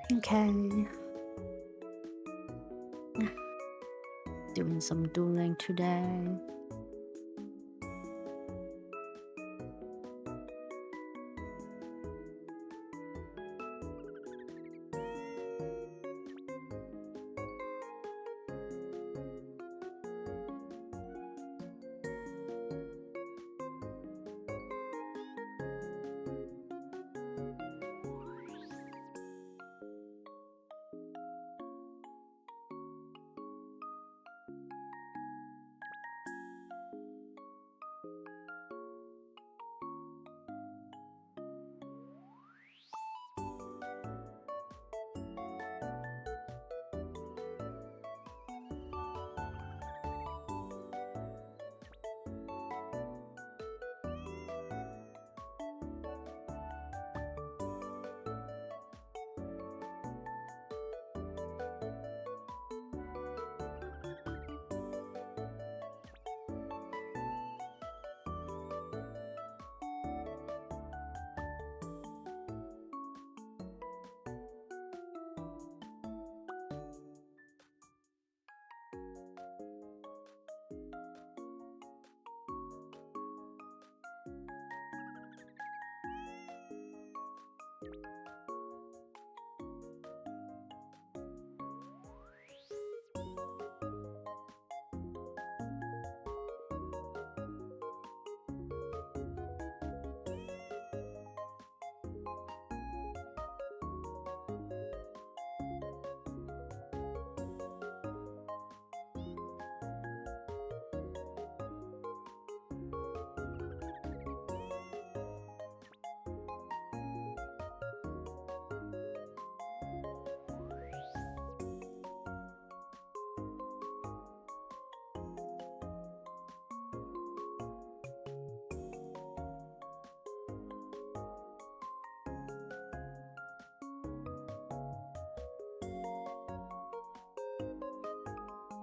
Okay. Doing some doodling today.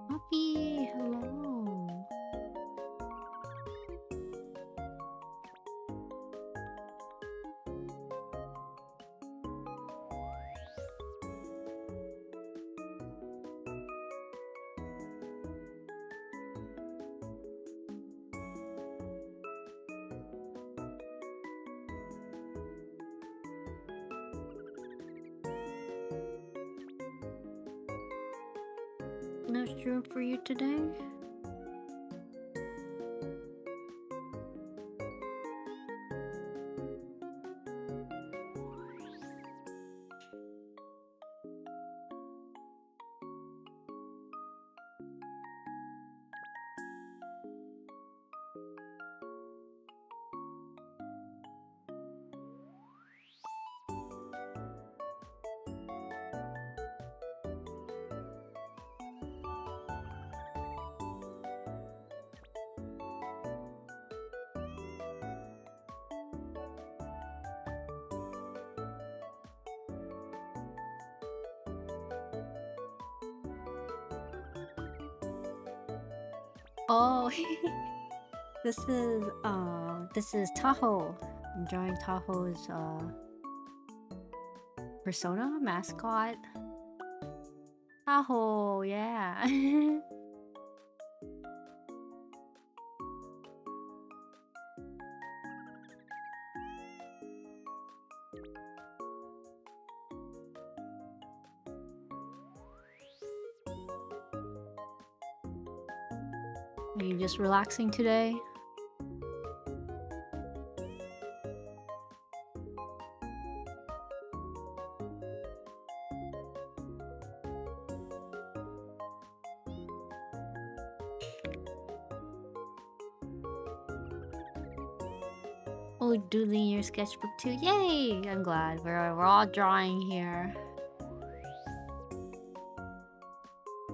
Poppy, hello. No stream for you today? Oh, this is Tahoe. Enjoying Tahoe's persona mascot. Tahoe, yeah. Are you just relaxing today? Oh, doodling your sketchbook too. Yay! I'm glad. We're all drawing here.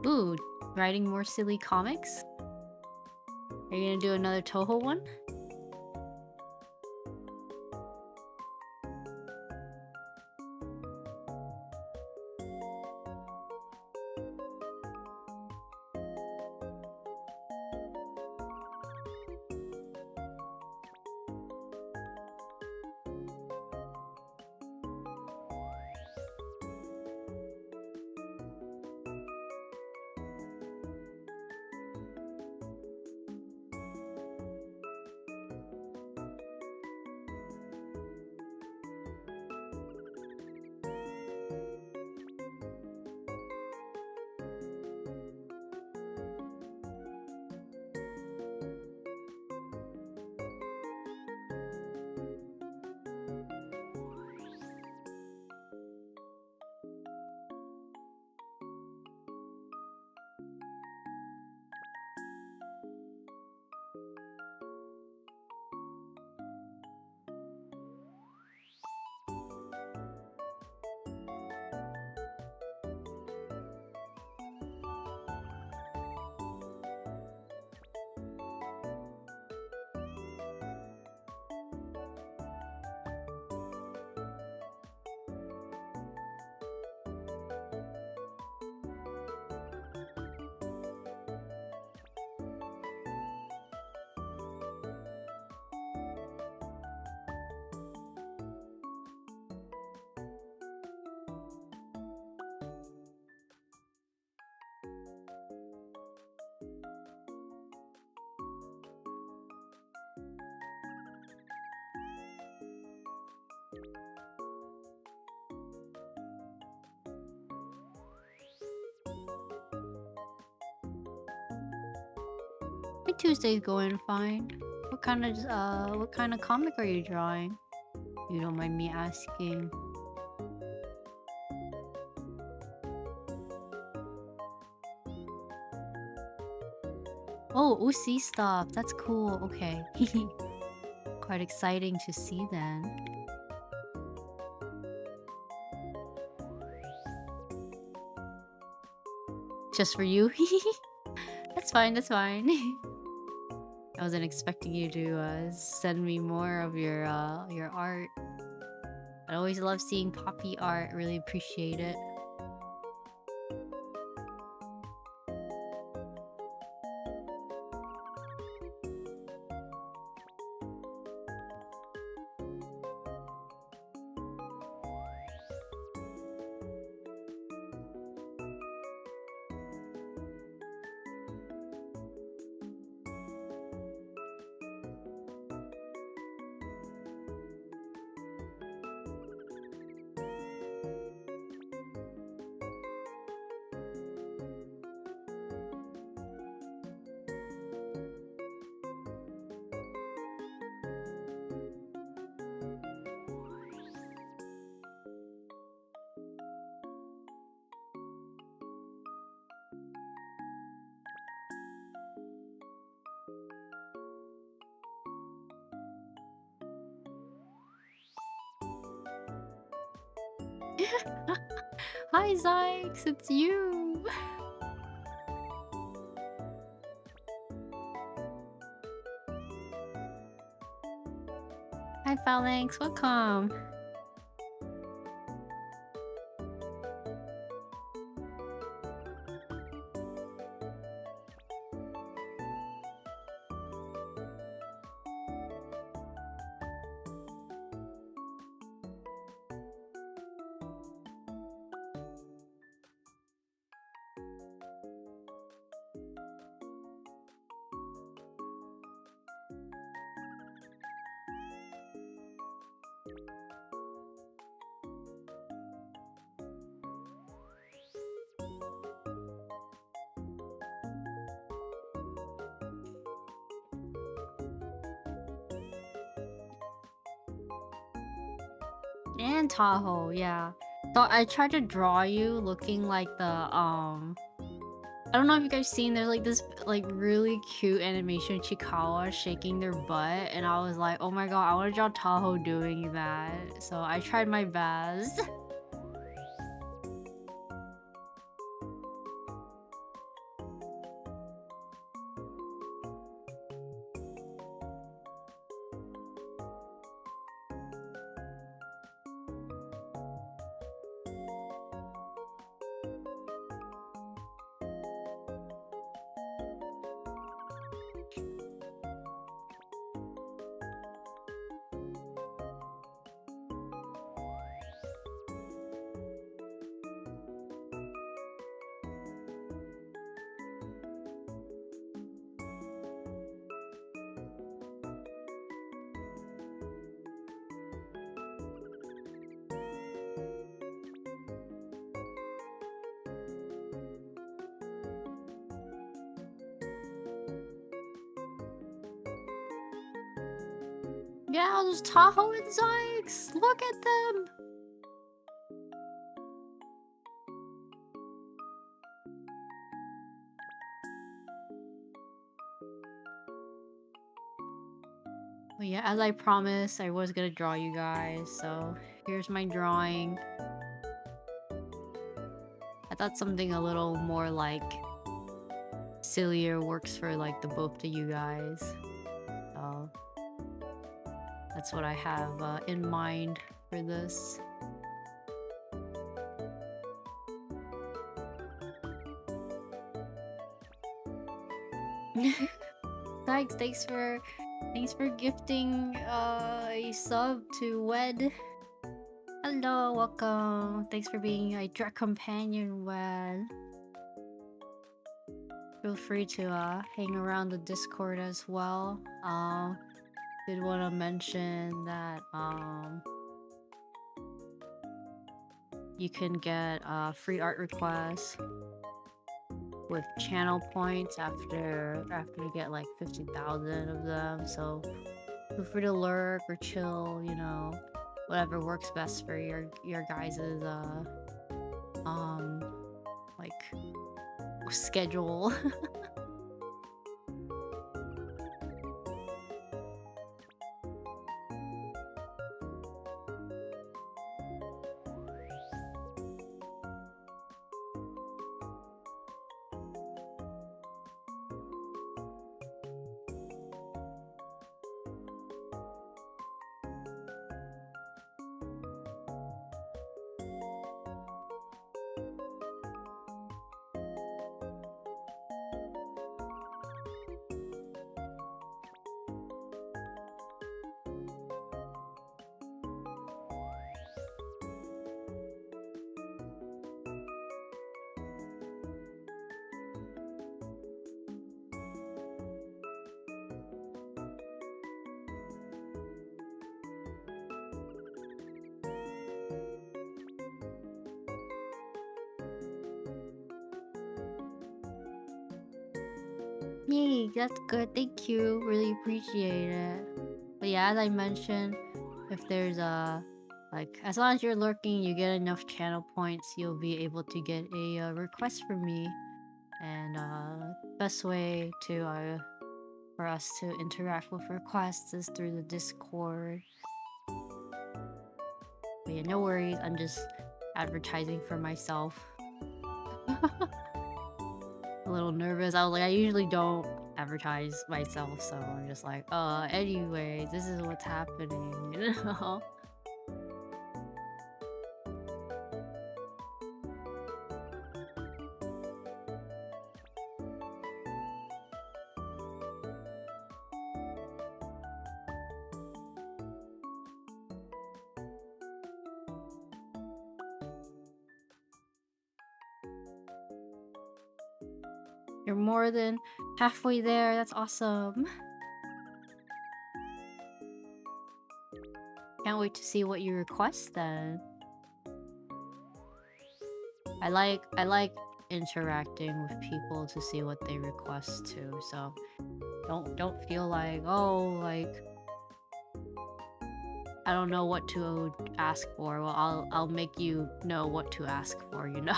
Ooh, writing more silly comics? Are you gonna do another Toho one? My Tuesday's going fine. What kind of comic are you drawing? You don't mind me asking. Oh, OC stuff. That's cool. Okay. Quite exciting to see then. Just for you? That's fine, that's fine. I wasn't expecting you to send me more of your art. I always love seeing Poppy art. Really appreciate it. Hi Zykes, it's you! Hi Phalanx, welcome! And Tahoe, yeah. So I tried to draw you looking like the I don't know if you guys seen, there's like this like really cute animation of Chikawa shaking their butt, and I was like, oh my god, I want to draw Tahoe doing that. So I tried my best. Yeah, those Tahoe exotics! Look at them! But yeah, as I promised, I was gonna draw you guys, so here's my drawing. I thought something a little more like sillier works for like the both of you guys. So that's what I have in mind for this. Thanks for gifting a sub to Wed. Hello, welcome. Thanks for being a direct companion, Wed. Feel free to hang around the Discord as well. Did want to mention that you can get free art requests with channel points after you get like 50,000 of them. So feel free to lurk or chill, you know, whatever works best for your guys's like schedule. Yay, that's good. Thank you. Really appreciate it. But yeah, as I mentioned, if there's like, as long as you're lurking, you get enough channel points, you'll be able to get a request from me. And best way to for us to interact with requests is through the Discord. But yeah, no worries. I'm just advertising for myself. A little nervous. I was like, I usually don't advertise myself, so I'm just like, anyways, this is what's happening, you know? You're more than halfway there. That's awesome. Can't wait to see what you request then. I like interacting with people to see what they request too. So don't feel like, oh, like I don't know what to ask for. Well, I'll make you know what to ask for, you know?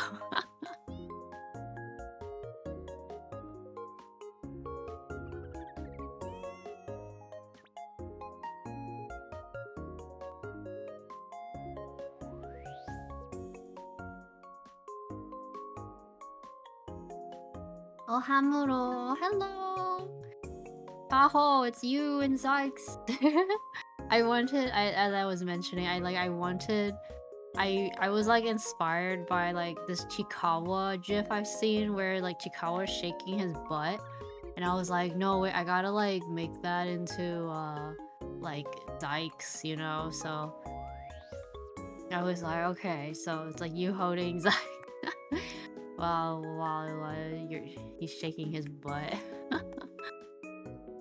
Oh, Hamuro, hello! Taho, it's you and Sykes. As I was mentioning, I was like inspired by like this Chikawa gif I've seen where like Chikawa is shaking his butt, and I was like, no wait, I gotta like make that into like Dykes, you know? So I was like, okay, so it's like you holding Zyke while he's shaking his butt.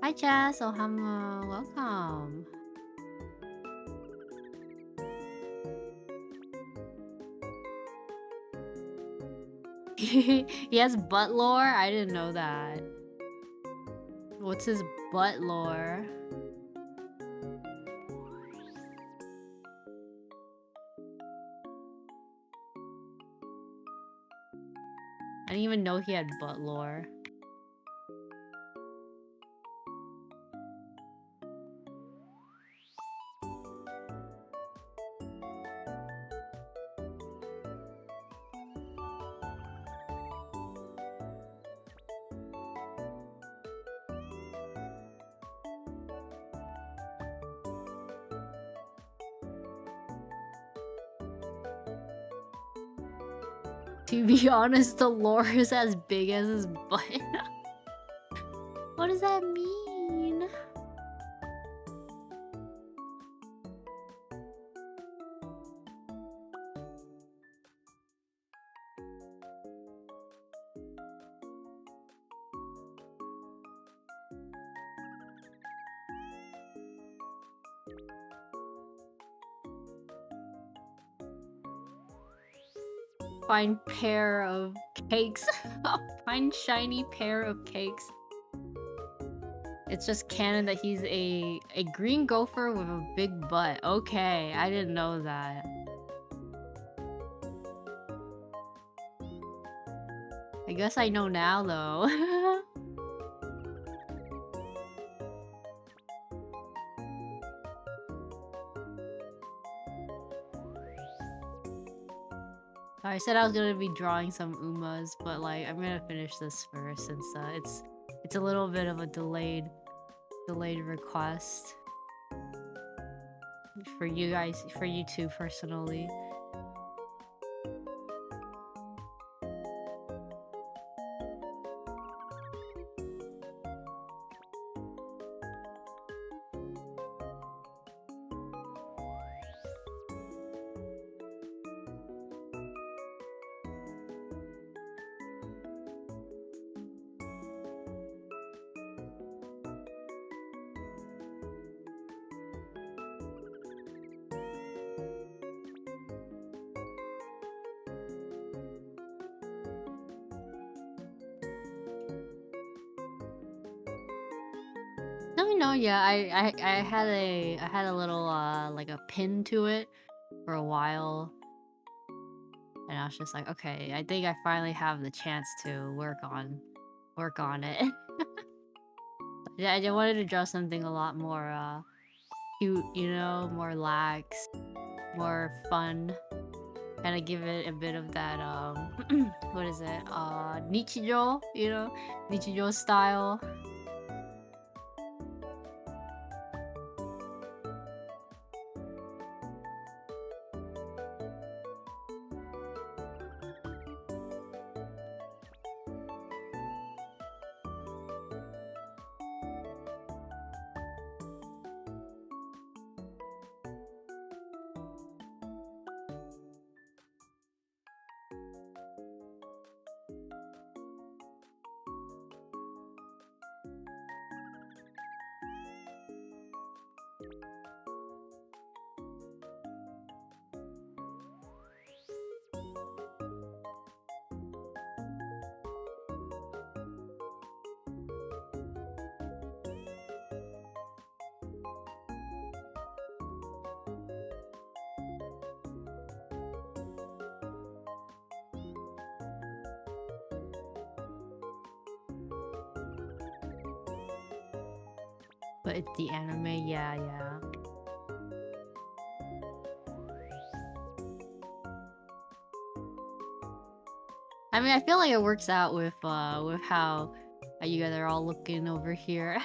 Hi Jess, Ohama, welcome. He has butt lore? I didn't know that. What's his butt lore? I didn't even know he had butt lore. To be honest, the lore is as big as his butt. What does that mean? Fine pair of cakes. Fine shiny pair of cakes. It's just canon that he's a green gopher with a big butt. Okay, I didn't know that. I guess I know now though. I said I was gonna be drawing some Umas, but like I'm gonna finish this first since it's a little bit of a delayed request for you guys, for you two personally. No, yeah, I had a little like a pin to it for a while, and I was just like, okay, I think I finally have the chance to work on it. Yeah, I wanted to draw something a lot more cute, you know, more lax, more fun, kind of give it a bit of that what is it, Nichijou, you know, Nichijou style. But it's the anime, yeah, yeah. I mean, I feel like it works out with how you guys are all looking over here.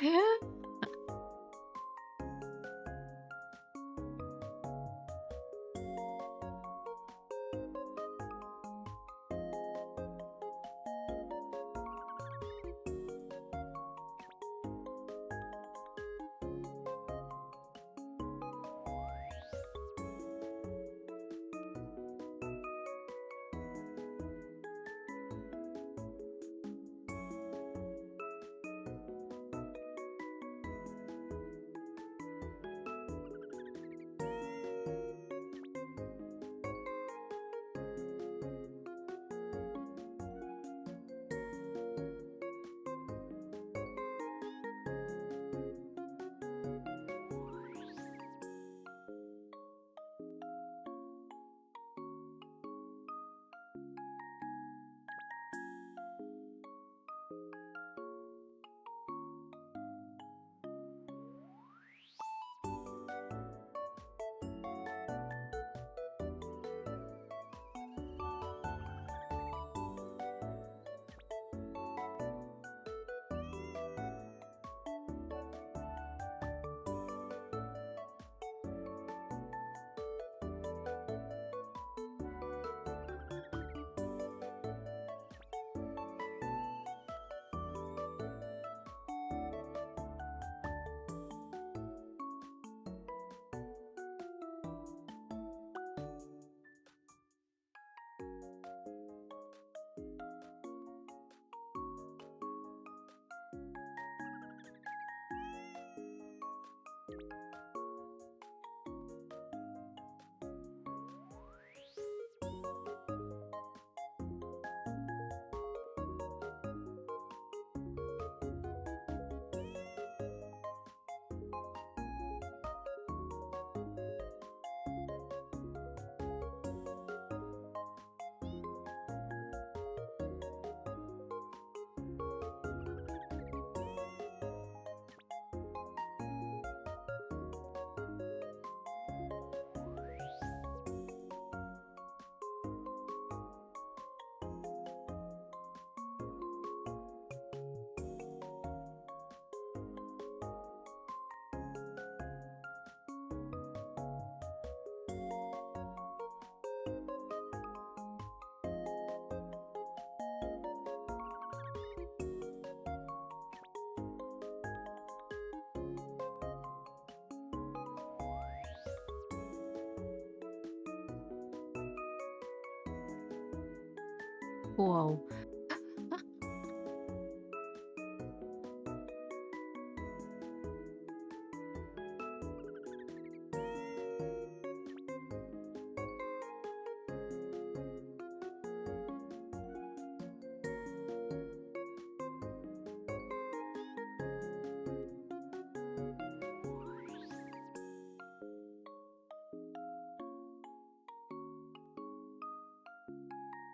Whoa.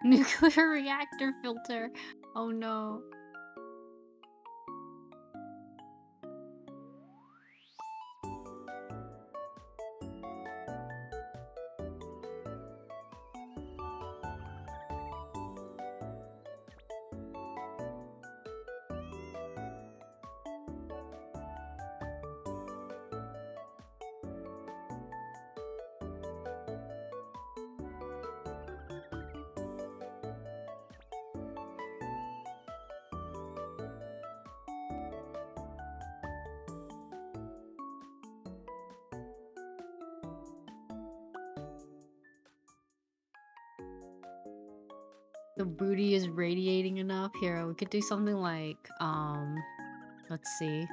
Nuclear reactor filter. Oh no. The booty is radiating enough. Here, we could do something like, let's see.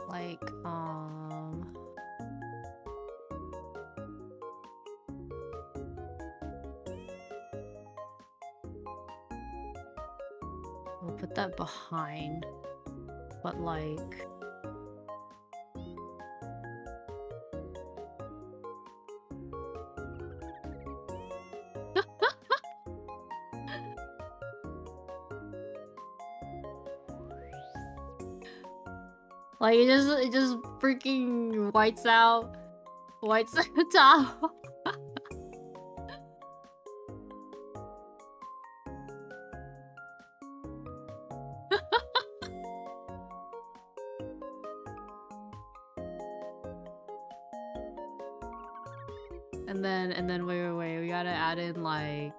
Like, we'll put that behind, but like... Like it just freaking whites out top. And then wait, we gotta add in like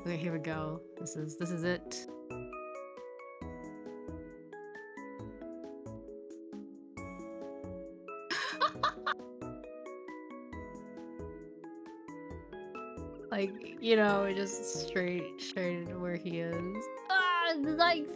okay, here we go. This is it. Like, you know, just straight where he is. Ah, like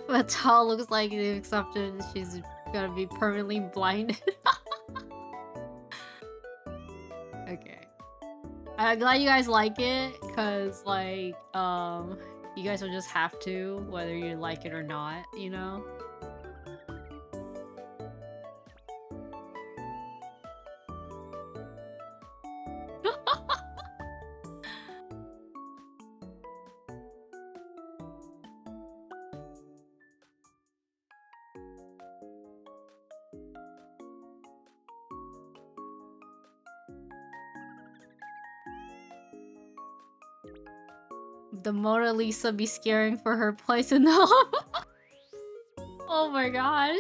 but Tal looks like they accepted she's gonna be permanently blinded. Okay. I'm glad you guys like it, cause like, you guys will just have to, whether you like it or not, you know? The Mona Lisa be scaring for her place in the Oh my gosh.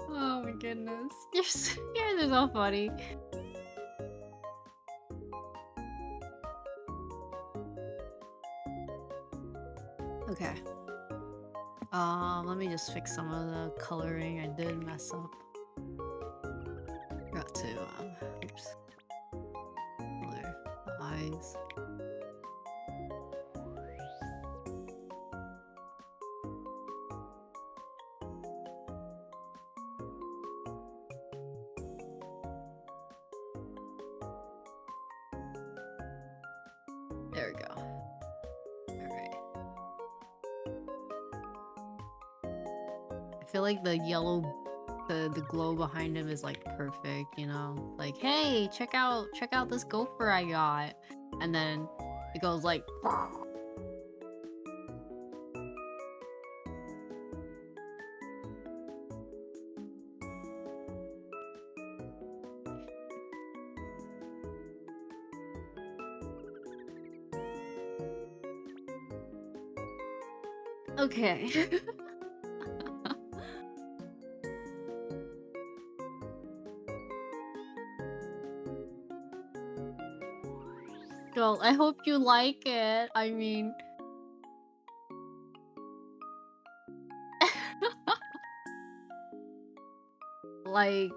Oh my goodness. You're so funny. Okay. Let me just fix some of the coloring I did mess up. Got to, oops. Color the eyes. There we go. Alright. I feel like the yellow, the glow behind him is like perfect, you know? Like, hey, check out this gopher I got. And then it goes like okay. Well, I hope you like it. I mean... Like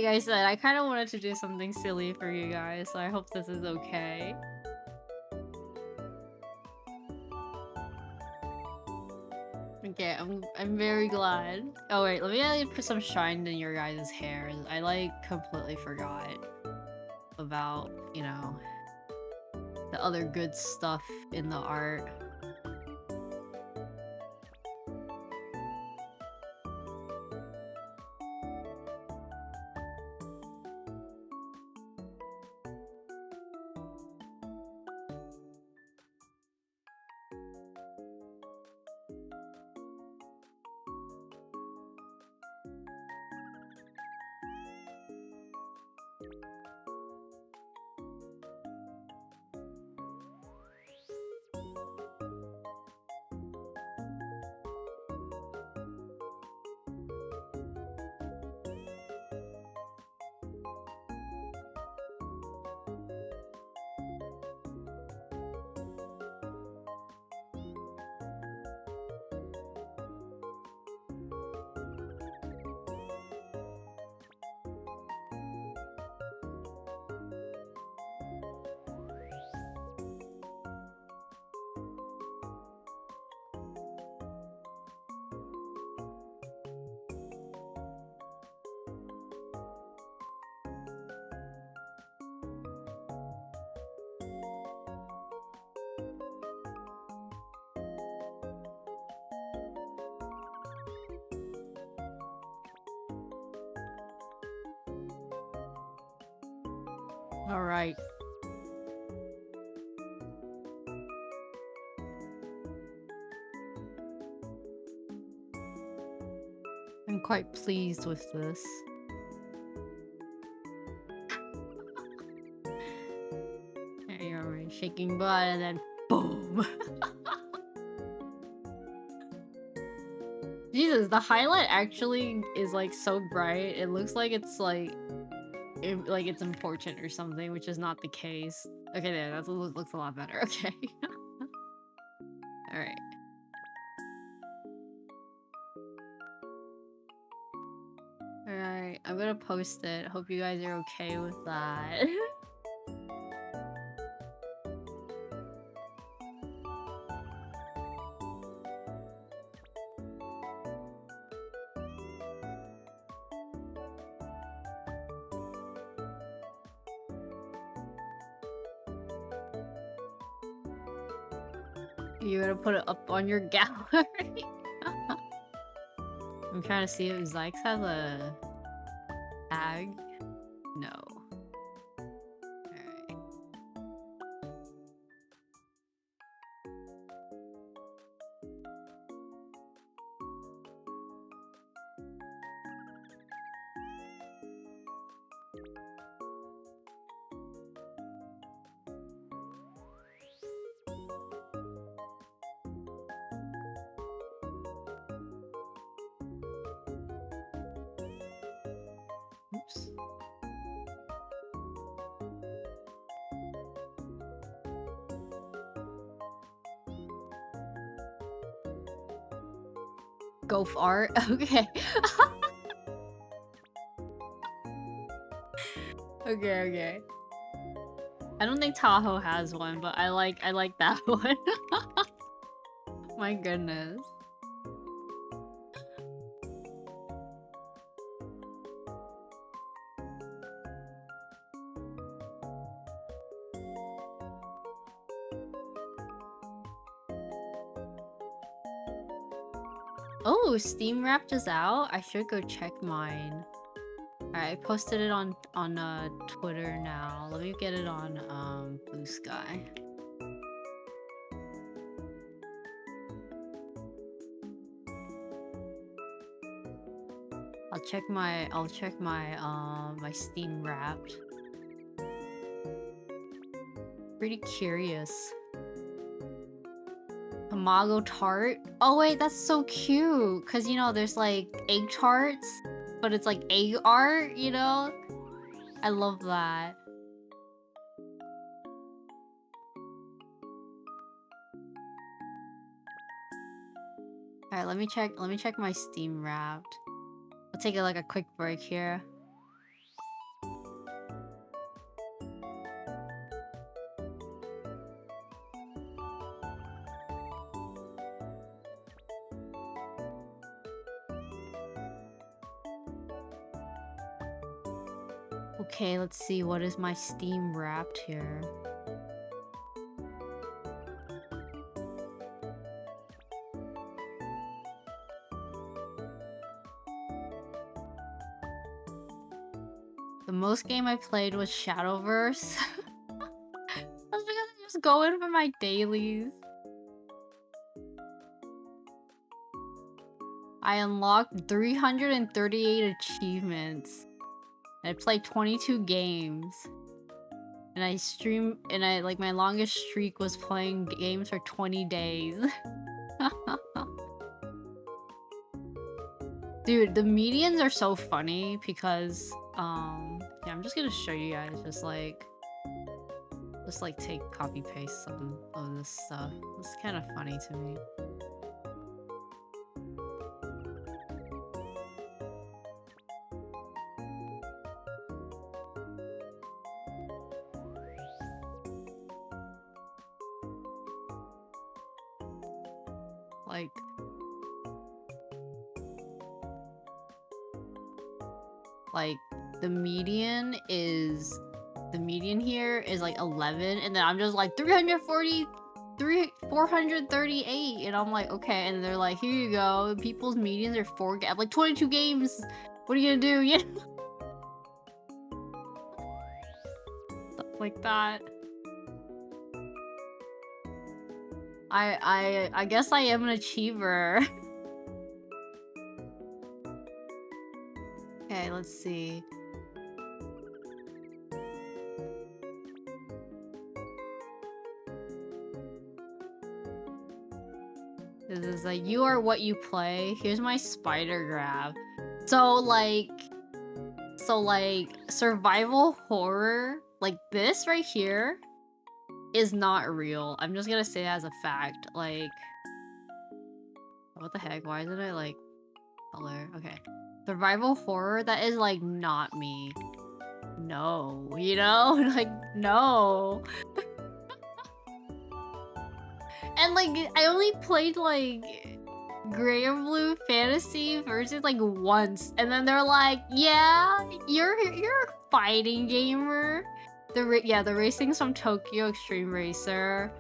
I said, I kind of wanted to do something silly for you guys, so I hope this is okay. Okay, I'm very glad. Oh wait, let me put some shine in your guys' hair. I like completely forgot about, you know, the other good stuff in the art. Alright. I'm quite pleased with this. There you are, shaking butt and then boom. Jesus, the highlight actually is like so bright. It looks like it's like it's important or something, which is not the case. Okay, there, that looks a lot better. Okay. All right. All right, I'm gonna post it. Hope you guys are okay with that. You're gonna put it up on your gallery. I'm trying to see if Zyx has a tag. No. Alright. Oops. Golf art? Okay. Okay. I don't think Tahoe has one, but I like that one. My goodness. Oh, Steam Wrapped is out? I should go check mine. Alright, I posted it on Twitter now. Let me get it on Blue Sky. I'll check my my Steam Wrapped. Pretty curious. Tamago tart? Oh wait, that's so cute! Cause you know, there's like egg tarts, but it's like egg art, you know? I love that. Alright, let me check my Steam Wrapped. I'll take a quick break here. Okay, let's see, what is my Steam Wrapped here? The most game I played was Shadowverse. That's because I just go in for my dailies. I unlocked 338 achievements. I played 22 games. And my longest streak was playing games for 20 days. Dude, the medians are so funny because, yeah, I'm just gonna show you guys, just take copy paste some of this stuff. It's kind of funny to me. Like the median here is like 11, and then I'm just like 438, and I'm like, okay, and they're like, here you go, people's medians are 4 games, like 22 games. What are you gonna do? Yeah. like that. I guess I am an achiever. Okay, let's see. This is like, you are what you play. Here's my spider grab. So like survival horror, like this right here is not real. I'm just gonna say that as a fact. Like, what the heck? Why isn't it like color? Okay. Survival horror, that is like not me. No, you know? Like, no. And like, I only played like Gray and Blue Fantasy versus like once, and then they're like, yeah, you're a fighting gamer. The racing's from Tokyo Extreme Racer.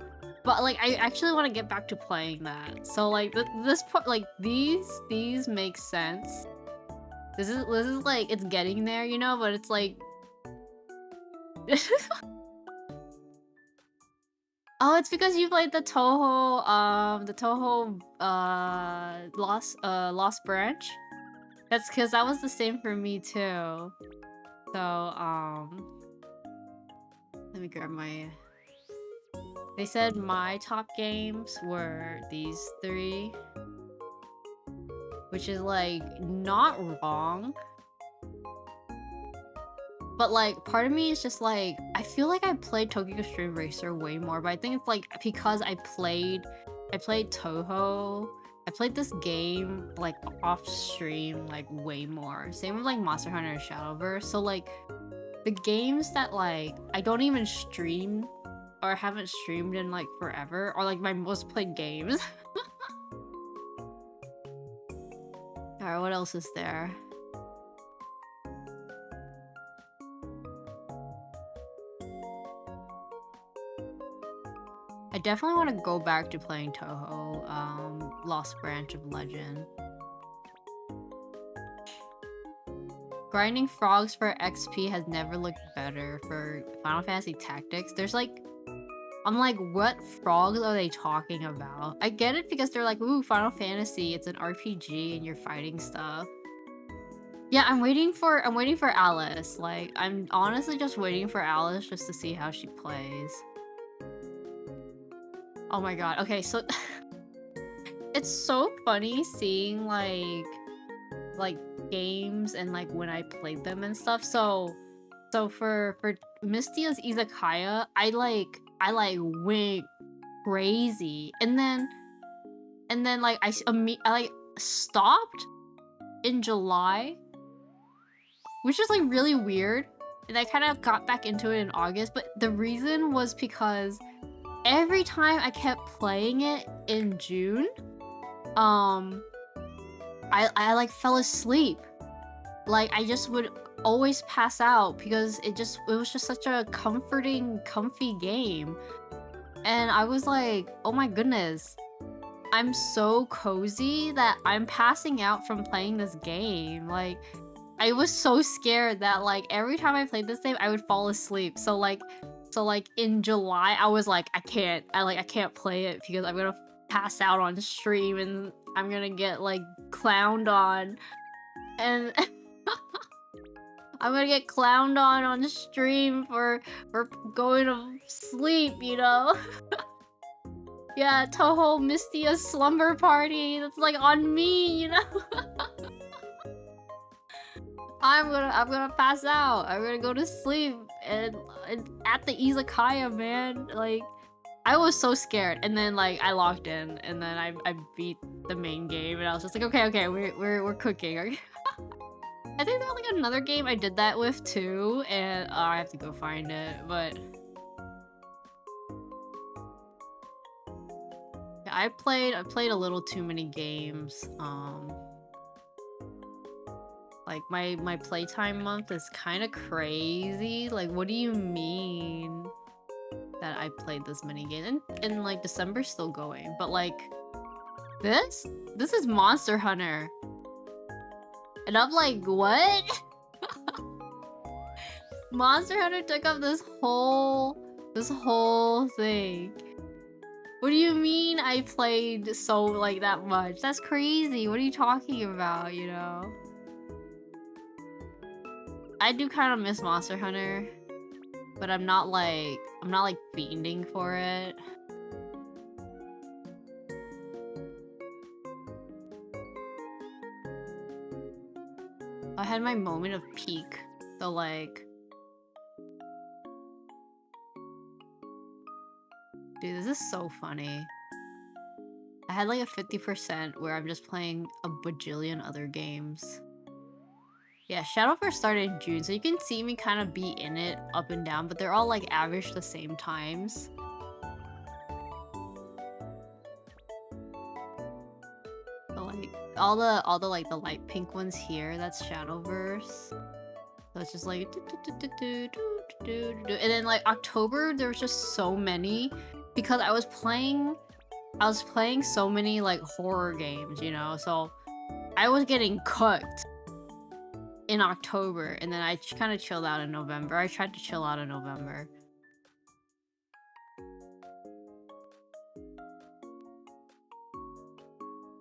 But like, I actually want to get back to playing that. So like this part, like these make sense. This is like, it's getting there, you know, but it's like oh, it's because you played the Toho Lost Branch. That's because that was the same for me too. So let me grab my. They said my top games were these 3, which is like not wrong. But like, part of me is just like, I feel like I played Tokyo Extreme Racer way more, but I think it's like because I played Toho. I played this game like off stream like way more. Same with like Monster Hunter and Shadowverse. So like the games that like I don't even stream or haven't streamed in like forever, or like my most played games. Alright, what else is there? I definitely want to go back to playing Toho, Lost Branch of Legend. Grinding frogs for XP has never looked better for Final Fantasy Tactics. There's like, I'm like, what frogs are they talking about? I get it because they're like, ooh, Final Fantasy, it's an RPG and you're fighting stuff. Yeah, I'm waiting for Alice. Like, I'm honestly just waiting for Alice just to see how she plays. Oh my god. Okay, so it's so funny seeing like games and like when I played them and stuff. So for Mystia's Izakaya, I went crazy. And then like I like stopped in July, which is like really weird. And I kind of got back into it in August, but the reason was because every time I kept playing it in June, I like fell asleep. Like I just would always pass out because it was just such a comfy game. And I was like, oh my goodness, I'm so cozy that I'm passing out from playing this game. Like I was so scared that like every time I played this game, I would fall asleep. So like in July, I was like, I can't play it because I'm gonna pass out on stream and I'm gonna get like clowned on, and I'm gonna get clowned on stream for going to sleep, you know. Yeah, Toho Mystia slumber party. That's like on me, you know. I'm gonna pass out. I'm gonna go to sleep and at the izakaya, man. Like, I was so scared, and then like I logged in, and then I beat the main game, and I was just like, okay, we're cooking. I think there's like another game I did that with too, and I have to go find it, but yeah, I played a little too many games. Like my playtime month is kind of crazy. Like, what do you mean that I played this many games? And like December's still going, but like this is Monster Hunter. And I'm like, what? Monster Hunter took up this whole thing. What do you mean I played so like that much? That's crazy. What are you talking about, you know? I do kind of miss Monster Hunter, but I'm not like fiending for it. I had my moment of peak, so like, dude, this is so funny. I had like a 50% where I'm just playing a bajillion other games. Yeah, Shadowverse started in June, so you can see me kind of be in it up and down, but they're all like average the same times. So like all the like the light pink ones here, that's Shadowverse. So it's just like and then like October there was just so many because I was playing so many like horror games, you know, so I was getting cooked in October, and then I kind of chilled out in November. I tried to chill out in November.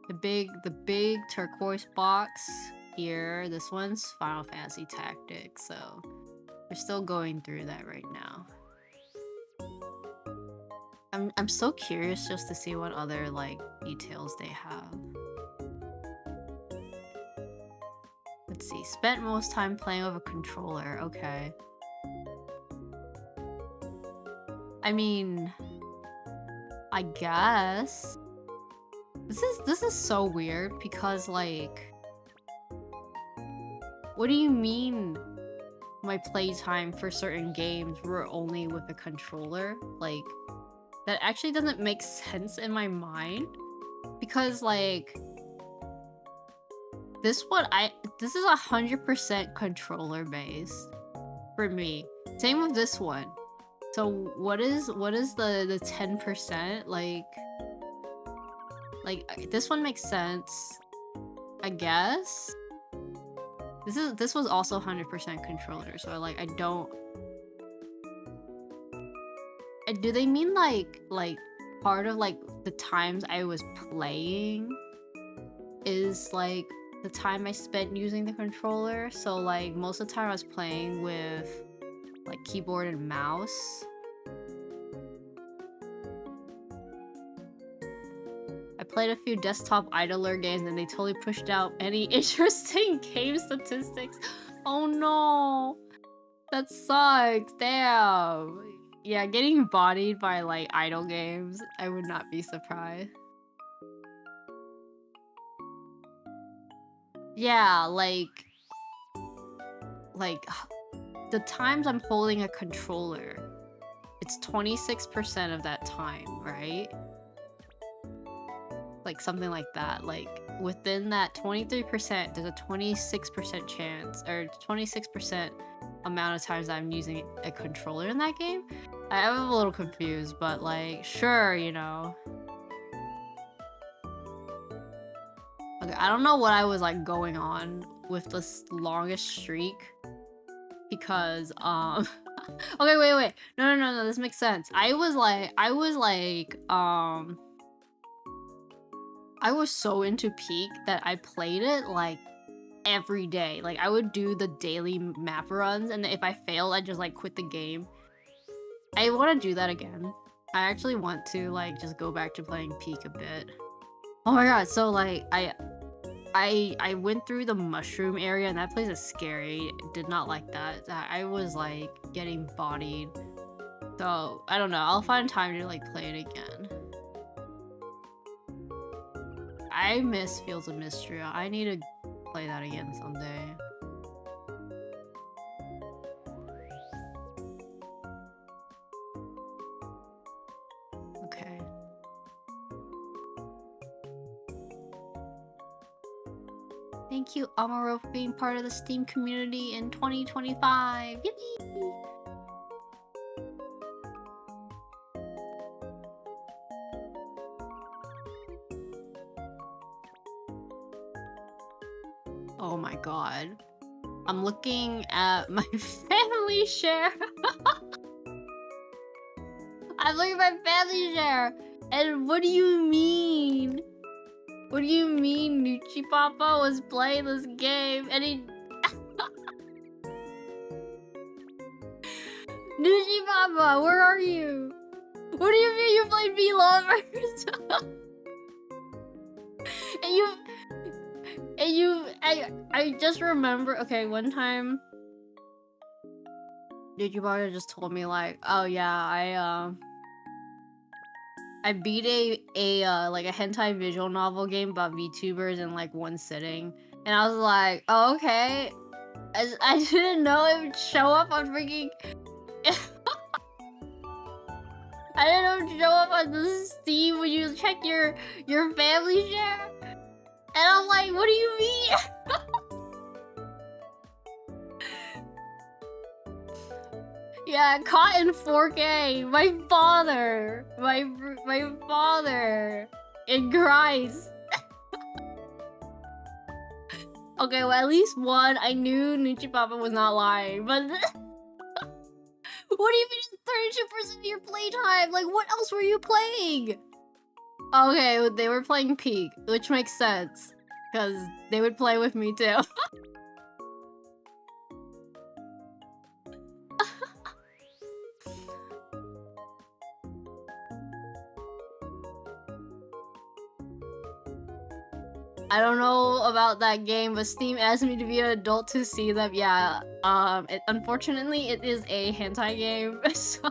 The big turquoise box here. This one's Final Fantasy Tactics, so we're still going through that right now. I'm so curious just to see what other like details they have. Let's see. Spent most time playing with a controller. Okay. I mean, I guess this is so weird because like, what do you mean my playtime for certain games were only with a controller? Like, that actually doesn't make sense in my mind because like this is 100% controller based for me. Same with this one. So what is the 10%? Like this one makes sense, I guess. This was also 100% controller, so like I don't. Do they mean like part of like the times I was playing is like the time I spent using the controller? So like most of the time I was playing with like keyboard and mouse. I played a few desktop idler games and they totally pushed out any interesting game statistics. Oh no, that sucks. Damn. Yeah, getting bodied by like idle games, I would not be surprised. Yeah, like the times I'm holding a controller, it's 26% of that time, right? Like something like that. Like within that 23%, there's a 26% chance or 26% amount of times I'm using a controller in that game. I'm a little confused, but like, sure, you know. Okay, I don't know what I was like going on with this longest streak because okay, wait. No, this makes sense. I was so into Peak that I played it like every day. Like I would do the daily map runs, and if I failed, I'd just like quit the game. I want to do that again. I actually want to like just go back to playing Peak a bit. Oh my god, so like I went through the mushroom area and that place is scary. Did not like that. I was like getting bodied. So I don't know. I'll find time to like play it again. I miss Fields of Mystria. I need to play that again someday. Okay. Thank you, Amaro, for being part of the Steam community in 2025. Yippee! Oh my god. I'm looking at my family share. I'm looking at my family share. And what do you mean? What do you mean Nucci Papa was playing this game and he... Nucci Papa, where are you? What do you mean you played V-Lovers? I just remember, okay, one time Nucci Papa just told me like, oh yeah, I beat like a hentai visual novel game about VTubers in like one sitting, and I was like, oh, okay. I didn't know it would show up on freaking. I didn't know it would show up on the Steam when you check your family share, and I'm like, what do you mean? Yeah, caught in 4K. My father in Christ. Okay, well, at least one, I knew Nucci Papa was not lying, but what do you mean it's 32% of your playtime? Like, what else were you playing? Okay, they were playing Peak, which makes sense, because they would play with me too. I don't know about that game, but Steam asked me to be an adult to see them. Yeah, unfortunately, it is a hentai game. So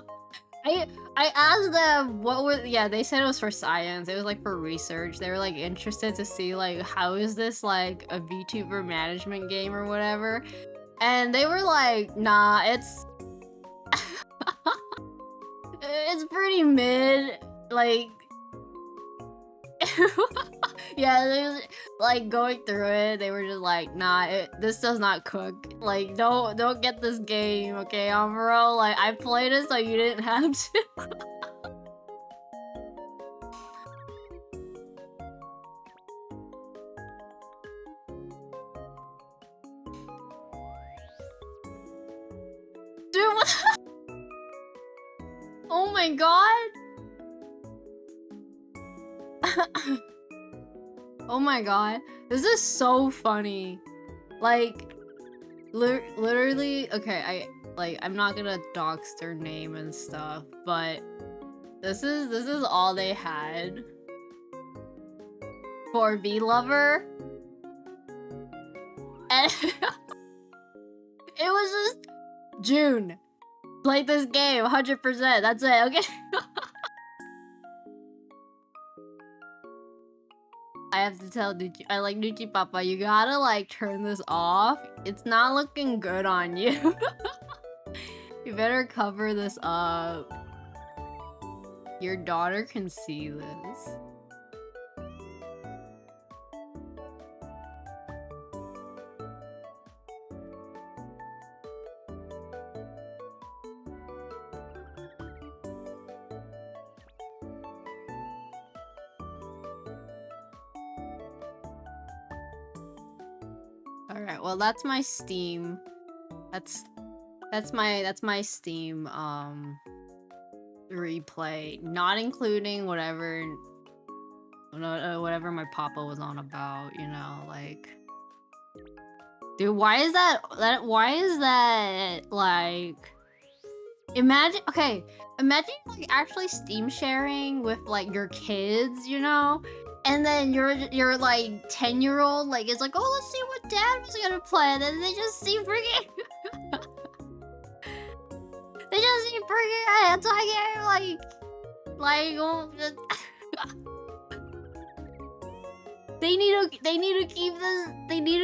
I asked them what was. Yeah, they said it was for science. It was like for research. They were like interested to see like how is this like a VTuber management game or whatever, and they were like, nah, it's it's pretty mid, like. Yeah, they was, like going through it, they were just like, nah, this does not cook. Like, don't get this game, okay, Amuro? Like, I played it so you didn't have to. Dude, what? Oh my god. Oh my god, this is so funny. Like, literally, okay, I'm not gonna dox their name and stuff, but this is all they had for V-Lover. And it was just June. Played this game 100%. That's it, okay? I have to tell Nucci Papa, you gotta like turn this off. It's not looking good on you. You better cover this up. Your daughter can see this. Alright, well that's my Steam. That's my Steam replay, not including whatever my papa was on about, you know, like. Dude, why is that like, imagine like actually Steam sharing with like your kids, you know? And then your like 10-year-old like is like, oh, let's see what dad was gonna play, and then they just see freaking they just see freaking a hentai game, oh, they need to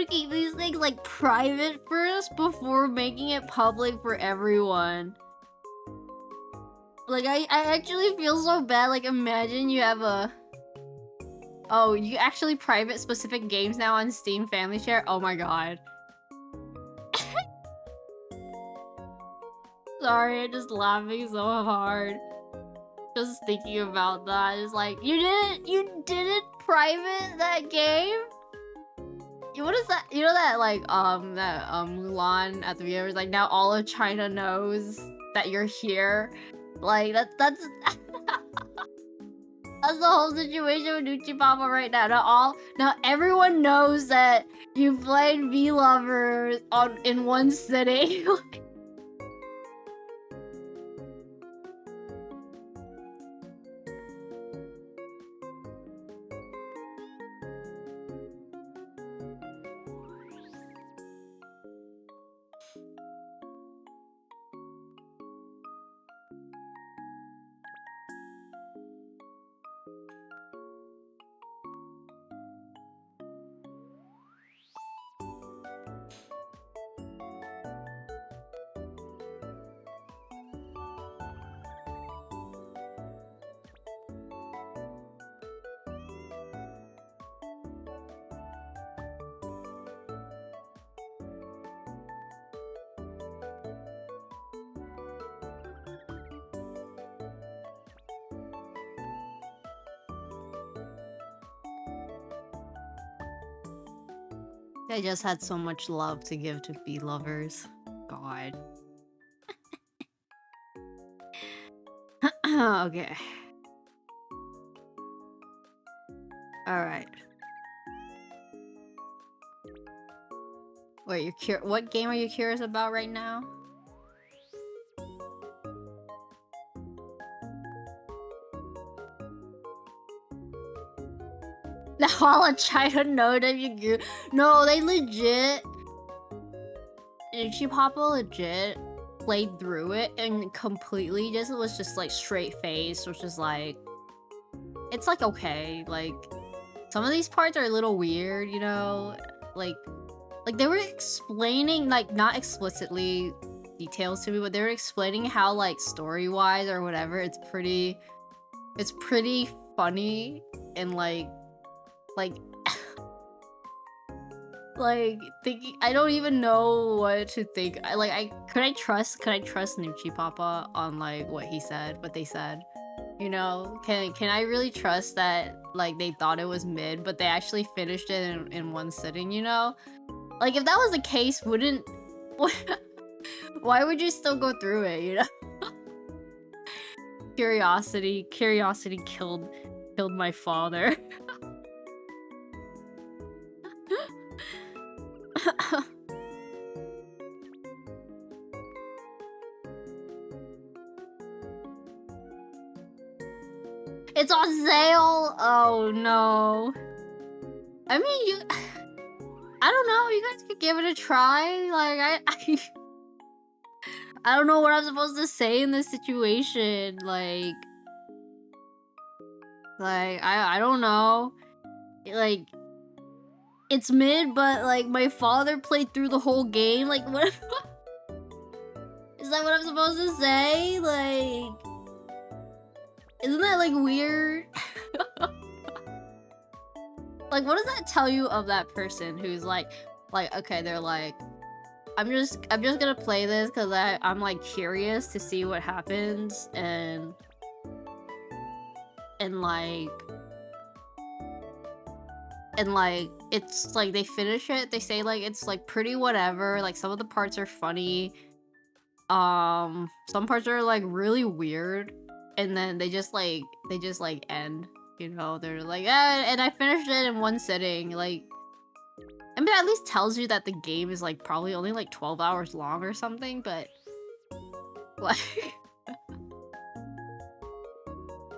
keep these things like private first before making it public for everyone. Like I actually feel so bad. Like imagine you have a. Oh, you actually private specific games now on Steam Family Share? Oh my god. Sorry, I'm just laughing so hard. Just thinking about that. It's like, you didn't private that game? What is that? You know that like Mulan at the beginning was like, now all of China knows that you're here. Like that's that's the whole situation with Nuchi Papa right now. Now everyone knows that you played V Lovers in one sitting. I just had so much love to give to V Lovers. God. Okay. Alright. Wait, what game are you curious about right now? Now all of China know that you grew. No, they legit. Nuchi Papa legit played through it and completely just was just like straight face, which is like, it's like okay. Like some of these parts are a little weird, you know, like they were explaining, like not explicitly details to me, but they were explaining how like story-wise or whatever, it's pretty funny and like like thinking, I don't even know what to think. Could I trust Nuchi Papa on like what they said? You know, can I really trust that like they thought it was mid, but they actually finished it in one sitting, you know? Like if that was the case, why would you still go through it, you know? Curiosity killed my father. It's on sale. Oh no. I mean, I don't know. You guys could give it a try. Like I don't know what I'm supposed to say in this situation. Like I don't know. Like it's mid, but like my father played through the whole game. Like what? Is that what I'm supposed to say? Like, isn't that like weird? Like, what does that tell you of that person who's like, okay, they're like, I'm just gonna play this because I'm like curious to see what happens and it's like they finish it, they say like it's like pretty whatever, like some of the parts are funny, some parts are like really weird, and then they just like end, you know, they're like, and I finished it in one sitting. Like, I mean, at least tells you that the game is like probably only like 12 hours long or something, but like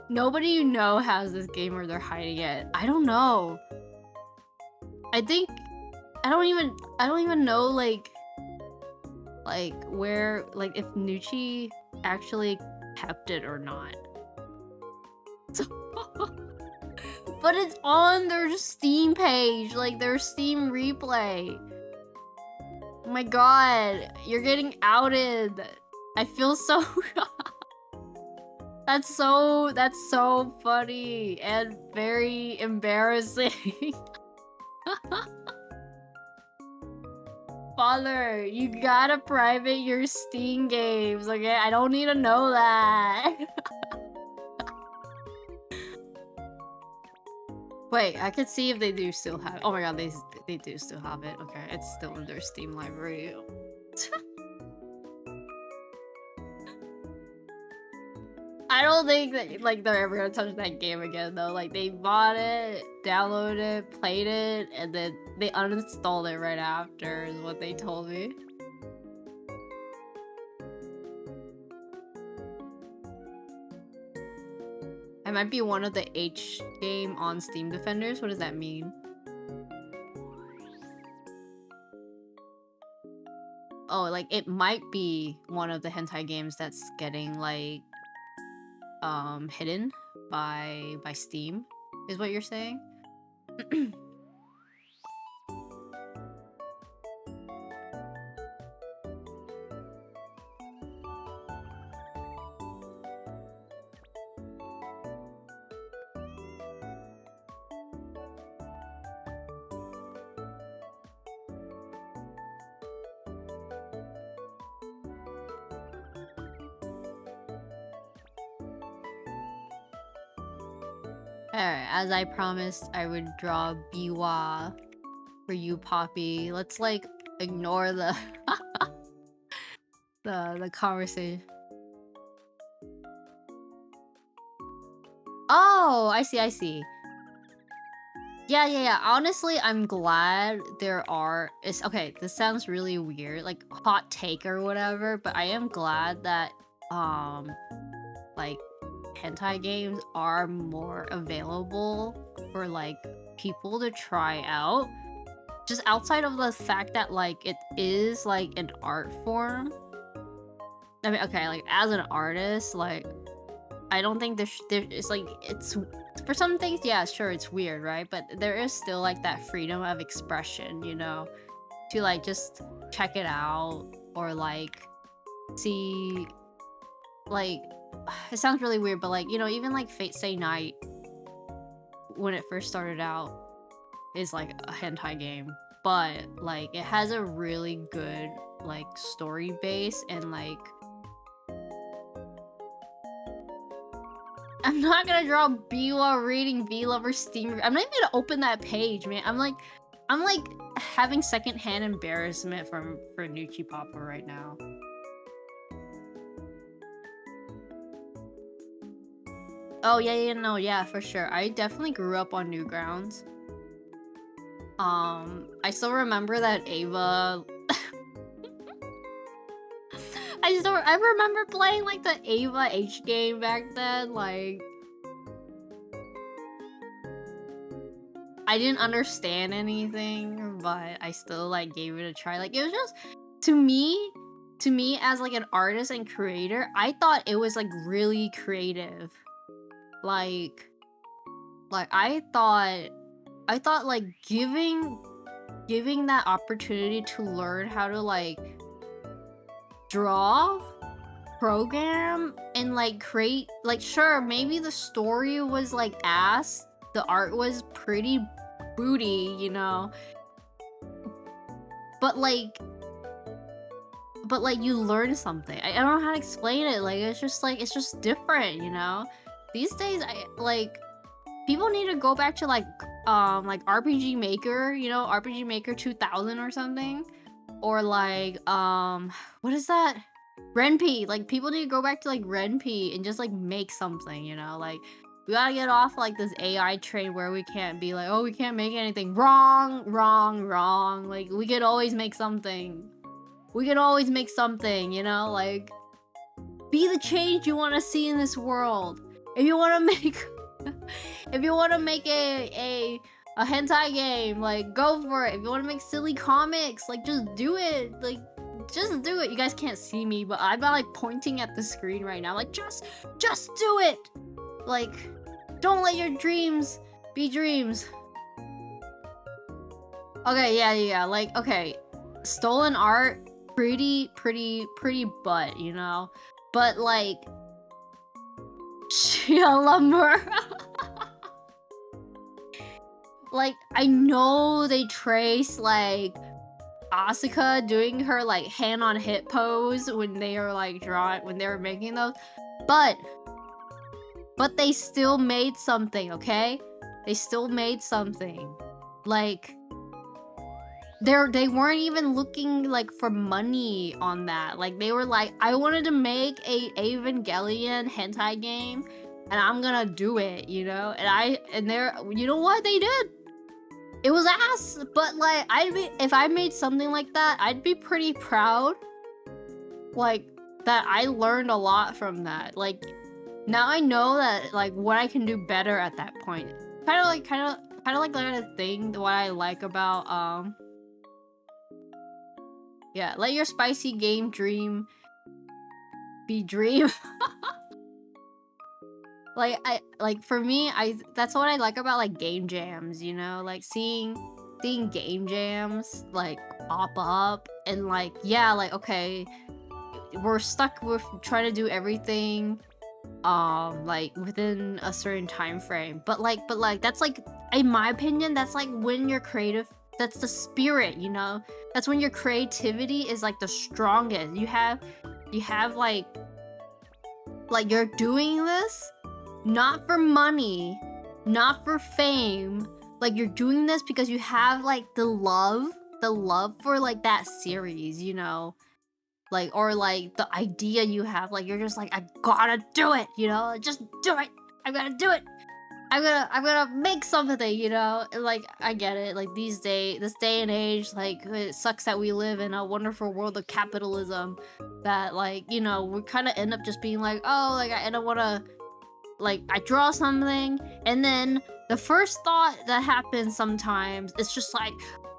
nobody you know has this game or they're hiding it. I don't know. I think I don't even know like where, like if Nuchi actually kept it or not. So but it's on their Steam page, like their Steam replay. Oh my god, you're getting outed. I feel so That's so funny and very embarrassing. Father, you gotta private your Steam games, okay? I don't need to know that. Wait, I could see if they do still have. Oh my god, they do still have it. Okay, it's still in their Steam library. I don't think that like they're ever gonna touch that game again though. Like they bought it, downloaded it, played it, and then they uninstalled it right after is what they told me. I might be one of the H game on Steam defenders. What does that mean? Oh, like it might be one of the hentai games that's getting like hidden by Steam, is what you're saying? Alright, as I promised, I would draw Biwa for you, Poppy. Let's like ignore the the conversation. Oh, I see. Yeah. Honestly, I'm glad there are. Okay. This sounds really weird, like hot take or whatever. But I am glad that like hentai games are more available for like people to try out. Just outside of the fact that like it is like an art form. I mean, okay, like as an artist, like I don't think it's like it's for some things, yeah, sure, it's weird, right? But there is still like that freedom of expression, you know, to like just check it out or like see, like it sounds really weird, but like, you know, even like Fate Stay Night when it first started out is like a hentai game, but like it has a really good like story base and like I'm not gonna draw Biwa reading V-Lover Steam. I'm not even gonna open that page, man. I'm like having secondhand embarrassment for Nuchi Papa right now. Oh yeah, for sure. I definitely grew up on Newgrounds. I still remember that Ava. I remember playing like the Ava H game back then. Like, I didn't understand anything, but I still like gave it a try. Like, it was just to me as like an artist and creator, I thought it was like really creative. Like I thought like giving that opportunity to learn how to like draw, program, and like create, like sure, maybe the story was like ass, the art was pretty booty, you know, but like you learn something. I don't know how to explain it. Like it's just different, you know. These days, people need to go back to like RPG Maker, you know, RPG Maker 2000 or something, or like what is that? Ren'Py. Like people need to go back to like Ren'Py and just like make something, you know. Like we gotta get off like this AI train where we can't be like, oh, we can't make anything. Wrong. Like we could always make something. You know, like be the change you want to see in this world. If you want to make a hentai game, like go for it. If you want to make silly comics, like just do it. Like just do it. You guys can't see me, but I'm like pointing at the screen right now. Like just do it. Like don't let your dreams be dreams. Okay, yeah. Like okay, stolen art, pretty butt, you know. But like Shialamura. Like I know they trace like Asuka doing her like hand on hip pose when they were like when they were making those, but they still made something, okay? They still made something. Like, they weren't even looking like for money on that. Like, they were like, I wanted to make a Evangelion hentai game, and I'm gonna do it, you know? And they're, you know what they did? It was ass, but like, if I made something like that, I'd be pretty proud. Like, that I learned a lot from that. Like, now I know that, like, what I can do better at that point. Kind of like that thing, what I like about, yeah, let your spicy game dream be dream. Like, for me, that's what I like about, like, game jams, you know? Like, seeing game jams, like, pop up, and, like, yeah, like, okay, we're stuck with trying to do everything, like, within a certain time frame. But like, that's, like, in my opinion, that's, like, when you're creative, that's the spirit, you know? That's when your creativity is, like, the strongest. You have, like, you're doing this not for money, not for fame. Like, you're doing this because you have, like, the love for, like, that series, you know? Like, or, like, the idea you have, like, you're just like, I gotta do it, you know? Just do it! I'm gonna do it! I'm gonna make something, you know? And, like, I get it. Like, this day and age, like, it sucks that we live in a wonderful world of capitalism that, like, you know, we kind of end up just being like, oh, like, I don't wanna, like, I draw something, and then the first thought that happens sometimes is just like,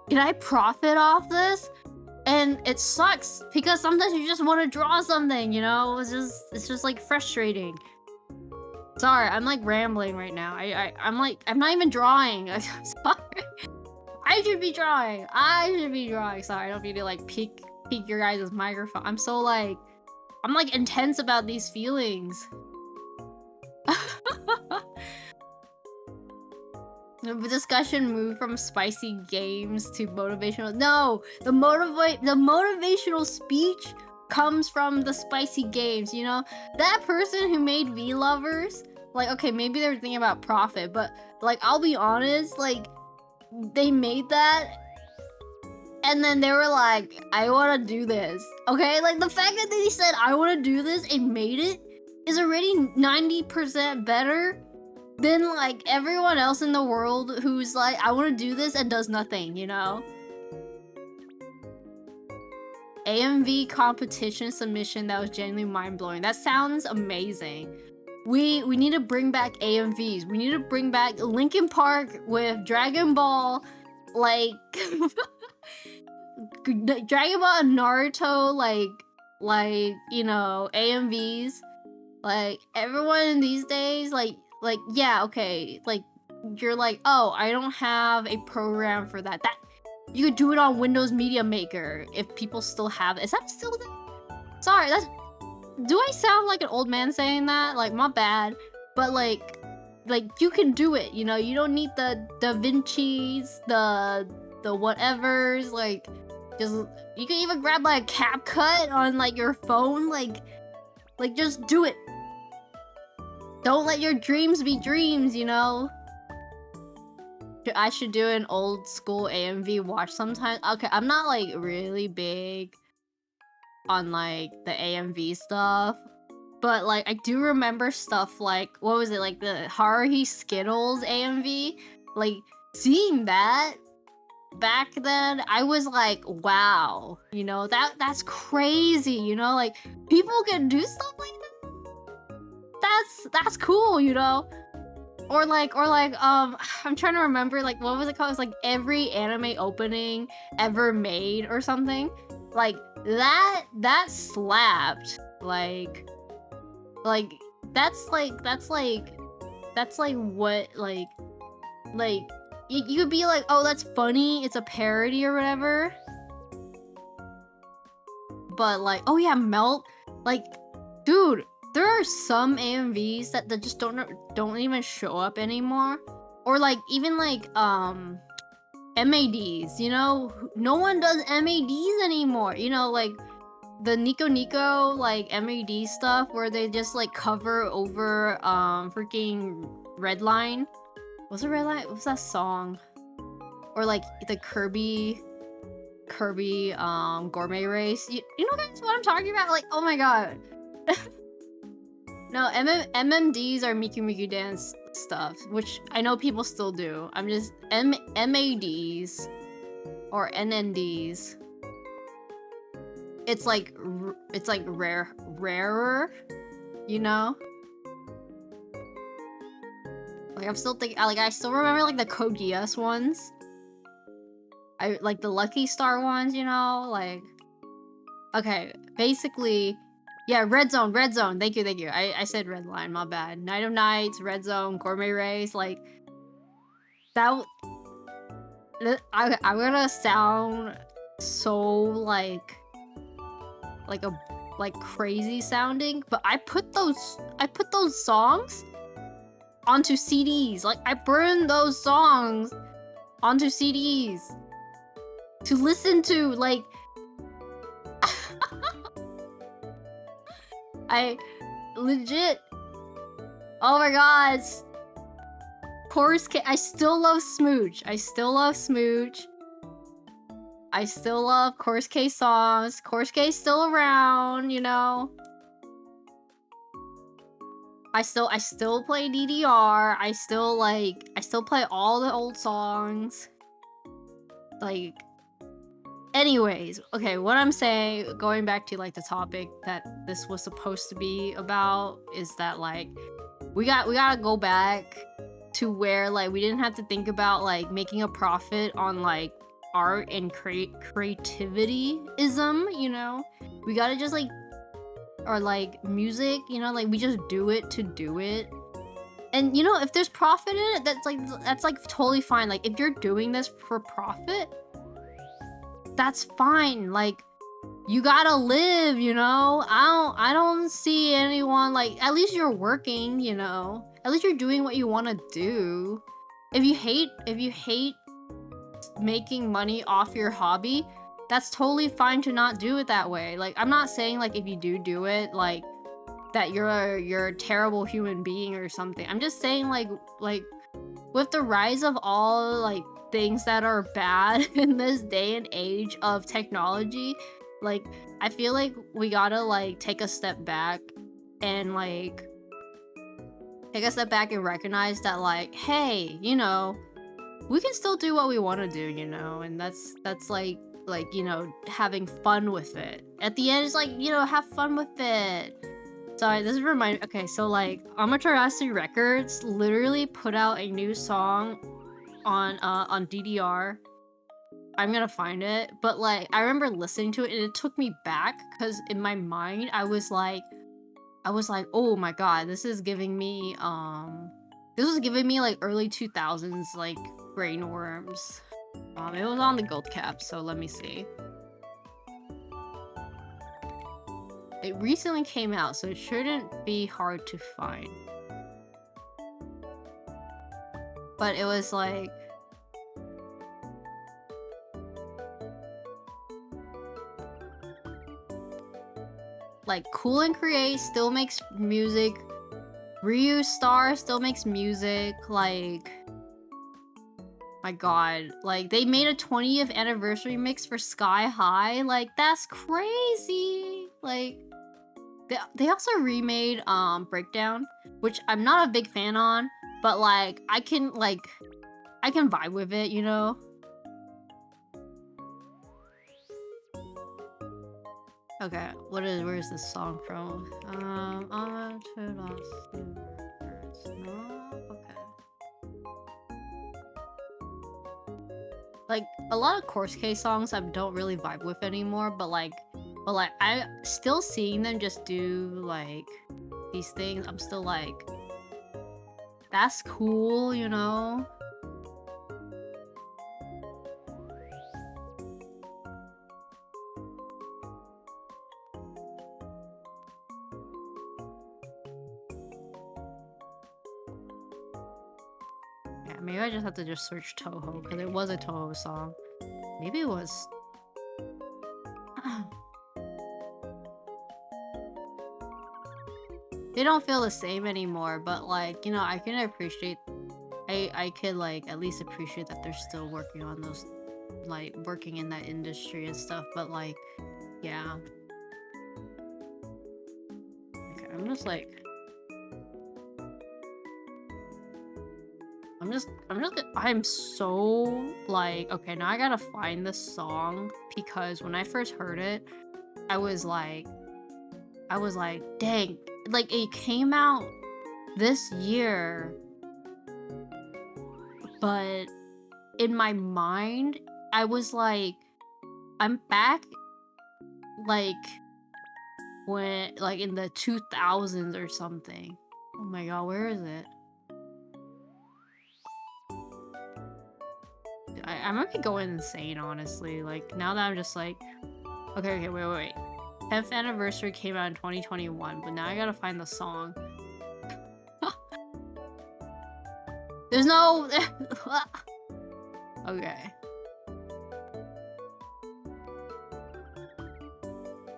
can I profit off this? And it sucks because sometimes you just want to draw something, you know? It's just like frustrating. Sorry, I'm like rambling right now. I'm not even drawing. Sorry. I should be drawing. Sorry, I don't mean to like peek your guys' microphone. I'm so like, I'm like intense about these feelings. The discussion moved from spicy games to motivational. No, the motivational speech comes from the spicy games, you know? That person who made V-Lovers, like, okay, maybe they were thinking about profit, but, like, I'll be honest, like, they made that, and then they were like, I want to do this, okay? Like, the fact that they said, I want to do this, and made it, is already 90% better than, like, everyone else in the world who's like, I want to do this, and does nothing, you know? AMV competition submission that was genuinely mind-blowing. That sounds amazing. We need to bring back AMVs. We need to bring back Linkin Park with Dragon Ball, like Dragon Ball and Naruto, like, you know, AMVs. Like, everyone these days, like, yeah, okay, like, you're like, oh, I don't have a program for that. You could do it on Windows Media Maker if people still have it. Is that still there? Sorry, do I sound like an old man saying that? Like, my bad. But like, you can do it, you know? You don't need the Da Vinci's, the whatevers, like, just, you can even grab, like, CapCut on, like, your phone, like, just do it. Don't let your dreams be dreams, you know? I should do an old school AMV watch sometime. Okay, I'm not like really big on like the AMV stuff, but like I do remember stuff like, what was it, like the Haruhi Skittles AMV? Like, seeing that back then, I was like, wow, you know, that's crazy, you know? Like, people can do stuff like that? That's cool, you know? Or like, I'm trying to remember, like, what was it called? It was like every anime opening ever made or something. Like, that slapped. Like, that's like what, like, you could be like, oh, that's funny, it's a parody or whatever. But like, oh yeah, Melt, like, dude, there are some AMVs that just don't even show up anymore. Or like, even like, MADs, you know? No one does MADs anymore, you know, like, the Nico Nico, like, MAD stuff where they just, like, cover over, freaking Redline. Was it Red Light? What's that song? Or like the Kirby gourmet race. You know guys what I'm talking about? Like, oh my god. No, MMDs are Miku Miku Dance stuff, which I know people still do. I'm just MADs or NNDs. It's like rarer, you know? Like I'm still thinking, like I still remember like the Code Geass ones. I like the Lucky Star ones, you know, like. Okay, basically, yeah, Red Zone. Thank you. I said Red Line, my bad. Night of Nights, Red Zone, Gourmet Race, like that. I'm gonna sound so like crazy sounding, but I put those songs onto CDs. Like I burned those songs onto CDs to listen to, like. I legit. Oh my god. Chorus K. I still love Smooch. I still love Chorus K songs. Chorus K is still around, you know. I still play DDR. I still play all the old songs. Like, anyways, okay, what I'm saying, going back to like the topic that this was supposed to be about, is that like we gotta go back to where like we didn't have to think about like making a profit on like art and creativityism, you know. We gotta just like, or like music, you know, like we just do it to do it. And you know, if there's profit in it, that's like totally fine. Like if you're doing this for profit, that's fine. Like you gotta live, you know. I don't see anyone, like, at least you're working, you know. At least you're doing what you want to do. If you hate making money off your hobby, that's totally fine to not do it that way. Like I'm not saying like if you do it, like that you're a terrible human being or something. I'm just saying like with the rise of all like things that are bad in this day and age of technology, like I feel like we gotta like take a step back and recognize that like, hey, you know, we can still do what we want to do, you know. And that's like you know, having fun with it. At the end, it's like, you know, have fun with it. Sorry, this is remind. Okay, so like Amaterasu Records literally put out a new song on DDR. I'm gonna find it, but like I remember listening to it and it took me back because in my mind I was like, oh my god, this was giving me like early 2000s like brain worms. It was on the gold cap, so let me see. It recently came out, so it shouldn't be hard to find. But it was like Cool and Create still makes music. Ryu Star still makes music. Like, my god, like they made a 20th anniversary mix for Sky High. Like that's crazy. Like they also remade Breakdown, which I'm not a big fan on, but like I can vibe with it, you know. Okay, where is this song from? Okay. Like a lot of Course K songs I don't really vibe with anymore, but like I still seeing them just do like these things. I'm still like, that's cool, you know. Maybe I just have to just search Toho, because it was a Toho song. Maybe it was... They don't feel the same anymore, but like, you know, I can appreciate I could like at least appreciate that they're still working on those, like working in that industry and stuff. But like, yeah. Okay, I'm so like, okay, now I gotta find this song because when I first heard it, I was like, dang, like it came out this year, but in my mind, I was like, I'm back like when, like in the 2000s or something. Oh my god, where is it? I might be going insane, honestly. Like, now that I'm just like, okay, wait. 10th anniversary came out in 2021, but now I gotta find the song. There's no... Okay.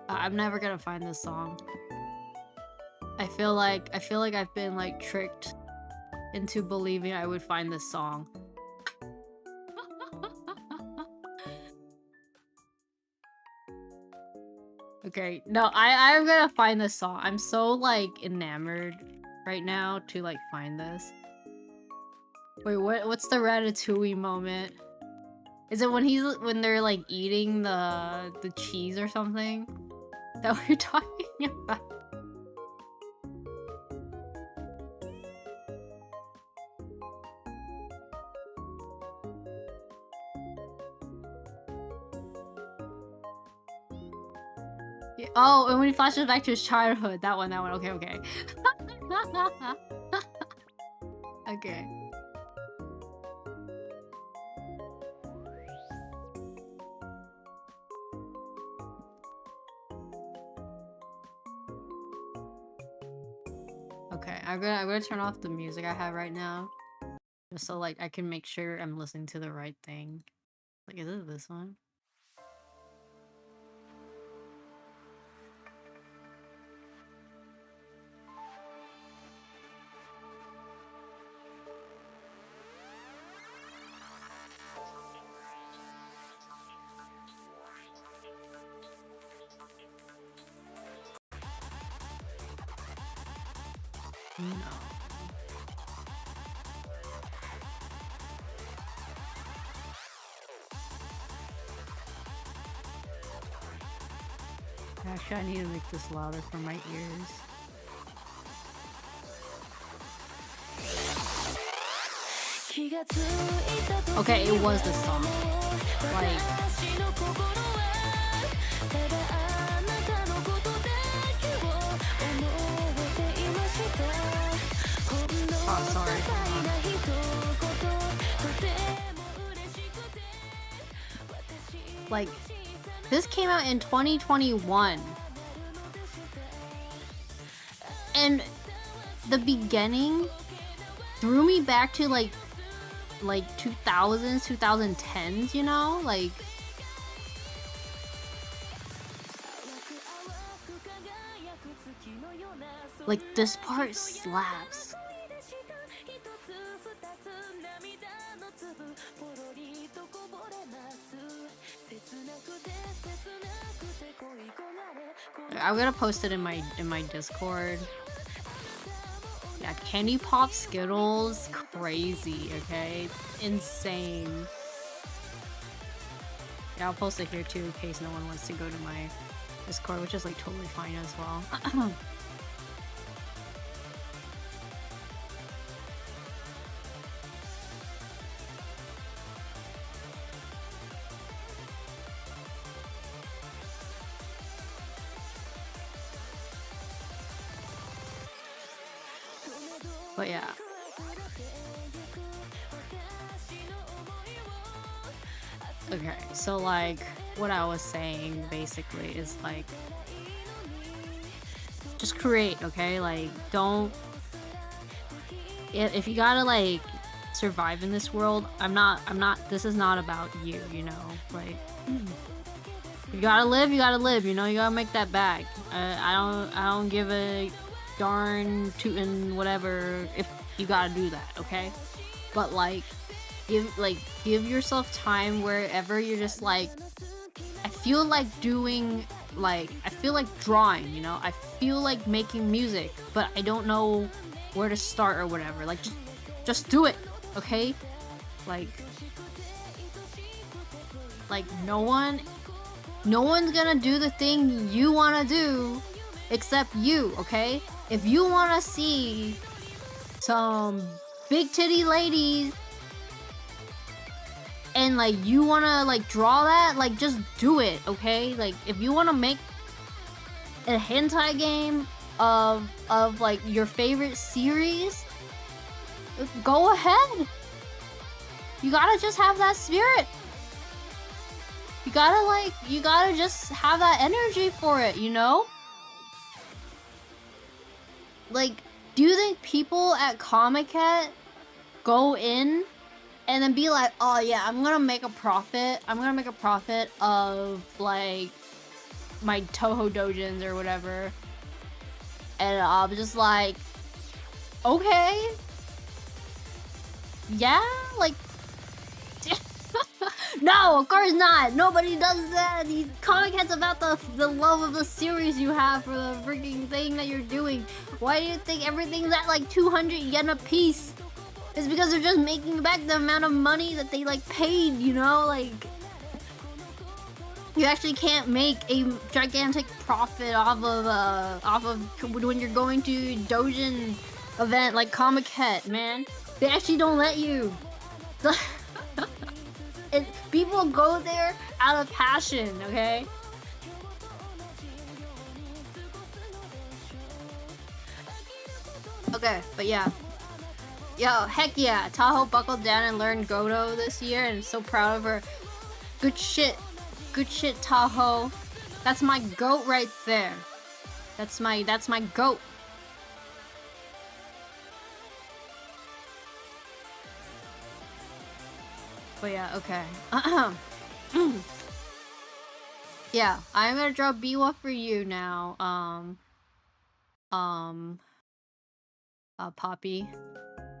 I'm never gonna find this song. I feel like I've been like tricked into believing I would find this song. Okay, no, I'm gonna find this song. I'm so like enamored right now to like find this. Wait, what's the Ratatouille moment? Is it when they're like eating the cheese or something? Is that what you're talking about? Oh, and when he flashes back to his childhood. That one. Okay. Okay. Okay, I'm gonna turn off the music I have right now. Just so like I can make sure I'm listening to the right thing. Like, is it this one? No. Actually, I need to make this louder for my ears. Okay, it was this song. Like... Oh, sorry. Like, this came out in 2021. And the beginning threw me back to like 2000s, 2010s, you know? Like... Like, this part slaps. I'm gonna post it in my Discord. Yeah, Candy Pop Skittles, crazy, okay? Insane. Yeah, I'll post it here too in case no one wants to go to my Discord, which is like totally fine as well. But yeah. Okay, so like what I was saying basically is like just create, okay? Like don't, if you gotta like survive in this world, I'm not this is not about you, you know? Like you gotta live, you know, you gotta make that bag. I don't give a darn tootin' whatever if you gotta do that, okay? but like give yourself time wherever you're just like, I feel like doing, like, I feel like drawing, you know? I feel like making music, but I don't know where to start or whatever. Like, just do it, okay? Like no one's gonna do the thing you wanna do except you, okay? If you wanna see some big titty ladies and like you wanna like draw that, like just do it, okay? Like if you wanna make a hentai game of like your favorite series, go ahead. You gotta just have that spirit. You gotta just have that energy for it, you know? Like, do you think people at Comic-Con go in and then be like, oh yeah, I'm gonna make a profit of like my Toho Dojins or whatever, and I'm just like, okay, yeah, like no, of course not. Nobody does that. These Comic-Con's about the love of the series you have for the freaking thing that you're doing. Why do you think everything's at like 200 yen a piece? It's because they're just making back the amount of money that they like paid, you know? Like, you actually can't make a gigantic profit off of when you're going to Dojin event like Comic-Con, man. They actually don't let you. People go there out of passion, okay? Okay, but yeah. Yo, heck yeah, Tahoe buckled down and learned Goto this year, and so proud of her. Good shit, Tahoe. That's my goat right there. That's my goat. But yeah, okay. Yeah, I'm gonna draw Biwa for you now. Poppy.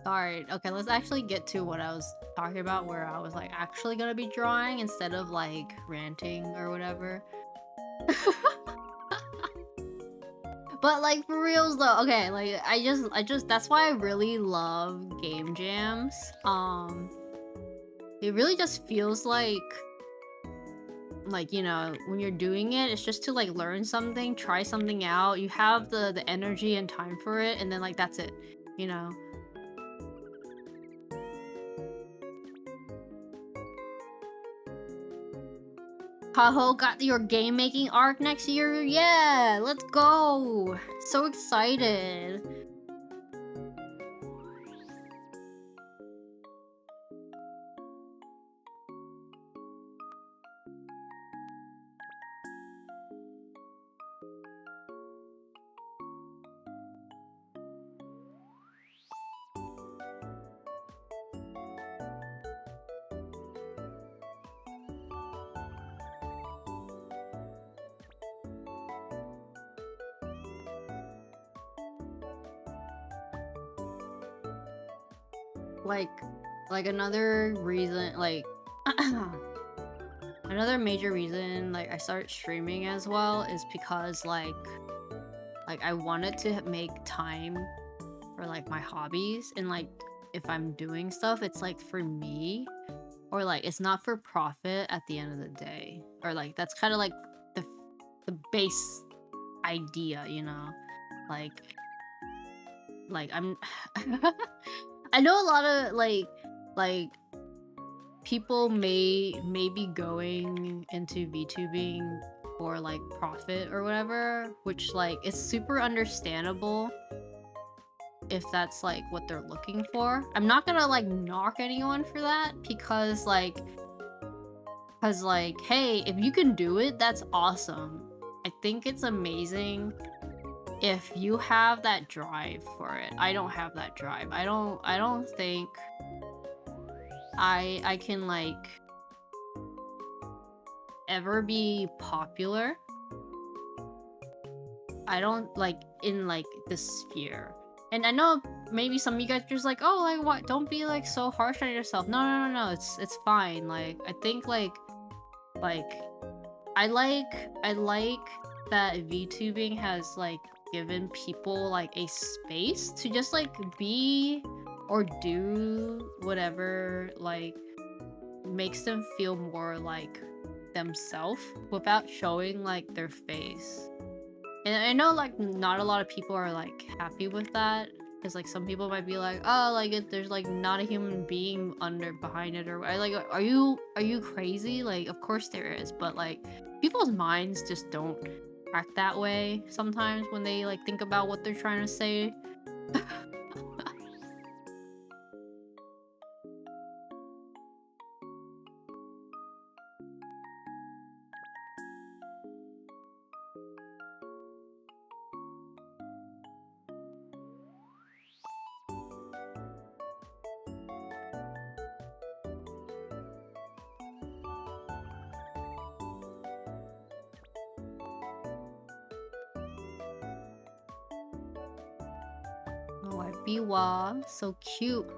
Sorry. Okay, let's actually get to what I was talking about, where I was like actually gonna be drawing instead of like ranting or whatever. But like for reals though, okay, like I just that's why I really love game jams. It really just feels like, you know, when you're doing it, it's just to like learn something, try something out. You have the energy and time for it, and then like that's it, you know. Kaho got your game making arc next year. Yeah, let's go. So excited. Like another reason, like another major reason like I started streaming as well is because like I wanted to make time for like my hobbies, and like if I'm doing stuff, it's like for me, or like it's not for profit at the end of the day, or like that's kind of like the base idea, you know? Like I'm I know a lot of like people may be going into VTubing for like profit or whatever, which like is super understandable if that's like what they're looking for. I'm not gonna like knock anyone for that, because like hey, if you can do it, that's awesome. I think it's amazing if you have that drive for it. I don't have that drive. I don't think I can like ever be popular. I don't like in like the sphere. And I know maybe some of you guys are just like, oh, like what? Don't be like so harsh on yourself. No, no, no, no. It's fine. Like I think like I like that VTubing has like given people like a space to just like be or do whatever like makes them feel more like themselves without showing like their face. And I know like not a lot of people are like happy with that because like some people might be like, oh, like there's like not a human being behind it, or like are you crazy? Like of course there is, but like people's minds just don't act that way sometimes when they like think about what they're trying to say. Oh, I Biwa, so cute.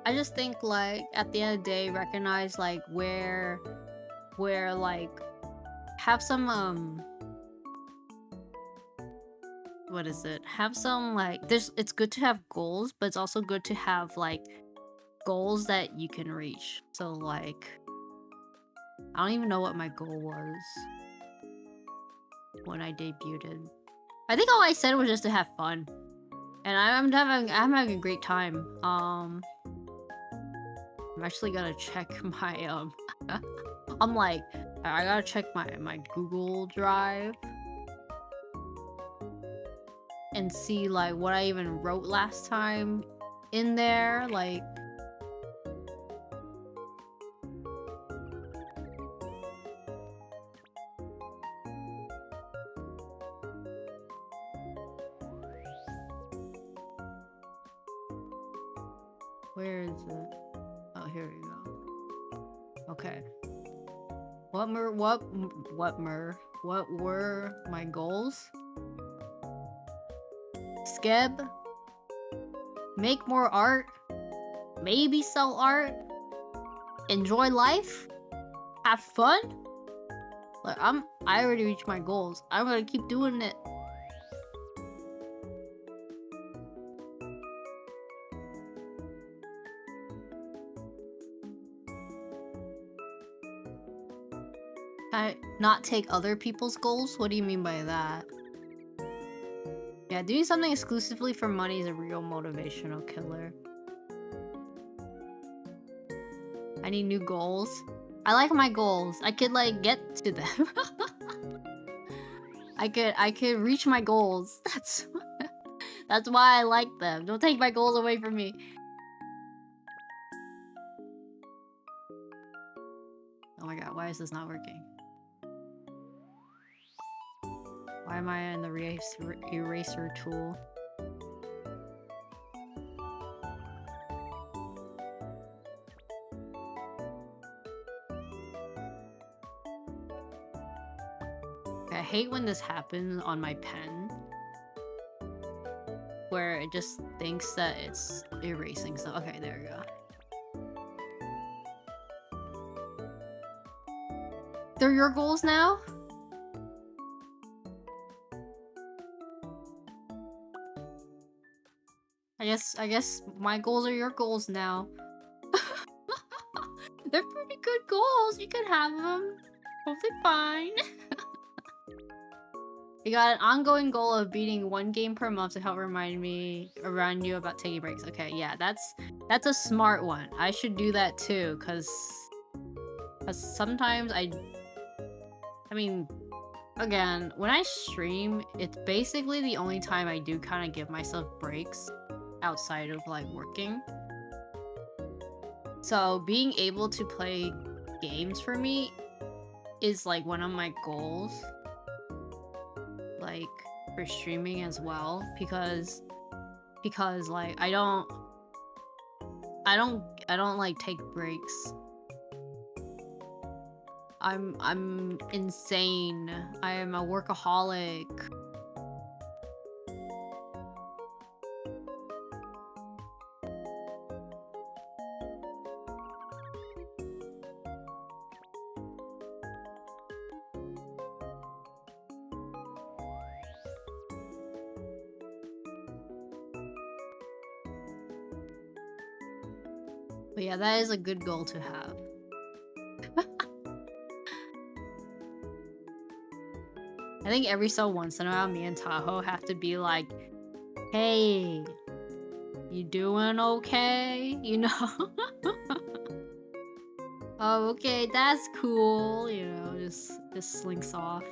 I just think like at the end of the day, recognize like where like have some what is it? Have some like it's good to have goals, but it's also good to have like goals that you can reach. So like I don't even know what my goal was when I debuted. I think all I said was just to have fun. And I'm having a great time. I'm actually gonna check my I'm like I gotta check my Google Drive and see like what I even wrote last time in there, like where is it? Oh, here we go. Okay. What were my goals? Skeb, make more art, maybe sell art, enjoy life, have fun. Like I already reached my goals. I'm gonna keep doing it. Can I not take other people's goals? What do you mean by that? Yeah, doing something exclusively for money is a real motivational killer. I need new goals. I like my goals. I could like get to them. I could reach my goals. That's why I like them. Don't take my goals away from me. Oh my god, why is this not working? Why am I in the eraser tool? I hate when this happens on my pen, where it just thinks that it's erasing stuff. Okay, there we go. They're your goals now? I guess my goals are your goals now. They're pretty good goals. You can have them. Hopefully fine. You got an ongoing goal of beating 1 game per month to help remind you about taking breaks. Okay, yeah, that's a smart one. I should do that too, cause sometimes I mean, again, when I stream, it's basically the only time I do kind of give myself breaks outside of like working. So being able to play games for me is like one of my goals, like for streaming as well, because like I don't like take breaks. I'm insane. I am a workaholic. But yeah, that is a good goal to have. I think every so once in a while, me and Tahoe have to be like, hey, you doing okay? You know? Oh, okay, that's cool. You know, just slinks off.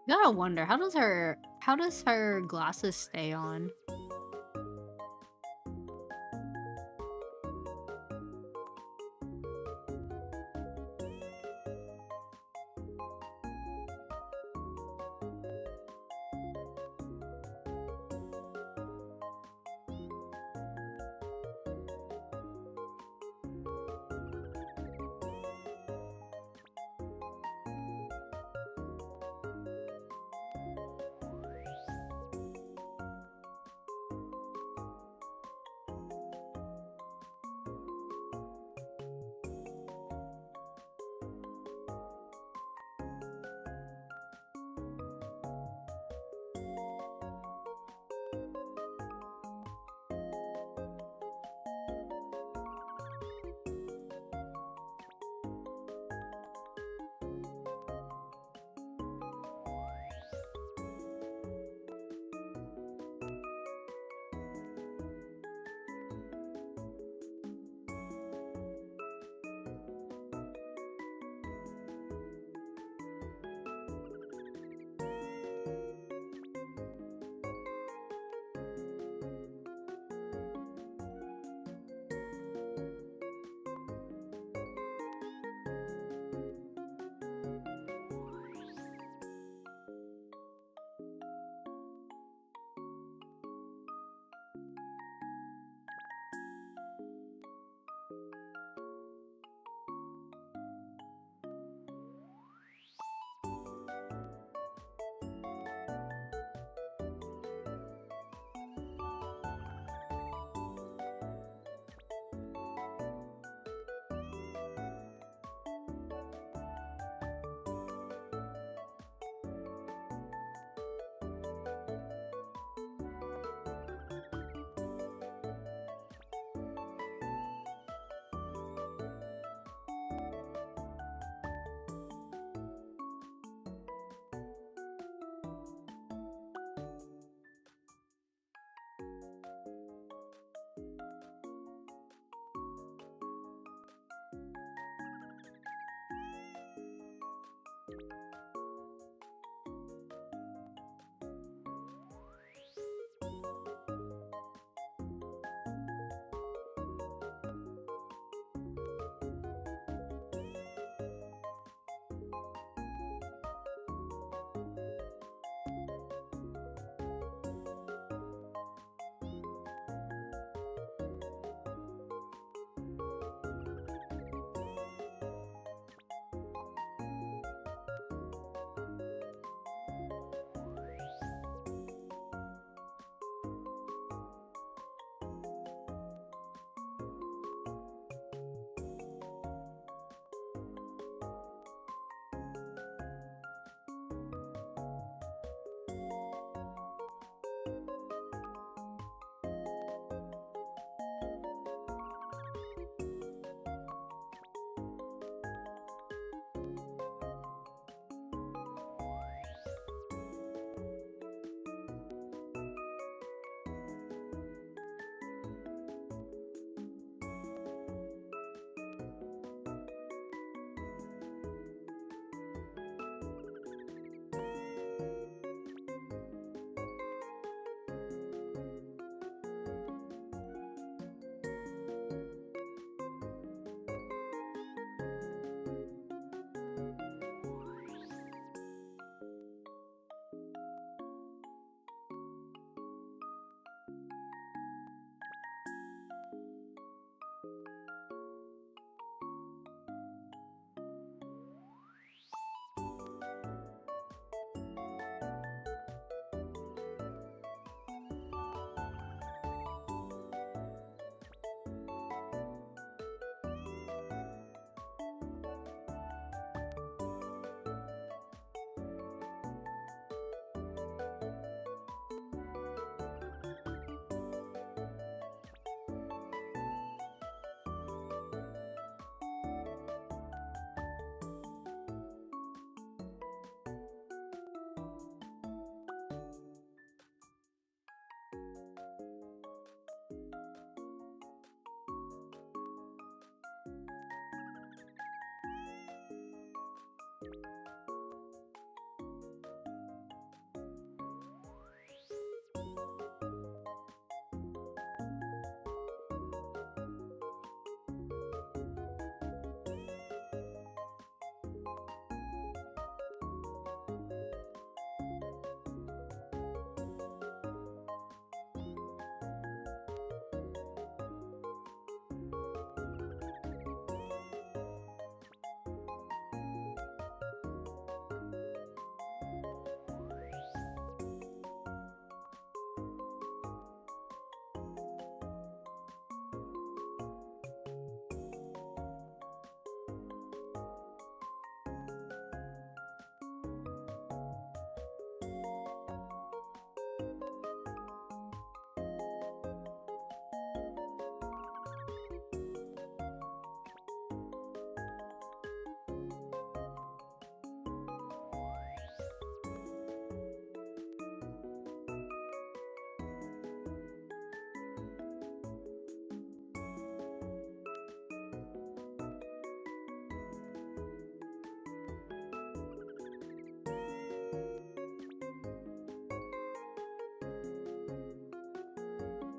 Gotta wonder, how does her glasses stay on?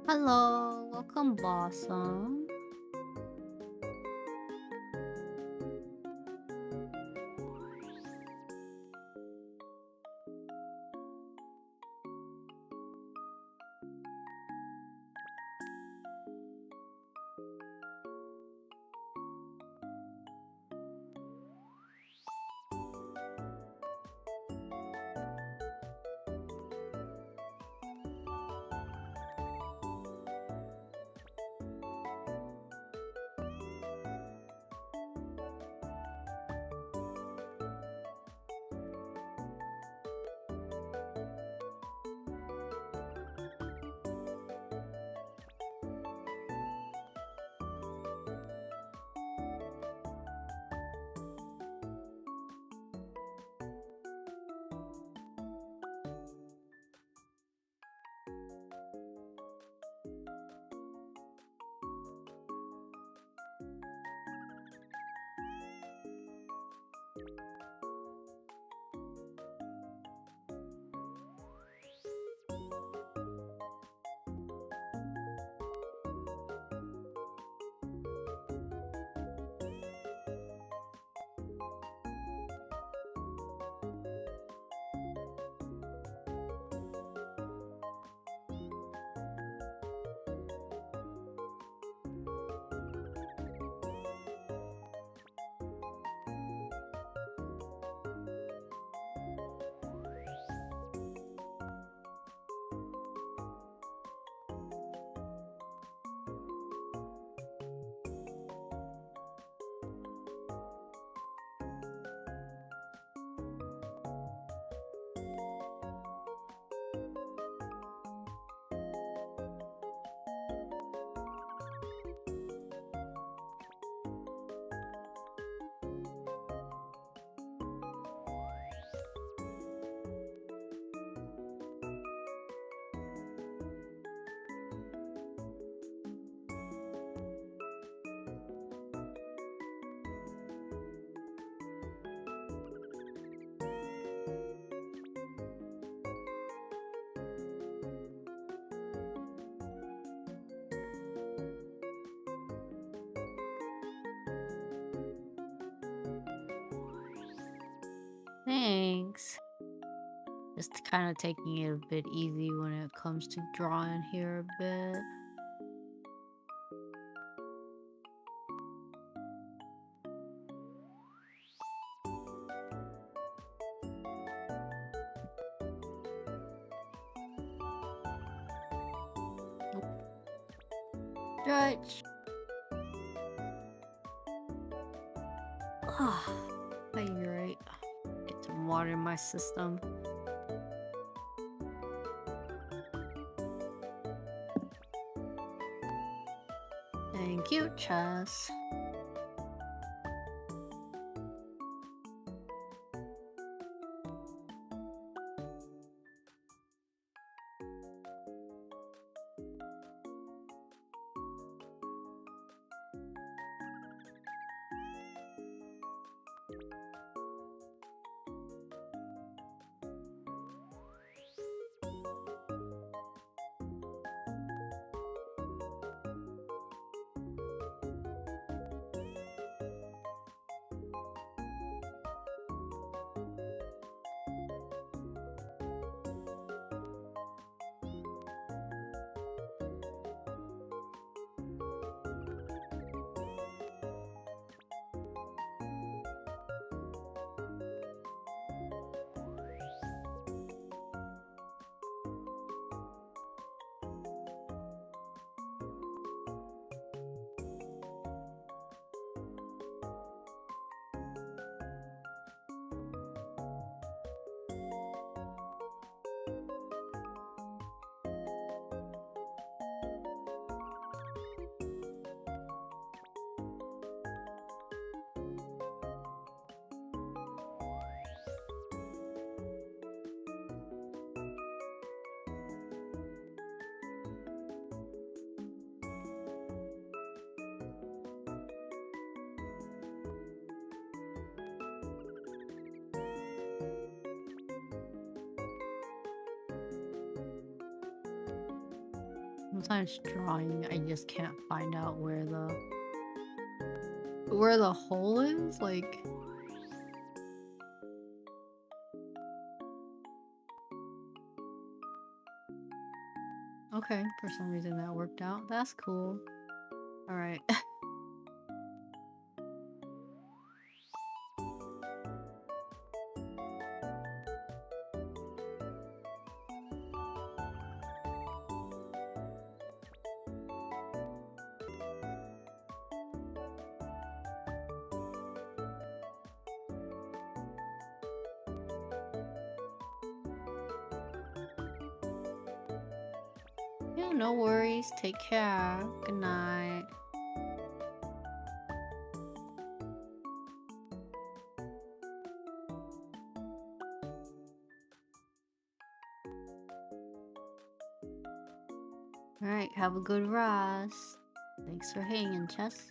Hello, welcome, Blossom. Thanks. Just kind of taking it a bit easy when it comes to drawing here a bit. Stretch. Ah, you're right. Get some water in my system. Thank you, Chess. Sometimes drawing, I just can't find out where the hole is. Like, okay, for some reason that worked out. That's cool. All right. Yeah, no worries. Take care. Good night. All right, have a good rise. Thanks for hanging, Chess.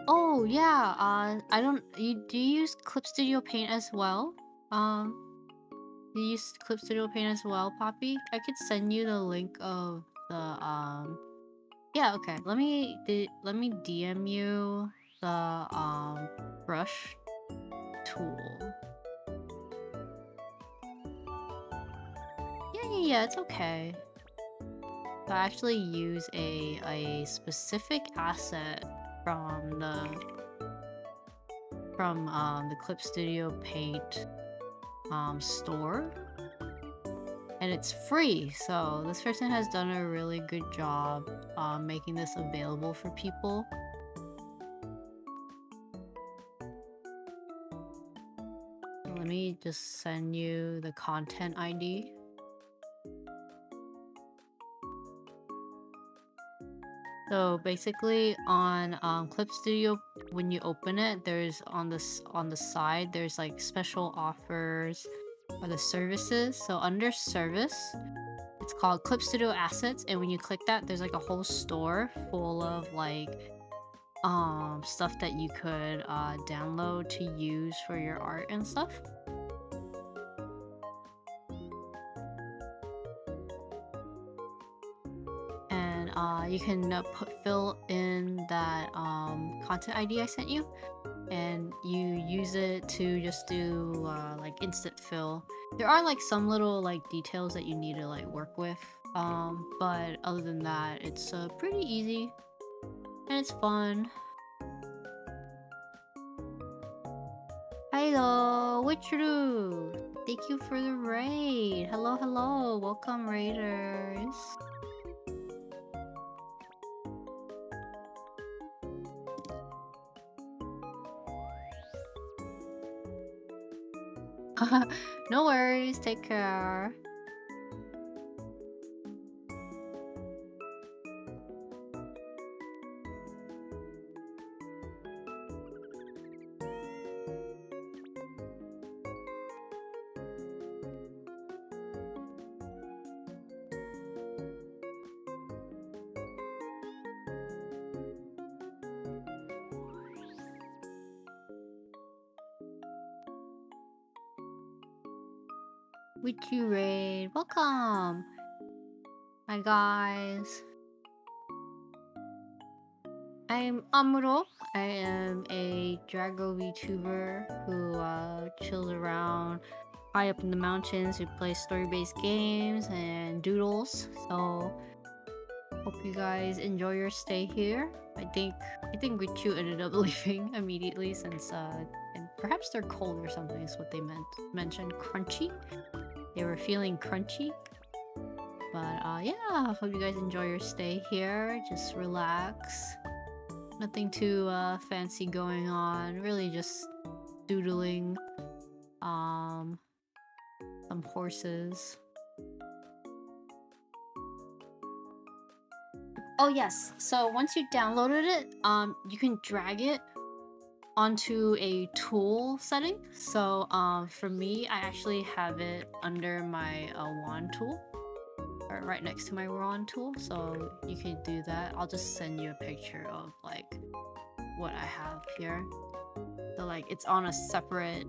Oh yeah, I don't. Do you use Clip Studio Paint as well? Do you use Clip Studio Paint as well, Poppy? I could send you the link of the. Yeah, okay. Let me DM you the brush tool. Yeah. It's okay. I actually use a specific asset from the Clip Studio Paint store, and it's free. So this person has done a really good job making this available for people. Let me just send you the content ID. So basically on Clip Studio, when you open it, there's on the side there's like special offers, are the services. So under service, it's called Clip Studio Assets, and when you click that, there's like a whole store full of like stuff that you could download to use for your art and stuff. And you can fill in that content ID I sent you, and you use it to just do like instant fill. There are like some little like details that you need to like work with, but other than that, it's pretty easy and it's fun. Hello, Witcheru! Thank you for the raid. Hello, hello. Welcome, raiders. No worries. Take care. Witchy raid. Welcome. Hi guys. I'm Amuro. I am a Drago VTuber who chills around high up in the mountains, who plays story-based games and doodles. So hope you guys enjoy your stay here. I think Richu ended up leaving immediately since and perhaps they're cold or something is what they mentioned. Crunchy. They were feeling crunchy. But yeah, hope you guys enjoy your stay here. Just relax. Nothing too fancy going on. Really just doodling. Some horses. Oh yes, so once you downloaded it, you can drag it onto a tool setting. So for me, I actually have it under my wand tool, or right next to my wand tool. So you can do that. I'll just send you a picture of like what I have here. So like it's on a separate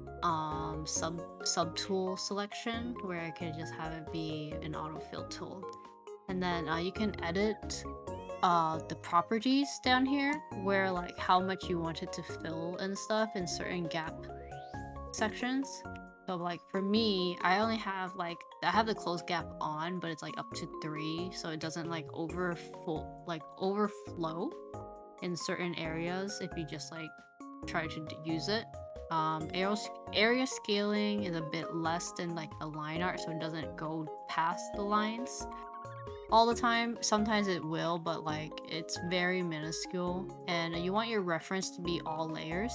sub tool selection where I could just have it be an autofill tool. And then you can edit the properties down here, where like how much you want it to fill and stuff in certain gap sections. So like for me, I only have like, I have the close gap on, but it's like up to 3, so it doesn't like overflow in certain areas if you just like try to use it. Area scaling is a bit less than like the line art, so it doesn't go past the lines all the time. Sometimes it will, but like it's very minuscule, and you want your reference to be all layers.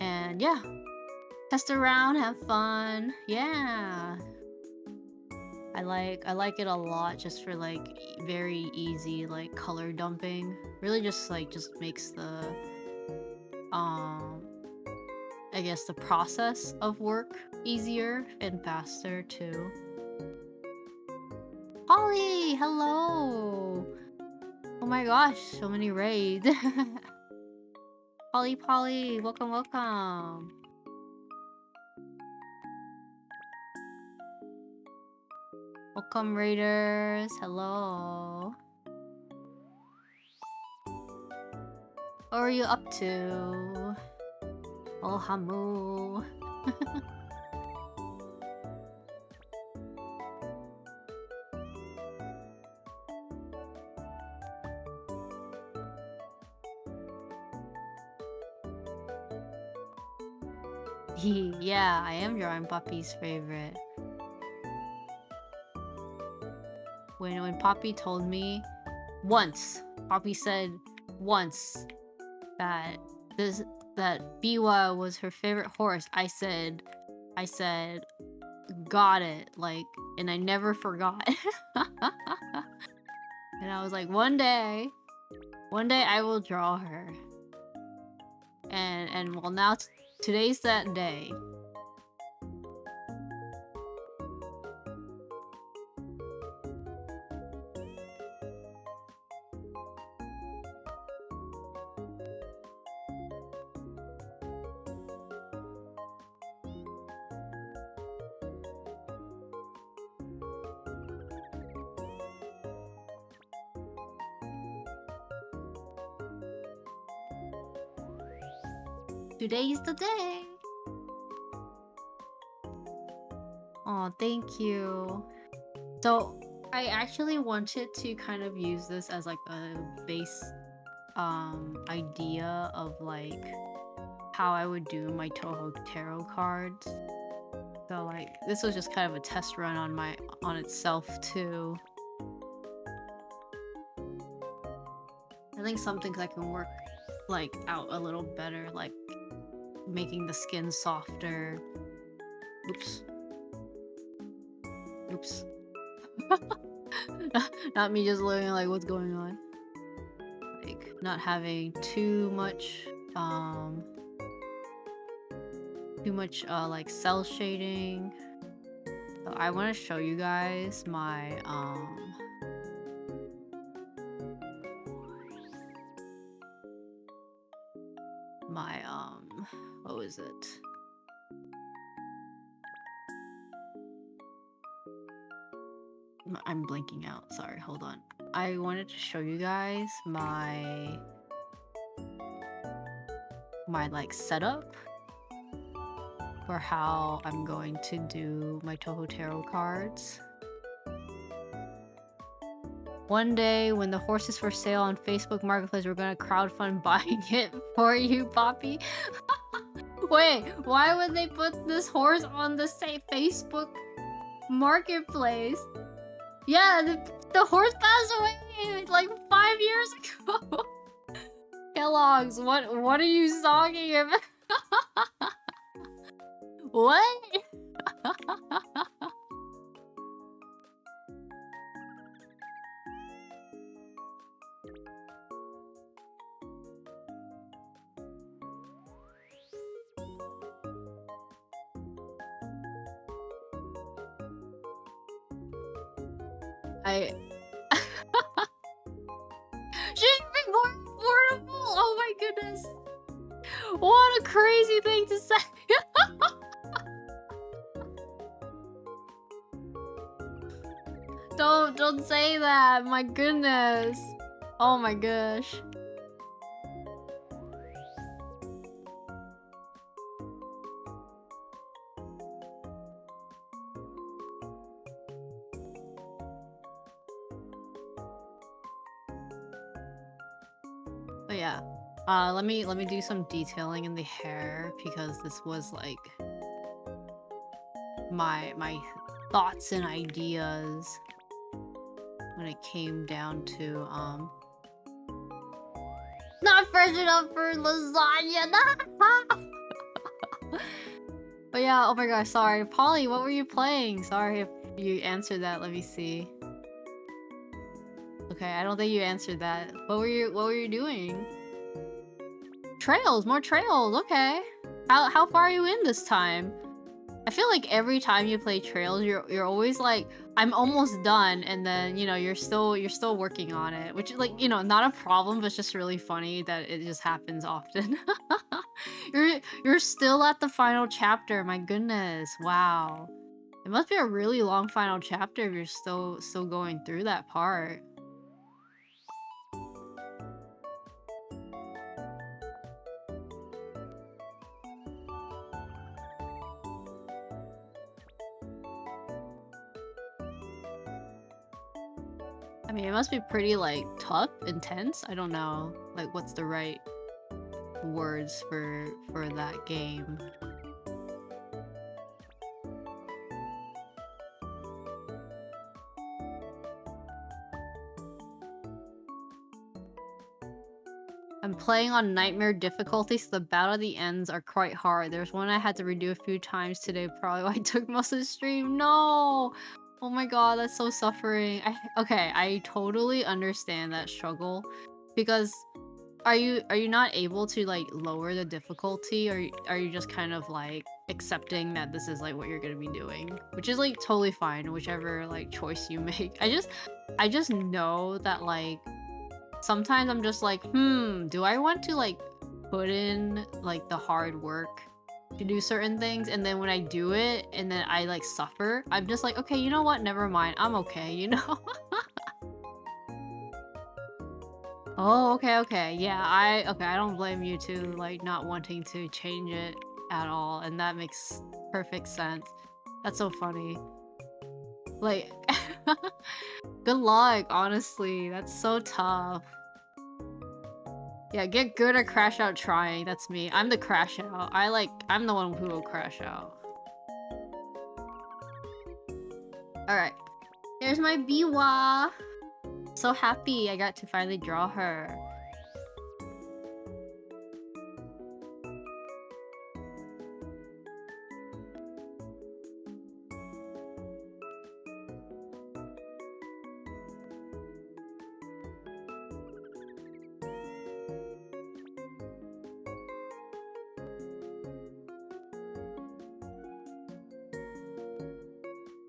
And yeah, test around, have fun. Yeah, I like it a lot, just for like very easy like color dumping. Really just makes the I guess the process of work easier and faster too. Polly, hello! Oh my gosh, so many raids. Polly, welcome, welcome. Welcome, raiders. Hello. What are you up to? Oh, Hamu. Yeah, I am drawing Poppy's favorite. When Poppy told me once, Poppy said once that Biwa was her favorite horse, I said, got it, like, and I never forgot. And I was like, one day I will draw her. And well, now today's that day. Today's the day. Oh, thank you. So I actually wanted to kind of use this as like a base idea of like how I would do my Toho tarot cards. So like this was just kind of a test run on itself too. I think some things I can work like out a little better, like making the skin softer. Oops. Oops. Not me just looking like what's going on. Like not having too much like cell shading. So I want to show you guys my what was it? I'm blanking out. Sorry, hold on. I wanted to show you guys my like setup for how I'm going to do my Toho tarot cards. One day when the horse is for sale on Facebook Marketplace, we're gonna crowdfund buying it for you, Poppy. Wait, why would they put this horse on the same Facebook Marketplace? Yeah, the horse passed away like 5 years ago. Kellogg's, what are you talking about? What? She's been more affordable! Oh my goodness! What a crazy thing to say! Don't say that! My goodness! Oh my gosh. But yeah, let me do some detailing in the hair because this was like my thoughts and ideas when it came down to not fresh enough for lasagna. But yeah, oh my gosh, sorry, Polly, what were you playing? Sorry if you answered that. Let me see. Okay, I don't think you answered that. What were you doing? Trails, more trails. Okay. How far are you in this time? I feel like every time you play Trails, you're always like, I'm almost done, and then you know you're still working on it, which is like, you know, not a problem, but it's just really funny that it just happens often. You're still at the final chapter. My goodness, wow. It must be a really long final chapter if you're still going through that part. I mean, it must be pretty, like, tough, intense? I don't know. Like, what's the right words for that game? I'm playing on nightmare difficulty, so the battle at the ends are quite hard. There's one I had to redo a few times today, probably why I took most of the stream. No! Oh my god, that's so suffering. Okay, I totally understand that struggle. Because are you not able to like lower the difficulty, or are you just kind of like accepting that this is like what you're gonna be doing? Which is like totally fine, whichever like choice you make. I just know that like sometimes I'm just like, do I want to like put in like the hard work to do certain things, and then when I do it and then I like suffer, I'm just like, okay, you know what, never mind, I'm okay, you know. Oh Oh, okay, okay. Yeah, I don't blame you too, like, not wanting to change it at all, and that makes perfect sense. That's so funny. Like, good luck, honestly. That's so tough. Yeah, get good at crash out trying. That's me. I'm the crash out. I'm the one who will crash out. Alright. There's my Biwa. So happy I got to finally draw her.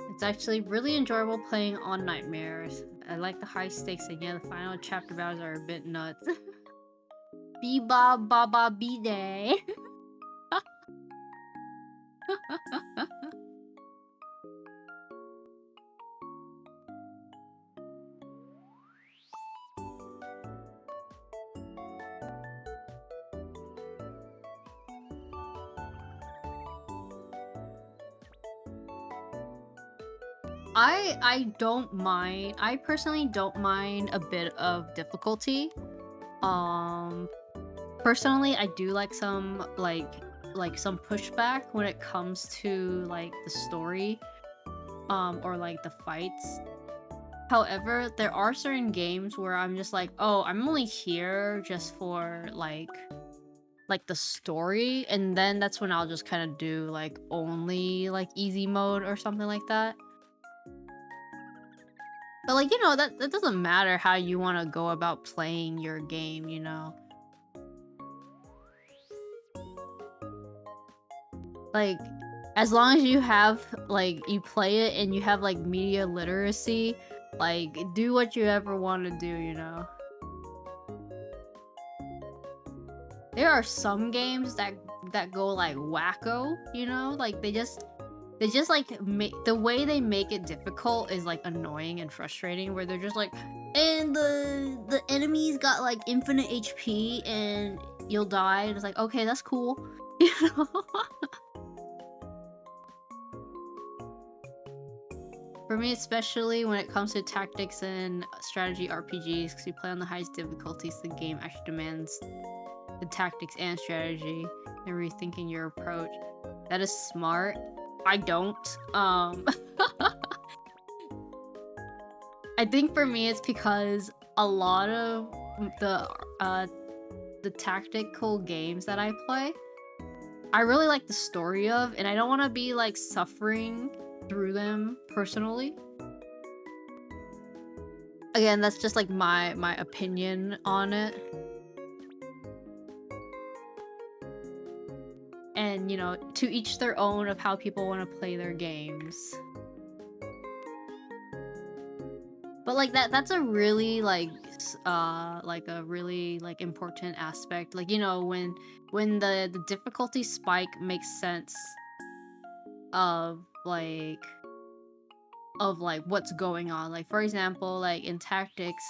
It's actually really enjoyable playing on Nightmares. I like the high stakes, and yeah, the final chapter battles are a bit nuts. Beba baba B-day. I don't mind. I personally don't mind a bit of difficulty. Um Personally, I do like some some pushback when it comes to like the story or like the fights. However, there are certain games where I'm just like, "Oh, I'm only here just for like the story," and then that's when I'll just kind of do like only like easy mode or something like that. But like, that doesn't matter how you want to go about playing your game, you know. Like, as long as you have like you play it and you have like media literacy, like do what you ever want to do, you know. There are some games that go like wacko, you know, like they just like make the way they make it difficult is like annoying and frustrating, where they're just like, and the enemies got like infinite HP and you'll die, and it's like, okay, that's cool. You know. For me, especially when it comes to tactics and strategy RPGs, because you play on the highest difficulties, the game actually demands the tactics and strategy and rethinking your approach. That is smart. I don't. I think for me, it's because a lot of the tactical games that I play, I really like the story of, and I don't want to be like suffering through them personally. Again, that's just like my opinion on it. And to each their own of how people want to play their games. But like that's a really like a really like important aspect. Like, when the difficulty spike makes sense of what's going on. Like, for example, like in tactics,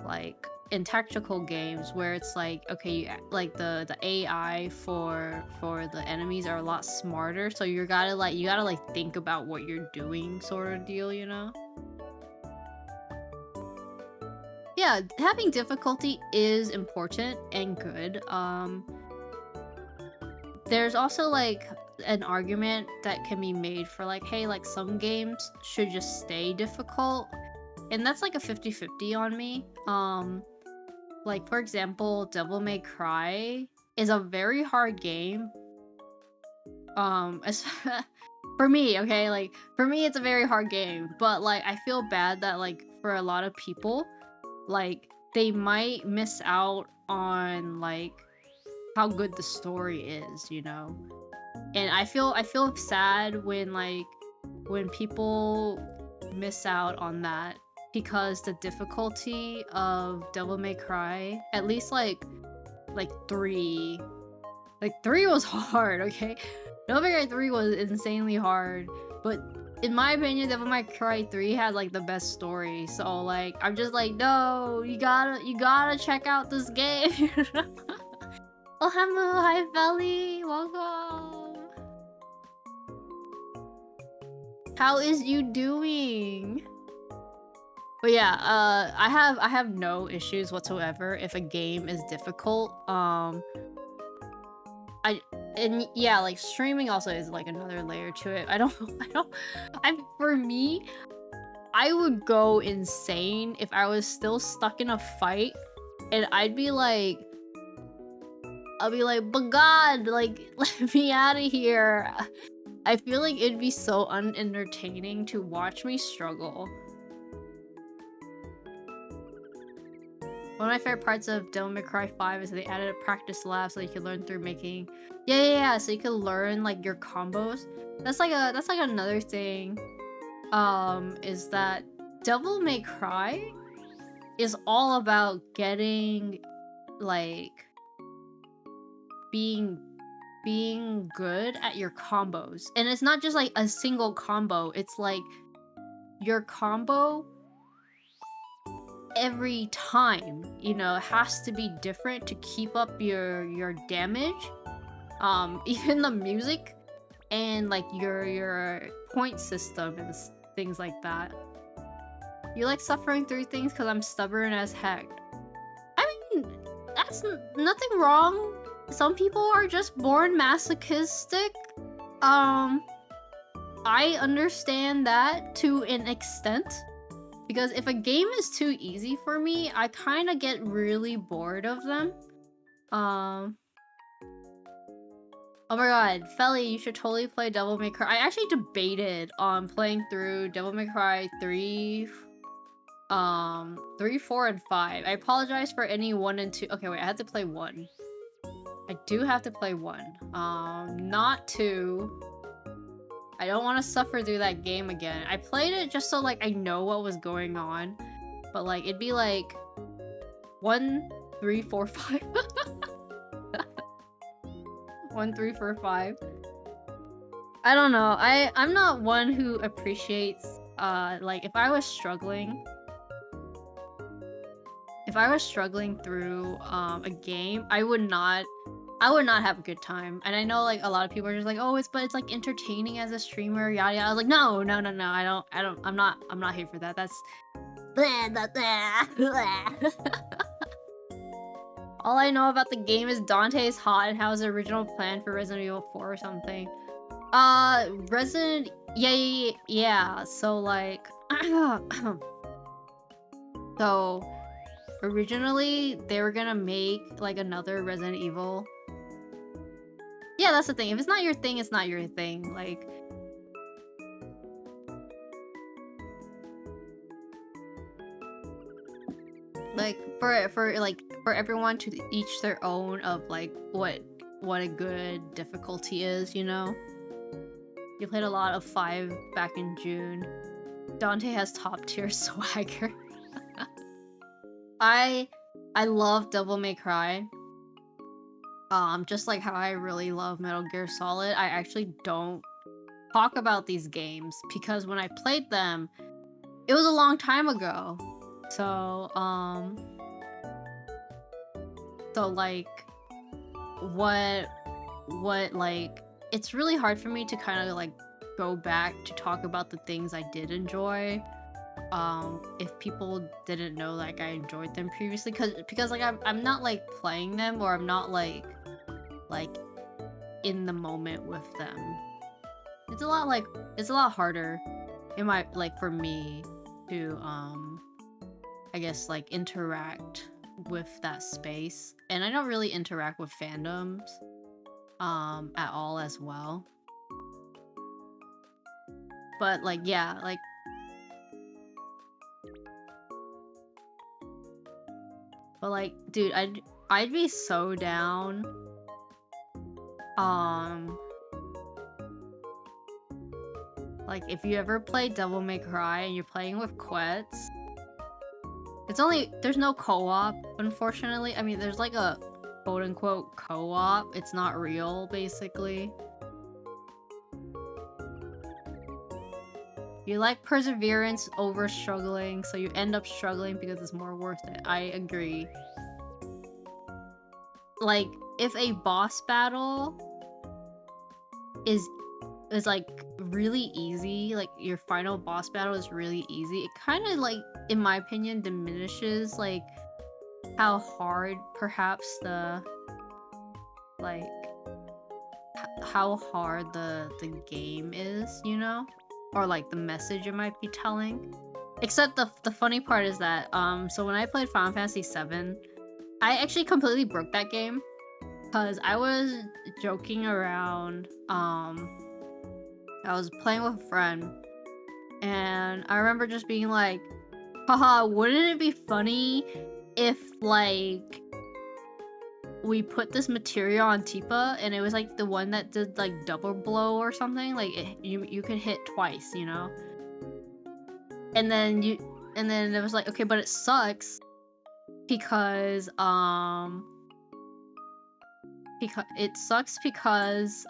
like in tactical games where it's like, okay, like the AI for the enemies are a lot smarter, so you gotta think about what you're doing, sort of deal, you know? Yeah, having difficulty is important and good. There's also like an argument that can be made for like, hey, like some games should just stay difficult, and that's like a 50-50 on me. Like, for example, Devil May Cry is a very hard game. For me, okay, like for me it's a very hard game, but like I feel bad that like for a lot of people, like they might miss out on like how good the story is, you know? And I feel sad when people miss out on that, because the difficulty of Devil May Cry, at least like 3 was hard, okay? Devil May Cry 3 was insanely hard, but in my opinion, Devil May Cry 3 had like the best story. So like, I'm just like, no, you gotta check out this game. Oh, hello, hi, Belly, welcome. How is you doing? But yeah, I have no issues whatsoever if a game is difficult. And yeah, like streaming also is like another layer to it. For me, I would go insane if I was still stuck in a fight and I'll be like, but God, like, let me out of here. I feel like it'd be so unentertaining to watch me struggle. One of my favorite parts of Devil May Cry 5 is they added a practice lab so you can learn through making... Yeah, so you can learn, like, your combos. That's like another thing, is that Devil May Cry is all about getting, like, being good at your combos. And it's not just, like, a single combo. It's, like, your combo... every time, you know, has to be different to keep up your damage. Even the music and like your point system and things like that. You like suffering through things because I'm stubborn as heck. I mean, that's nothing wrong. Some people are just born masochistic. I understand that to an extent. Because if a game is too easy for me, I kind of get really bored of them. Oh my god, Felly, you should totally play Devil May Cry. I actually debated on playing through Devil May Cry 3, 3, 4, and 5. I apologize for any 1 and 2. Okay, wait, I have to play 1. I do have to play 1. Not 2. I don't want to suffer through that game again. I played it just so, like, I know what was going on. But, like, it'd be, like, 1, 3, 4, 5. 1, 3, 4, 5. I don't know. I'm not one who appreciates, like, if I was struggling through, a game, I would not have a good time. And I know like a lot of people are just like, oh, it's like entertaining as a streamer, yada yada. I was like, no, I'm not here for that. That's all I know about the game is Dante is hot and has an original plan for Resident Evil 4 or something. Yeah. So like so originally they were gonna make like another Resident Evil. Yeah, that's the thing. If it's not your thing, it's not your thing. Like for everyone to each their own of like what a good difficulty is, you know? You played a lot of 5 back in June. Dante has top tier swagger. I love Devil May Cry. Just like how I really love Metal Gear Solid, I actually don't talk about these games because when I played them, it was a long time ago. So, like, like, it's really hard for me to kind of, like, go back to talk about the things I did enjoy. If people didn't know, like, I enjoyed them previously, because like, I'm not, like, playing them, or I'm not, like, in the moment with them. It's a lot harder in my, like, for me to, I guess, like, interact with that space. And I don't really interact with fandoms, at all as well. But, like, yeah, like... But, like, dude, I'd be so down. Like, if you ever play Devil May Cry and you're playing with Quets, there's no co-op, unfortunately. I mean, there's like a quote-unquote co-op. It's not real, basically. You like perseverance over struggling, so you end up struggling because it's more worth it. I agree. Like, if a boss battle is like really easy, like your final boss battle is really easy, it kind of like, in my opinion, diminishes like how hard perhaps the like how hard the game is, you know, or like the message it might be telling. Except the funny part is that so when I played Final Fantasy VII, I actually completely broke that game because I was joking around. I was playing with a friend, and I remember just being like, haha, wouldn't it be funny if, like, we put this material on Tifa, and it was, like, the one that did, like, double blow or something? Like, you could hit twice, you know? And then it was like, okay, but it sucks because, it sucks because,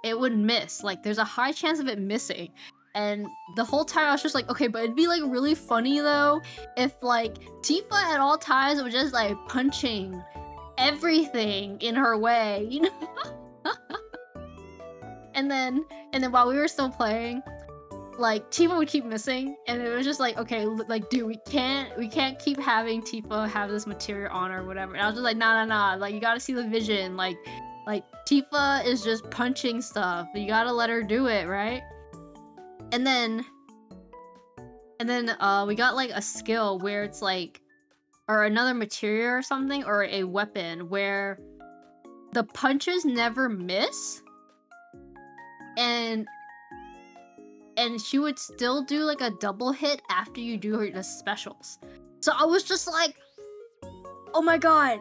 it would miss. Like, there's a high chance of it missing. And the whole time I was just like, okay, but it'd be like really funny though if like Tifa at all times was just like punching everything in her way, you know? and then while we were still playing, like Tifa would keep missing, and it was just like, okay, like dude, we can't keep having Tifa have this material on her or whatever. And I was just like, nah, like you gotta see the vision, like Tifa is just punching stuff. You gotta let her do it, right? And then we got like a skill where it's like, or another material or something, or a weapon where the punches never miss, and she would still do like a double hit after you do her the specials. So I was just like, oh my god,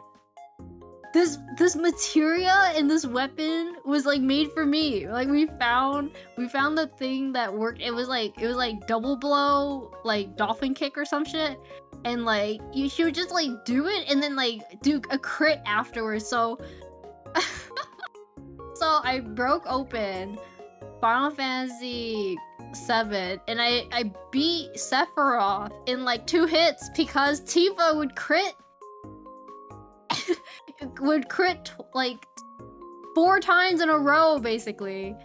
this materia and this weapon was like made for me. Like we found the thing that worked. It was like double blow, like dolphin kick or some shit, and like she would just like do it and then like do a crit afterwards. So so I broke open Final Fantasy VII, and I beat Sephiroth in like 2 hits because Tifa would crit like 4 times in a row, basically.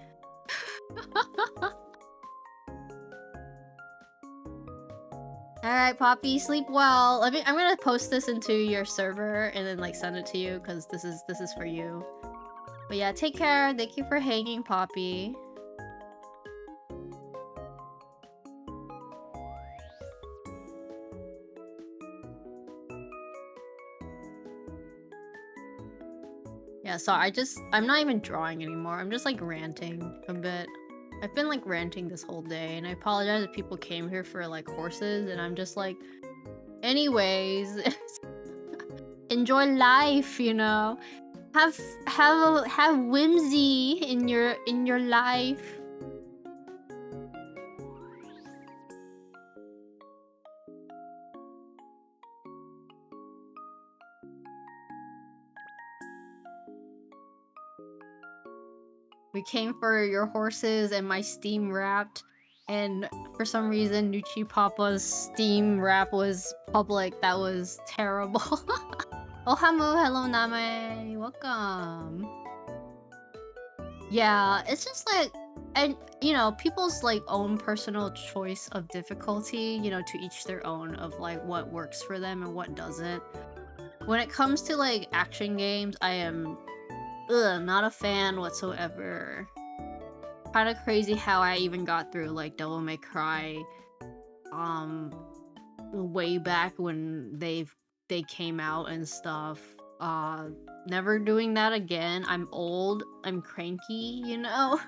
Alright, Poppy, sleep well. I'm gonna post this into your server and then like send it to you because this is for you. But yeah, take care. Thank you for hanging, Poppy. Yeah, so I'm not even drawing anymore. I'm just like ranting a bit. I've been like ranting this whole day, and I apologize if people came here for like horses, and I'm just like, anyways, enjoy life, you know. Have whimsy in your life. We came for your horses and my Steam Wrapped, and for some reason Nuchi Papa's Steam Wrap was public. That was terrible. Oh, hello Name, welcome. Yeah, it's just like, and you know, people's like own personal choice of difficulty, you know, to each their own of like what works for them and what doesn't. When it comes to like action games, I am not a fan whatsoever. Kind of crazy how I even got through like Devil May Cry way back when they came out and stuff. Never doing that again. I'm old, I'm cranky, you know.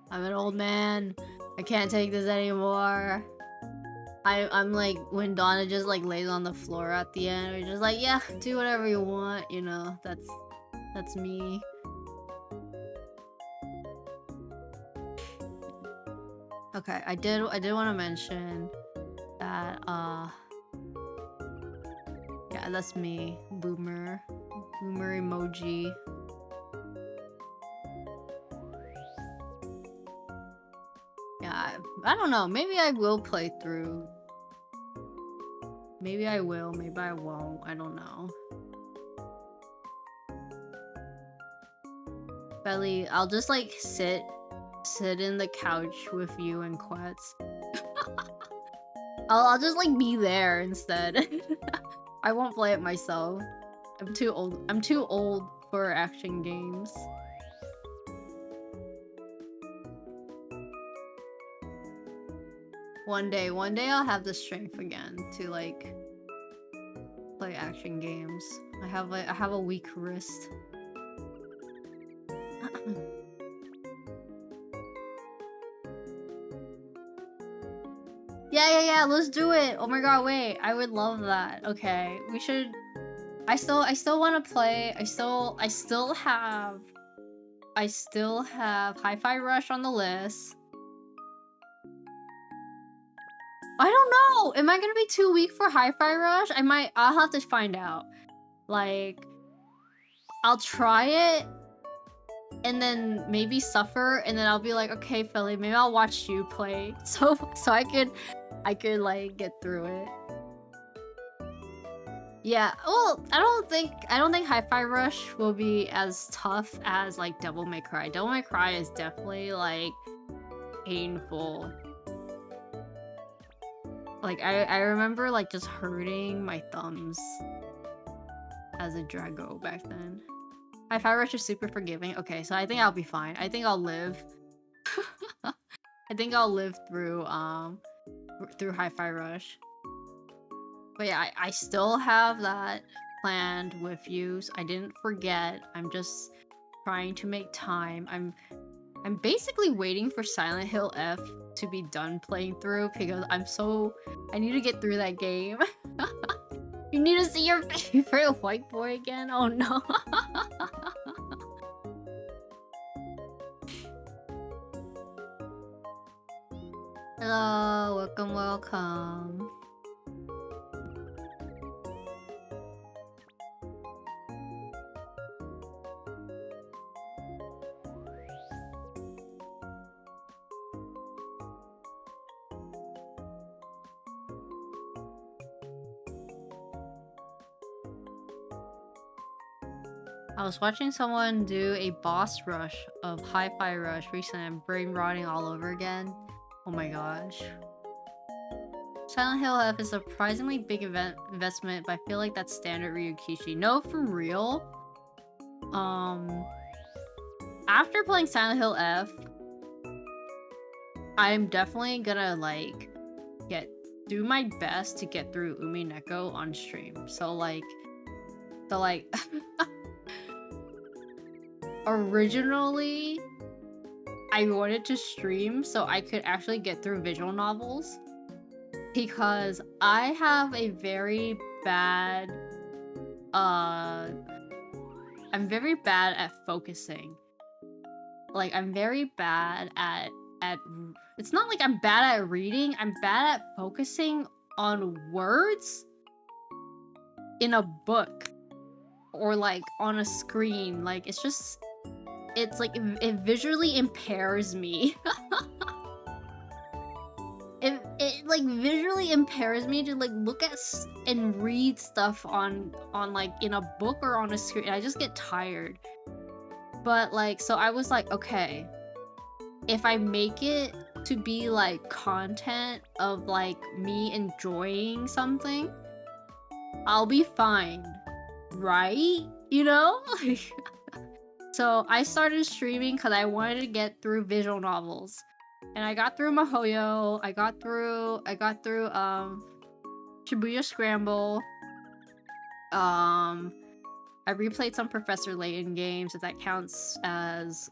I'm an old man. I can't take this anymore. I'm like, when Donna just like lays on the floor at the end, we're just like, yeah, do whatever you want, you know. That's me. Okay, I did want to mention that yeah, Yeah, that's me. Boomer. Boomer emoji. Yeah, I don't know. Maybe I will play through. Maybe I will, maybe I won't. I don't know. Belly, I'll just like sit in the couch with you and Quetz. I'll just like be there instead. I won't play it myself. I'm too old. I'm too old for action games. One day I'll have the strength again to like play action games. I have a weak wrist. Yeah, let's do it. Oh my god, wait. I would love that. Okay, we should. I still want to play. I still have Hi-Fi Rush on the list. I don't know. Am I gonna be too weak for Hi-Fi Rush? I'll have to find out. Like, I'll try it and then maybe suffer, and then I'll be like, okay, Philly, maybe I'll watch you play, so I could like get through it. Yeah, well, I don't think Hi-Fi Rush will be as tough as like Devil May Cry. Devil May Cry is definitely like painful. Like I remember like just hurting my thumbs as a Drago back then. Hi-Fi Rush is super forgiving. Okay, so I think I'll be fine. I think I'll live. I think I'll live through Hi-Fi Rush. But yeah, I still have that planned with you. So I didn't forget. I'm just trying to make time. I'm basically waiting for Silent Hill F to be done playing through because I need to get through that game. You need to see your favorite white boy again? Oh no. Hello, welcome. I was watching someone do a boss rush of Hi-Fi Rush recently. I'm brain rotting all over again. Oh my gosh. Silent Hill F is a surprisingly big investment, but I feel like that's standard Ryukishi. No, for real. After playing Silent Hill F, I'm definitely gonna like do my best to get through Umineko on stream. So like originally I wanted to stream so I could actually get through visual novels because I have a very bad I'm very bad at focusing. Like I'm very bad at it's not like I'm bad at reading, I'm bad at focusing on words in a book or like on a screen. Like it's like it visually impairs me. It like visually impairs me to like look at and read stuff on like in a book or on a screen. I just get tired. But like, so I was like, okay, if I make it to be like content of like me enjoying something, I'll be fine, right? You know? So I started streaming because I wanted to get through visual novels. And I got through Mihoyo, I got through Shibuya Scramble. I replayed some Professor Layton games, if that counts as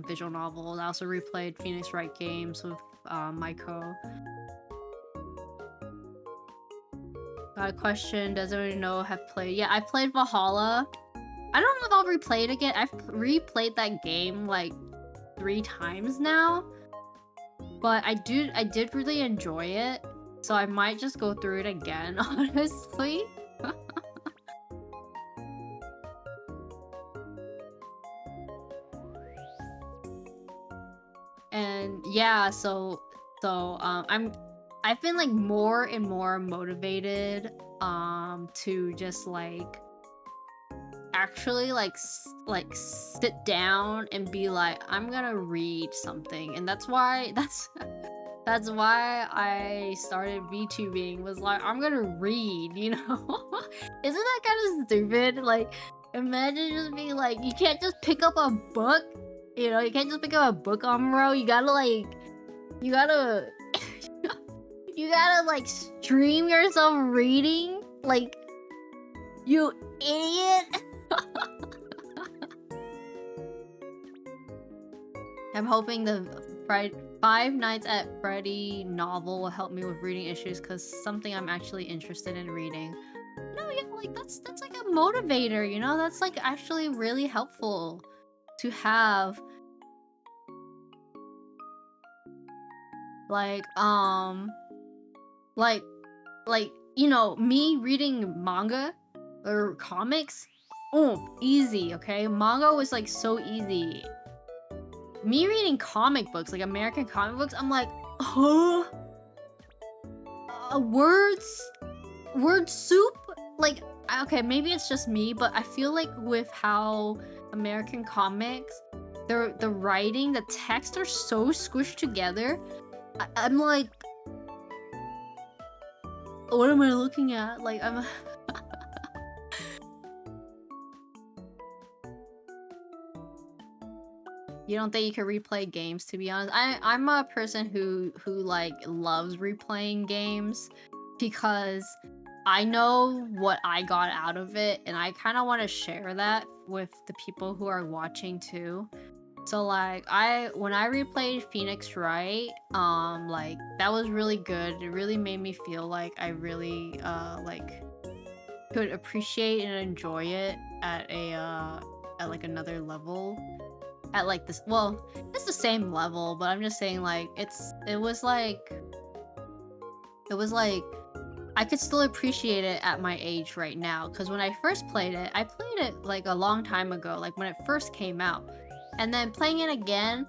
visual novels. I also replayed Phoenix Wright games with Maiko. Got a question, does anyone know have played? Yeah, I played Valhalla. I don't know if I'll replay it again. I've replayed that game like 3 times now. But I did really enjoy it. So I might just go through it again, honestly. yeah, I've been like more and more motivated to just like actually like sit down and be like, I'm gonna read something. And that's why that's why I started VTubing, was like, I'm gonna read, you know? Isn't that kind of stupid? Like, imagine just being like, you can't just pick up a book, you know? You can't just pick up a book on bro. You gotta like, you gotta, you gotta like stream yourself reading. Like, you idiot. I'm hoping the Five Nights at Freddy novel will help me with reading issues, because something I'm actually interested in reading. No, yeah, like that's like a motivator, you know? That's like actually really helpful to have. Like, like, you know, me reading manga or comics, oh, easy, okay? Manga was like so easy. Me reading comic books, like American comic books, I'm like, huh? Word soup? Like, okay, maybe it's just me, but I feel like with how American comics, the writing, the text are so squished together. I'm like, what am I looking at? Like, I'm You don't think you could replay games, to be honest? I'm a person who like loves replaying games, because I know what I got out of it, and I kind of want to share that with the people who are watching too. So like, when I replayed Phoenix Wright, like that was really good. It really made me feel like I really like could appreciate and enjoy it at a at like another level. At like this, well, it's the same level, but I'm just saying like it was like I could still appreciate it at my age right now, because when I first played it, I played it like a long time ago, like when it first came out. And then playing it again,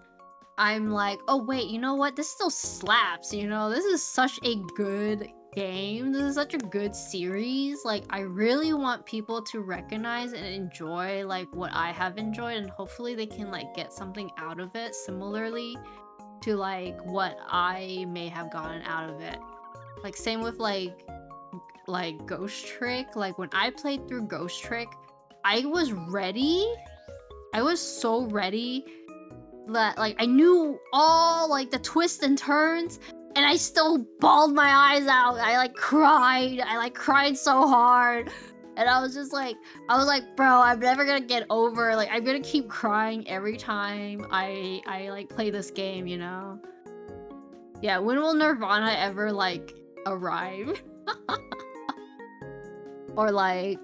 I'm like, oh wait, you know what? This still slaps, you know? This is such a good game. This is such a good series. Like, I really want people to recognize and enjoy like what I have enjoyed, and hopefully they can like get something out of it similarly to like what I may have gotten out of it. Like, same with like Ghost Trick. Like, when I played through Ghost Trick, I was ready. I was so ready that like I knew all like the twists and turns, and I still bawled my eyes out. I like cried. I like cried so hard. And I was just like, bro, I'm never gonna get over, like, I'm gonna keep crying every time I like play this game, you know? Yeah, when will Nirvana ever like arrive? Or like,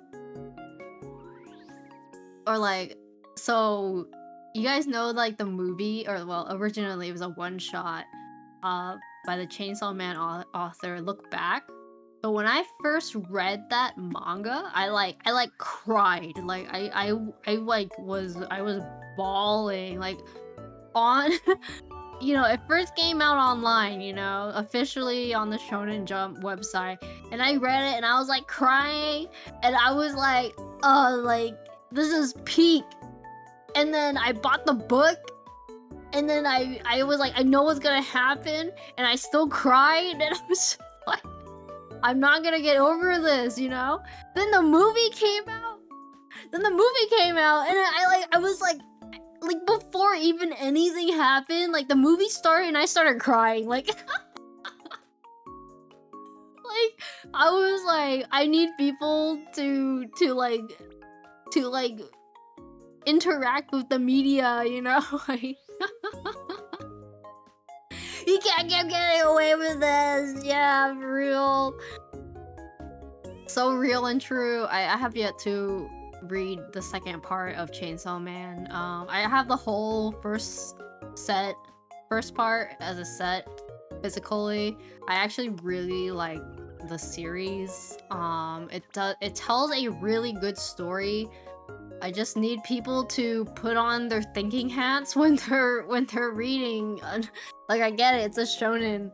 so you guys know like the movie, or well, originally it was a one-shot by the Chainsaw Man author, Look Back. But when I first read that manga, I like cried. Like I was bawling like on you know, it first came out online, you know, officially on the Shonen Jump website, and I read it and I was like crying, and I was like, oh, like this is peak. And then I bought the book, and then I was like, I know what's gonna happen, and I still cried, and I was just like, I'm not gonna get over this, you know? Then the movie came out. And I was like before even anything happened, like the movie started and I started crying. Like like I was like, I need people to interact with the media, you know? Like you can't keep getting away with this. Yeah, for real. So real and true. I have yet to read the second part of Chainsaw Man. I have the whole first part as a set physically. I actually really like the series. It tells a really good story I just need people to put on their thinking hats when they're reading. Like, I get it, it's a shonen.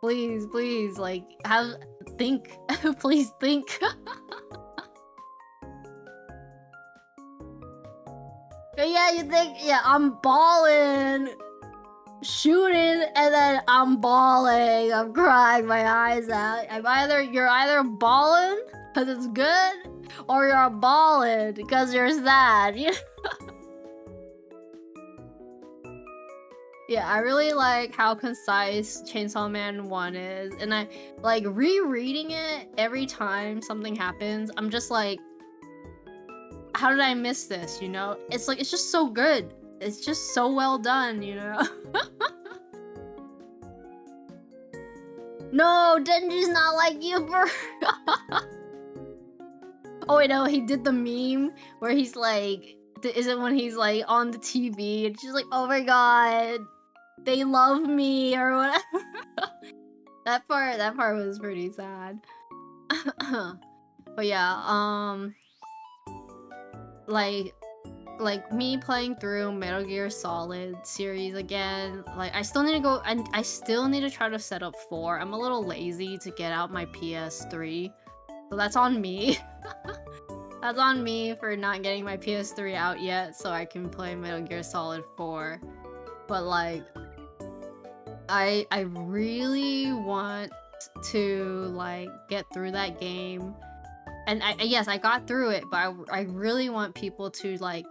Please, please, like, think. Please think. Yeah, you think, yeah, I'm balling, shooting, and then I'm bawling. I'm crying my eyes out. You're either balling because it's good, or you're balling because you're sad. Yeah, I really like how concise Chainsaw Man 1 is, and I like rereading it every time something happens. I'm just like, how did I miss this, you know? It's like, it's just so good. It's just so well done, you know? No, Denji's not like you for... Oh wait, no, he did the meme where he's like... Is it when he's like on the TV and she's like, oh my god, they love me, or whatever. That part was pretty sad. But yeah, like me playing through Metal Gear Solid series again, like I still need to go, I still need to try to set up 4. I'm a little lazy to get out my PS3, so that's on me. That's on me for not getting my PS3 out yet so I can play Metal Gear Solid 4. But like, I really want to like get through that game. And yes, I got through it, but I really want people to like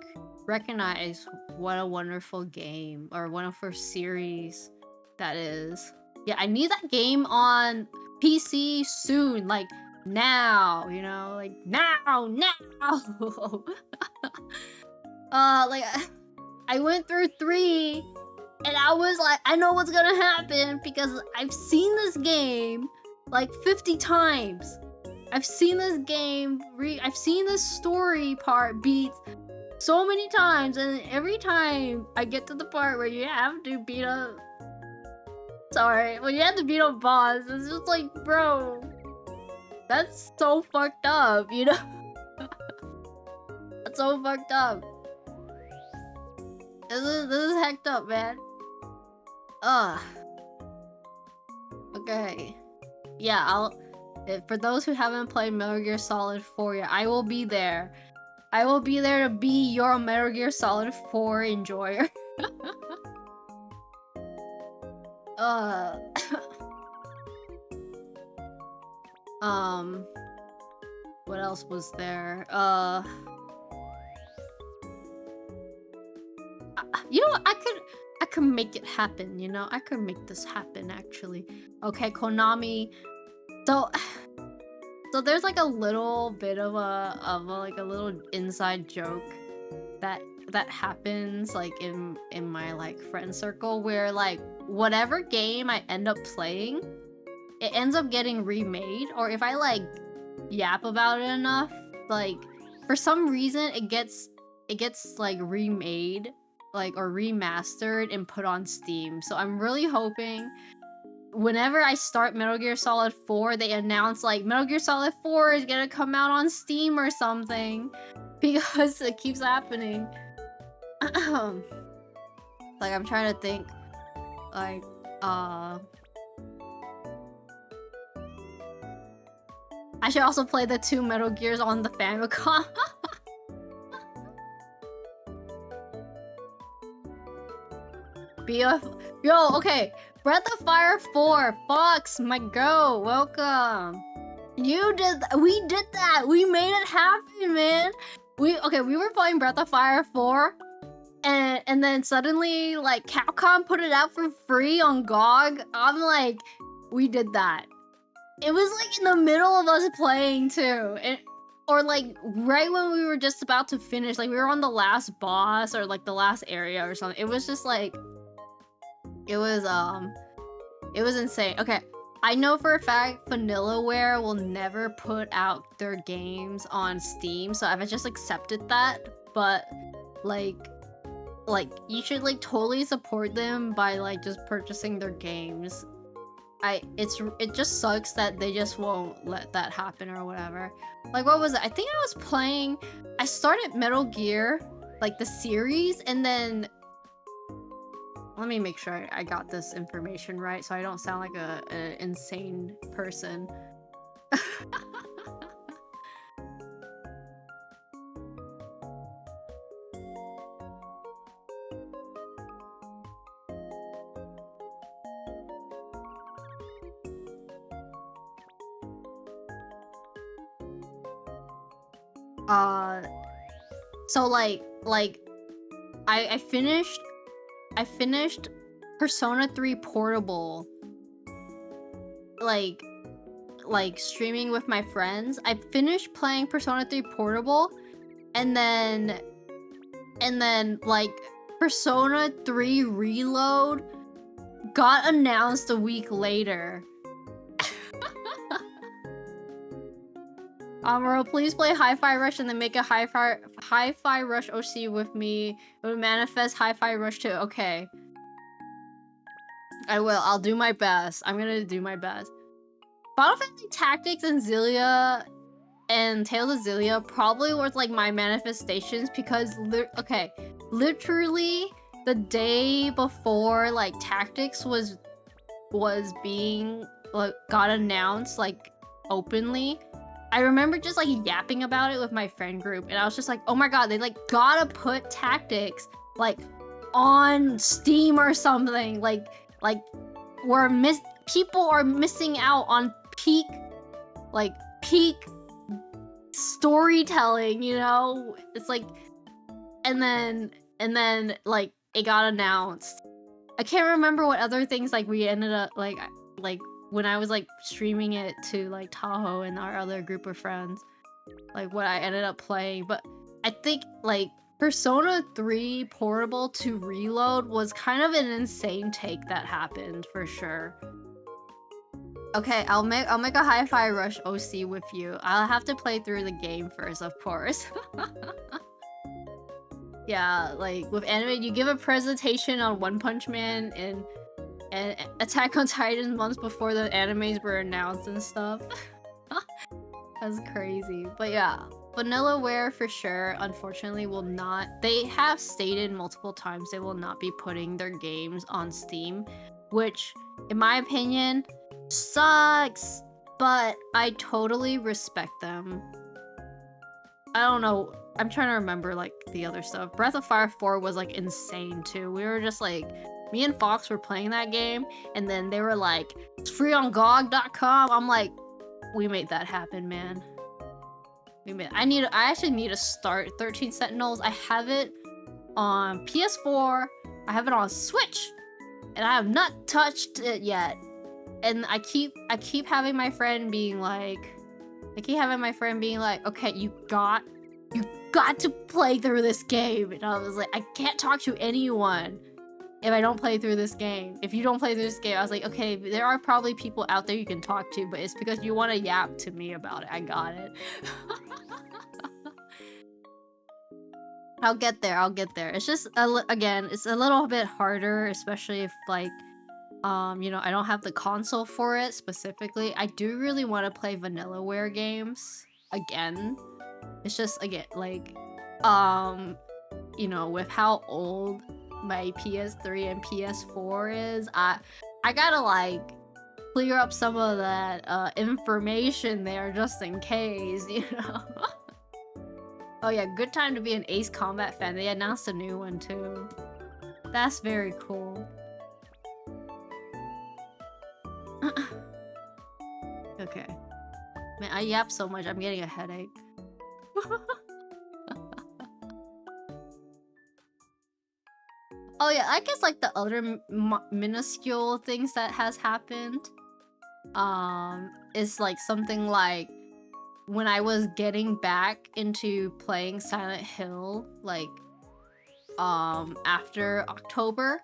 recognize what a wonderful game or wonderful series that is. Yeah, I need that game on PC soon, like now, you know, like now. Like I went through 3 and I was like, I know what's gonna happen because I've seen this game like 50 times. I've seen this game, I've seen this story part beat so many times, and every time I get to the part where you have to beat up... Sorry, when you have to beat up boss, it's just like, bro, that's so fucked up, you know? That's so fucked up. This is hecked up, man. Ugh. Okay. Yeah, for those who haven't played Metal Gear Solid 4 yet, I will be there. I will be there to be your Metal Gear Solid 4 enjoyer. What else was there? You know what? I could make it happen, you know? I could make this happen, actually. Okay, Konami. So there's like a little bit of a little inside joke that happens like in my like friend circle where like whatever game I end up playing, it ends up getting remade, or if I like yap about it enough, like for some reason it gets like remade, like, or remastered and put on Steam. So I'm really hoping whenever I start Metal Gear Solid 4, they announce like Metal Gear Solid 4 is gonna come out on Steam or something, because it keeps happening. Like, I'm trying to think, like, I should also play the 2 Metal Gears on the Famicom. Yo, okay. Breath of Fire 4, Fox, my girl, welcome. We did that. We made it happen, man. We were playing Breath of Fire 4, and then suddenly, like, Capcom put it out for free on GOG. I'm like, we did that. It was like in the middle of us playing too, or like right when we were just about to finish, like we were on the last boss or like the last area or something. It was just like, it was insane. Okay, I know for a fact Vanillaware will never put out their games on Steam, so I've just accepted that. But like you should like totally support them by like just purchasing their games. it just sucks that they just won't let that happen or whatever. Like, what was it? I think I started Metal Gear, like the series, and then let me make sure I got this information right so I don't sound like an insane person. So like I finished Persona 3 Portable, like streaming with my friends. I finished playing Persona 3 Portable, and then like Persona 3 Reload got announced a week later. Bro, please play Hi-Fi Rush and then make a Hi-Fi Rush OC with me. It would manifest Hi-Fi Rush too. Okay. I will. I'll do my best. I'm gonna do my best. Final Fantasy Tactics and Xillia and Tales of Xillia probably were like my manifestations because literally the day before like Tactics was being like got announced like openly, I remember just like yapping about it with my friend group, and I was just like, oh my god, they like gotta put Tactics like on Steam or something. Like people are missing out on peak storytelling, you know? It's like, and then like it got announced. I can't remember what other things like we ended up like when I was like streaming it to like Tahoe and our other group of friends, like what I ended up playing, but I think like Persona 3 Portable to Reload was kind of an insane take that happened for sure. Okay, I'll make a Hi-Fi Rush OC with you. I'll have to play through the game first, of course. Yeah, like with anime, you give a presentation on One Punch Man and Attack on Titan months before the animes were announced and stuff. That's crazy. But yeah, Vanillaware for sure, unfortunately, will not. They have stated multiple times they will not be putting their games on Steam, which, in my opinion, sucks. But I totally respect them. I don't know. I'm trying to remember like the other stuff. Breath of Fire 4 was like insane too. We were just like, me and Fox were playing that game, and then they were like, it's free on GOG.com. I'm like, we made that happen, man. I actually need to start 13 Sentinels. I have it on PS4. I have it on Switch, and I have not touched it yet. And I keep having my friend being like, okay, you got to play through this game. And I was like, I can't talk to anyone if I don't play through this game. If you don't play through this game, I was like, okay, there are probably people out there you can talk to, but it's because you want to yap to me about it. I got it. I'll get there. It's just, again, it's a little bit harder, especially if like, you know, I don't have the console for it specifically. I do really want to play Vanillaware games again. It's just, again, like, you know, with how old my PS3 and PS4 is, I gotta like clear up some of that information there just in case, you know. Oh yeah, good time to be an Ace Combat fan. They announced a new one too. That's very cool. Okay. Man, I yap so much, I'm getting a headache. Oh yeah, I guess like the other minuscule things that has happened is like something like when I was getting back into playing Silent Hill, like after October,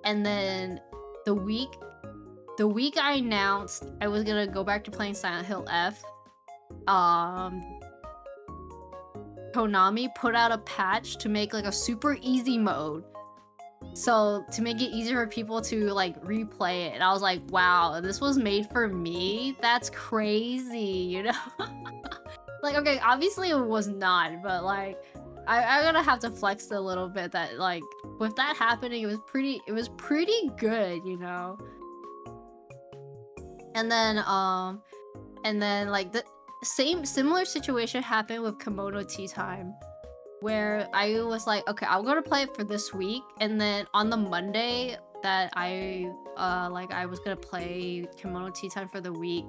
and then the week I announced I was gonna go back to playing Silent Hill F, Konami put out a patch to make like a super easy mode So to make it easier for people to like replay it, and I was like, wow, this was made for me? That's crazy, you know? Like, okay, obviously it was not, but like, I'm gonna have to flex a little bit that like, with that happening, it was pretty good, you know? And then like the similar situation happened with Kimono Tea Time, where I was like, okay, I'm gonna play it for this week, and then on the Monday that I was gonna play Kimono Tea Time for the week,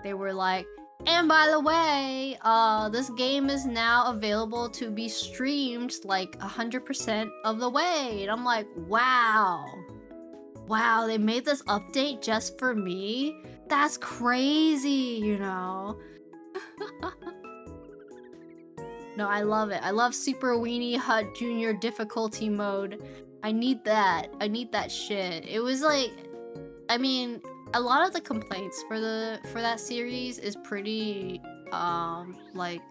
they were like, and by the way, this game is now available to be streamed like 100% of the way. And I'm like, wow. Wow, they made this update just for me? That's crazy, you know? No, I love it. I love Super Weenie Hut Junior difficulty mode. I need that. I need that shit. It was like, I mean, a lot of the complaints for that series is pretty like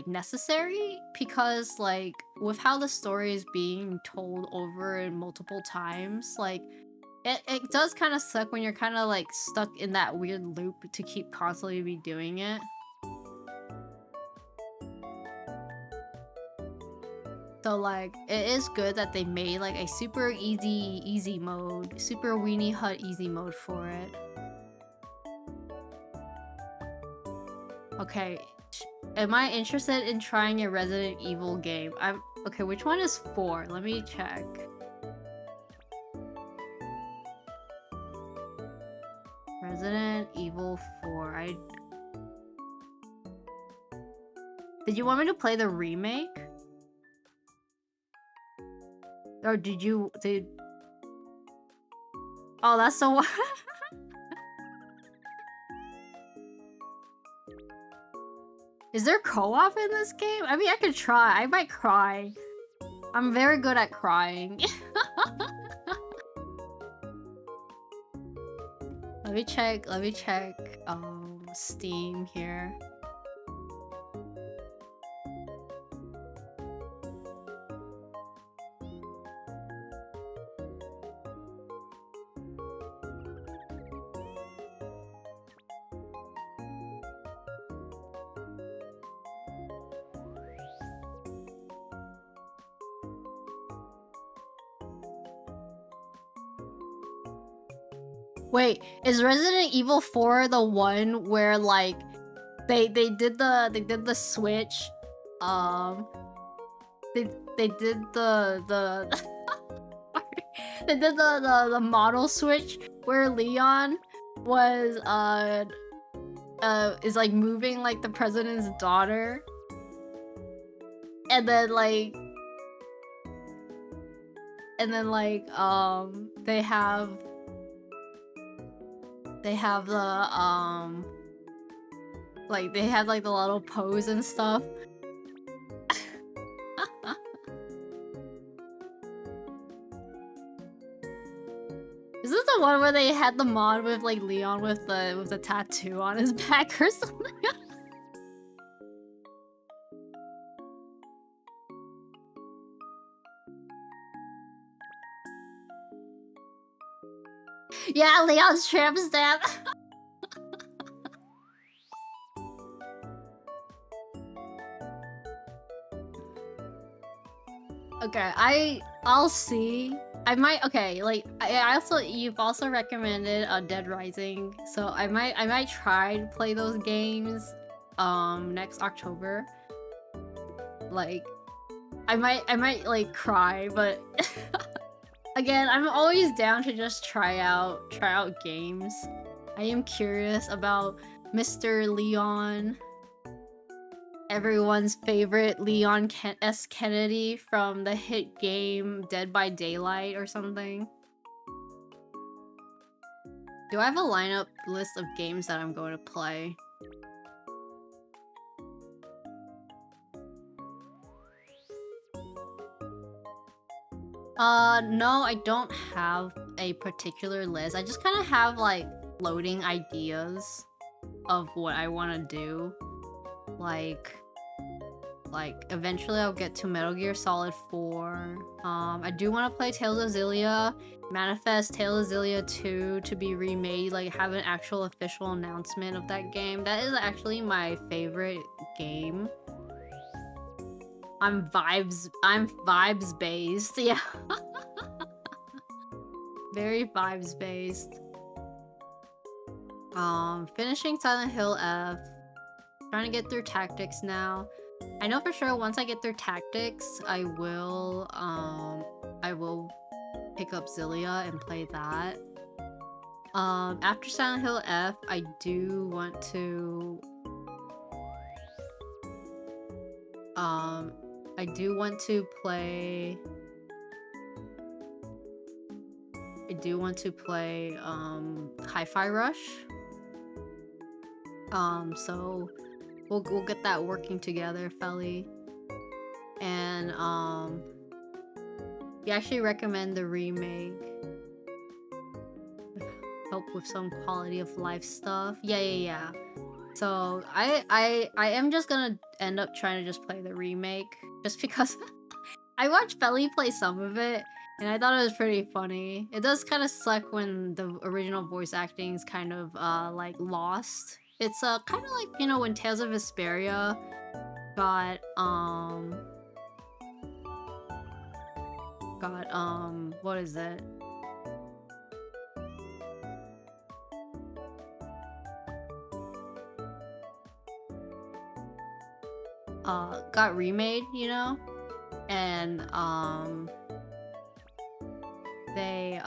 necessary, because like with how the story is being told over and multiple times, like it does kind of suck when you're kind of like stuck in that weird loop to keep constantly redoing it. So like, it is good that they made like a super easy mode, Super Weenie Hut easy mode for it. Okay, am I interested in trying a Resident Evil game? Okay, which one is 4? Let me check. Resident Evil 4. Did you want me to play the remake? Or Oh, that's so Is there co-op in this game? I mean, I could try. I might cry. I'm very good at crying. Let me check Steam here. Wait, is Resident Evil 4 the one where like they did the switch? They did the they did the model switch where Leon was is like moving like the president's daughter, and then like they have the like they have like the little pose and stuff. Is this the one where they had the mod with like Leon with the tattoo on his back or something? Yeah, Leon's tramp stamp. Okay, I'll see. I might. Okay, like you've also recommended Dead Rising, so I might try to play those games next October. Like I might like cry, but again, I'm always down to just try out games. I am curious about Mr. Leon, everyone's favorite Leon S. Kennedy from the hit game Dead by Daylight or something. Do I have a lineup list of games that I'm going to play? No, I don't have a particular list. I just kind of have like floating ideas of what I want to do. Like like eventually I'll get to Metal Gear Solid 4. I do want to play Tales of Xillia, manifest Tales of Xillia 2 to be remade, like have an actual official announcement of that game. That is actually my favorite game. I'm vibes based. Yeah. Very vibes based. Finishing Silent Hill F. Trying to get through tactics now. I know for sure once I get through tactics, I will pick up Xillia and play that. After Silent Hill F, I do want to play Hi-Fi Rush. So we'll get that working together, Felly. And you actually recommend the remake. Help with some quality of life stuff. Yeah. So I am just gonna end up trying to just play the remake, just because I watched Felly play some of it and I thought it was pretty funny. It does kind of suck when the original voice acting is kind of like lost. It's kind of like, you know, when Tales of Vesperia got what is it? Got remade, you know? And they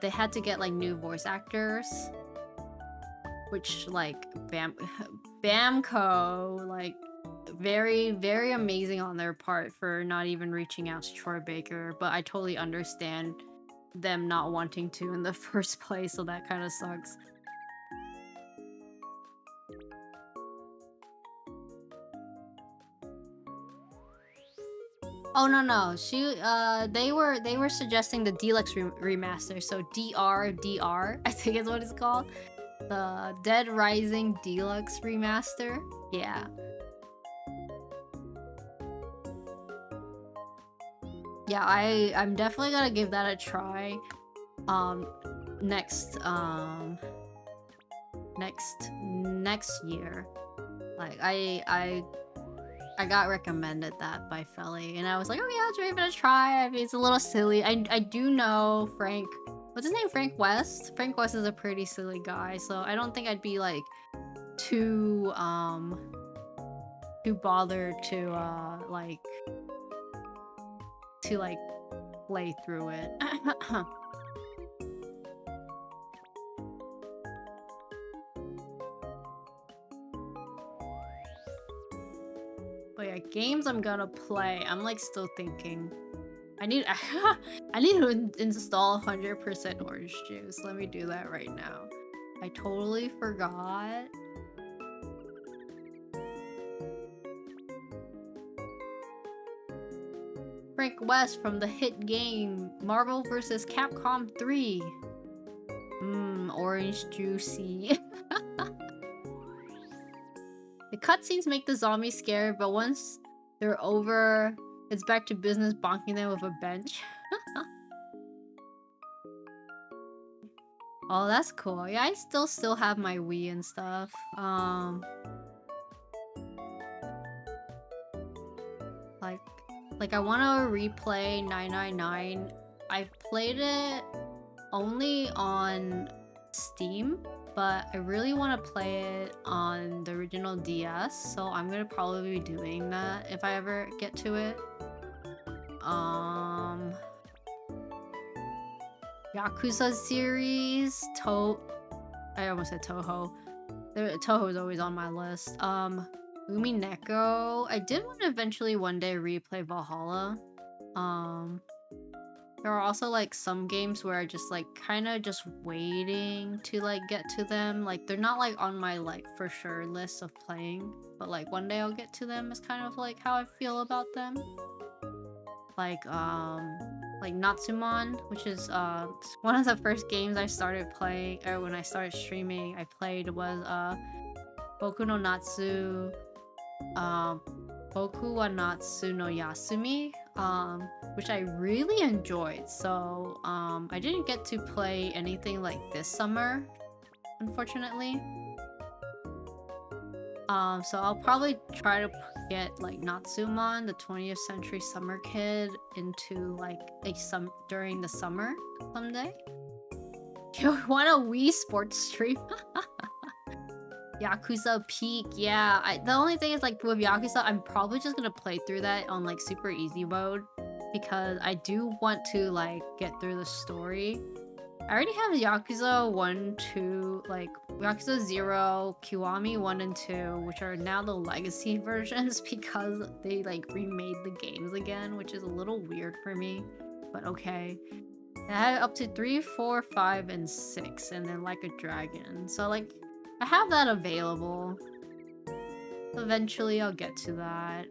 had to get like new voice actors, which like Bamco, like very amazing on their part for not even reaching out to Troy Baker, but I totally understand them not wanting to in the first place, so that kind of sucks. Oh no, they were suggesting the deluxe remaster, so DRDR, I think is what it's called, the Dead Rising Deluxe remaster. Yeah. Yeah, I'm definitely gonna give that a try. Next year. Like I got recommended that by Felly, and I was like, oh yeah, I'll give it a try. I mean, it's a little silly. I do know Frank. What's his name? Frank West. Frank West is a pretty silly guy, so I don't think I'd be like too bothered to play through it. But yeah, games I'm gonna play. I'm like still thinking. I need to install 100% orange juice. Let me do that right now. I totally forgot. Frank West from the hit game Marvel vs. Capcom 3. Orange juicy. The cutscenes make the zombies scared, but once they're over, it's back to business bonking them with a bench. Oh, that's cool. Yeah, I still have my Wii and stuff. Like I want to replay 999. I've played it only on Steam, but I really want to play it on the original DS, so I'm gonna probably be doing that if I ever get to it. Yakuza series, I almost said Toho. Toho is always on my list. Umineko. I did want to eventually one day replay Valhalla. There are also like some games where I just like kind of just waiting to like get to them. Like they're not like on my like for sure list of playing, but like one day I'll get to them is kind of like how I feel about them. Like Natsumon, which is one of the first games I started playing, or when I started streaming I played, was Boku no Natsu, Boku wa Natsu no Yasumi, which I really enjoyed. So I didn't get to play anything like this summer, unfortunately. So I'll probably try to get like Natsumon, the 20th Century Summer Kid, into like during the summer someday. You want a Wii Sports stream? Yakuza Peak, yeah. The only thing is like with Yakuza, I'm probably just gonna play through that on like super easy mode because I do want to like get through the story. I already have Yakuza 1, 2, like Yakuza 0, Kiwami 1 and 2, which are now the legacy versions because they like remade the games again, which is a little weird for me, but okay. I had up to 3, 4, 5, and 6, and then Like a Dragon. So like, I have that available. Eventually I'll get to that.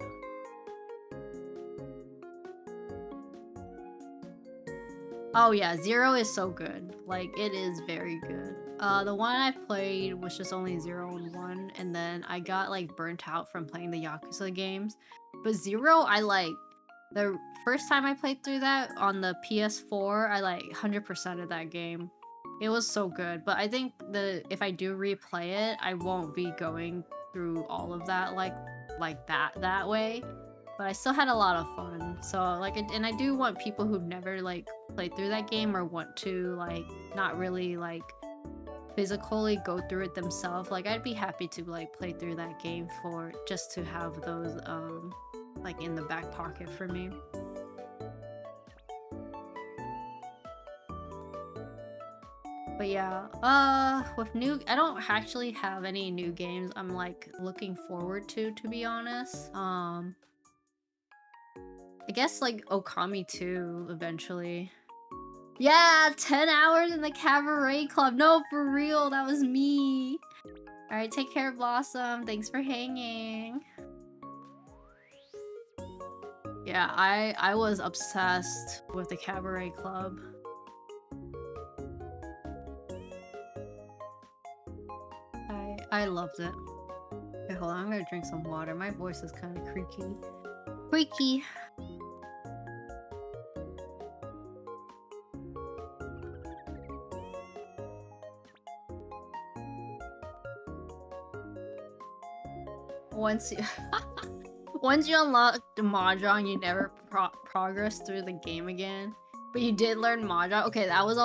Oh yeah, 0 is so good. Like, it is very good. The one I played was just only 0 and 1, and then I got like burnt out from playing the Yakuza games. But 0, I like... The first time I played through that on the PS4, I like 100%ed that game. It was so good, but I think if I do replay it, I won't be going through all of that like that way. But I still had a lot of fun. So like, and I do want people who've never like played through that game or want to like not really like physically go through it themselves. Like, I'd be happy to like play through that game for just to have those like in the back pocket for me. But yeah, with I don't actually have any new games I'm like looking forward to be honest. I guess like Okami 2 eventually. Yeah, 10 hours in the Cabaret Club. No, for real, that was me. Alright, take care, Blossom. Thanks for hanging. Yeah, I was obsessed with the Cabaret Club. I loved it. Okay, hold on, I'm gonna drink some water. My voice is kind of creaky. Creaky! Once you unlock the Mahjong, you never progress through the game again. But you did learn Mahjong. Okay, that was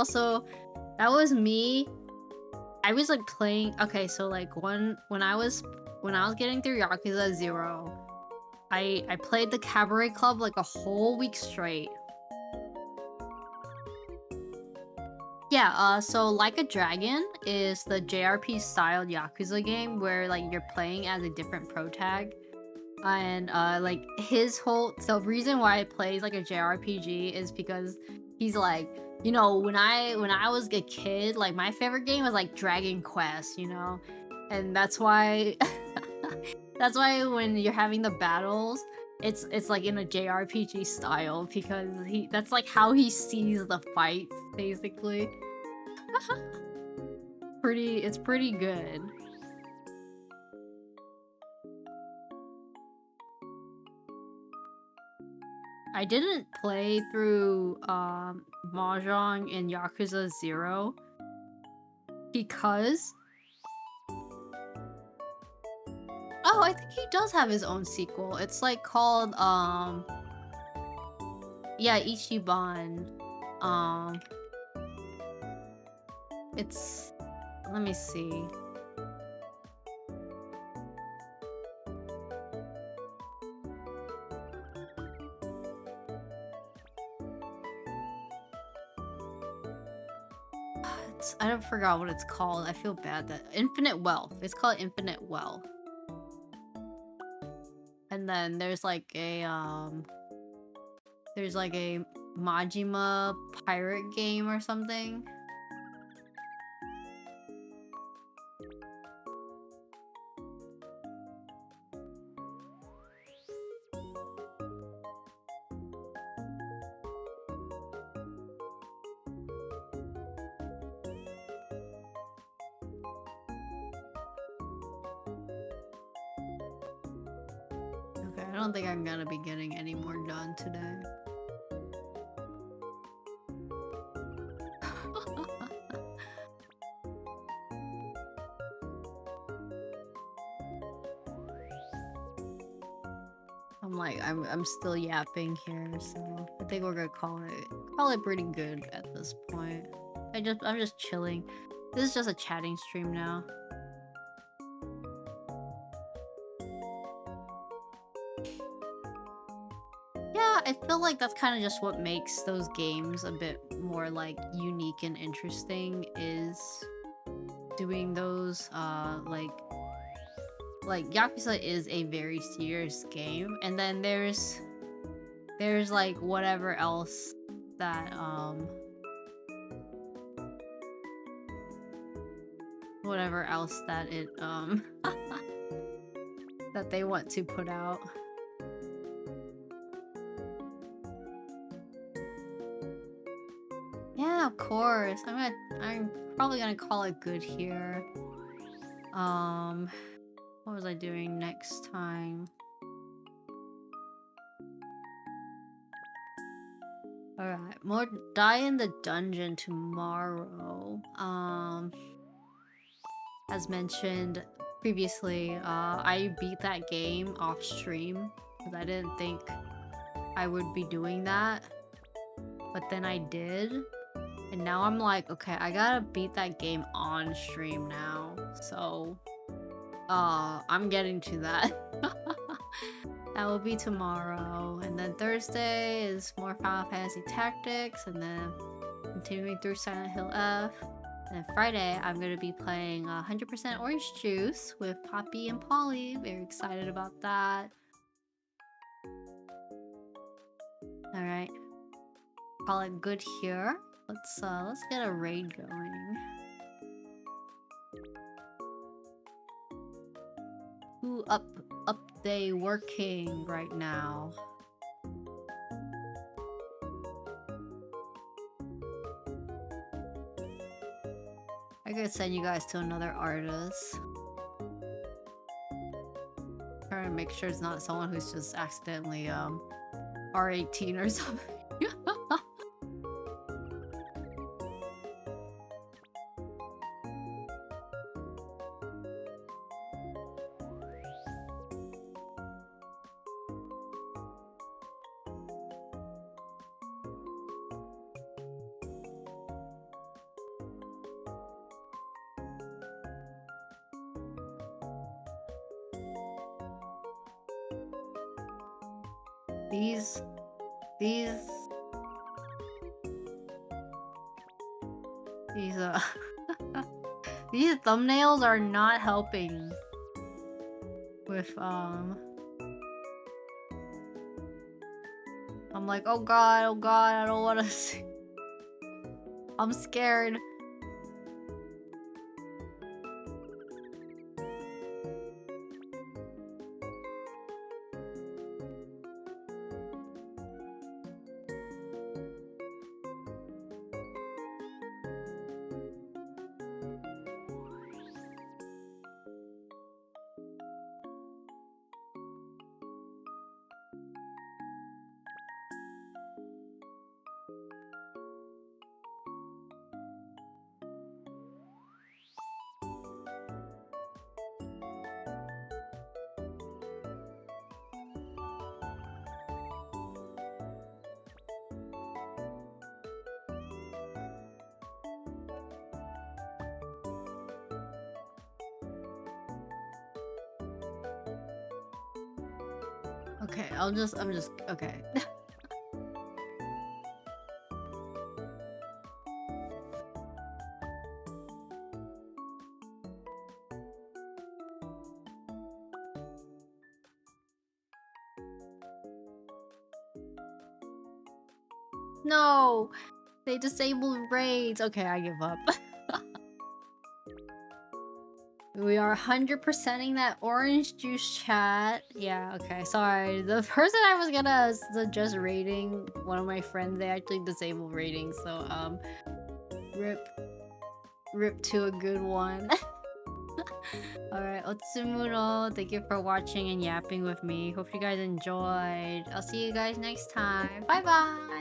me. I was like playing. Okay, so like when I was getting through Yakuza 0, I played the Cabaret Club like a whole week straight. Yeah, so Like a Dragon is the JRP styled Yakuza game where like you're playing as a different pro tag. And like the reason why it plays like a JRPG is because he's like, you know, when I was a kid, like my favorite game was like Dragon Quest, you know? And that's why that's why when you're having the battles, it's like in a JRPG style because that's like how he sees the fight basically. It's pretty good. I didn't play through Mahjong in Yakuza 0 because... Oh, I think he does have his own sequel. It's like called, yeah, Ichiban. It's... Let me see. I don't forgot what it's called. I feel bad that Infinite Wealth. It's called Infinite Wealth. And then there's like a Majima pirate game or something. Okay. I don't think I'm gonna be getting any more done today. I'm still yapping here, so I think we're gonna call it pretty good at this point. I'm just chilling. This is just a chatting stream now. Yeah, I feel like that's kind of just what makes those games a bit more like unique and interesting, is doing those like Yakuza is a very serious game, and then there's like whatever else that it that they want to put out. Yeah, of course. I'm probably gonna call it good here. What was I doing next time? Alright, more die in the dungeon tomorrow. As mentioned previously, I beat that game off stream because I didn't think I would be doing that. But then I did. And now I'm like, okay, I gotta beat that game on stream now. So, I'm getting to that. That will be tomorrow. And then Thursday is more Final Fantasy Tactics, and then continuing through Silent Hill F. And then Friday, I'm going to be playing 100% Orange Juice with Poppy and Polly. Very excited about that. Alright. Call it good here. Let's get a raid going. Who up they working right now? I could send you guys to another artist. Trying to make sure it's not someone who's just accidentally R18 or something. These thumbnails are not helping with I'm like, oh god, I don't want to see. I'm scared. Okay, I'm just okay. No, they disabled raids. Okay, I give up. We are 100%ing that orange juice chat. Yeah, okay, sorry. The person I was gonna suggest rating, one of my friends, they actually disabled rating, so rip to a good one. Alright, Otsumuro, thank you for watching and yapping with me. Hope you guys enjoyed. I'll see you guys next time. Bye bye!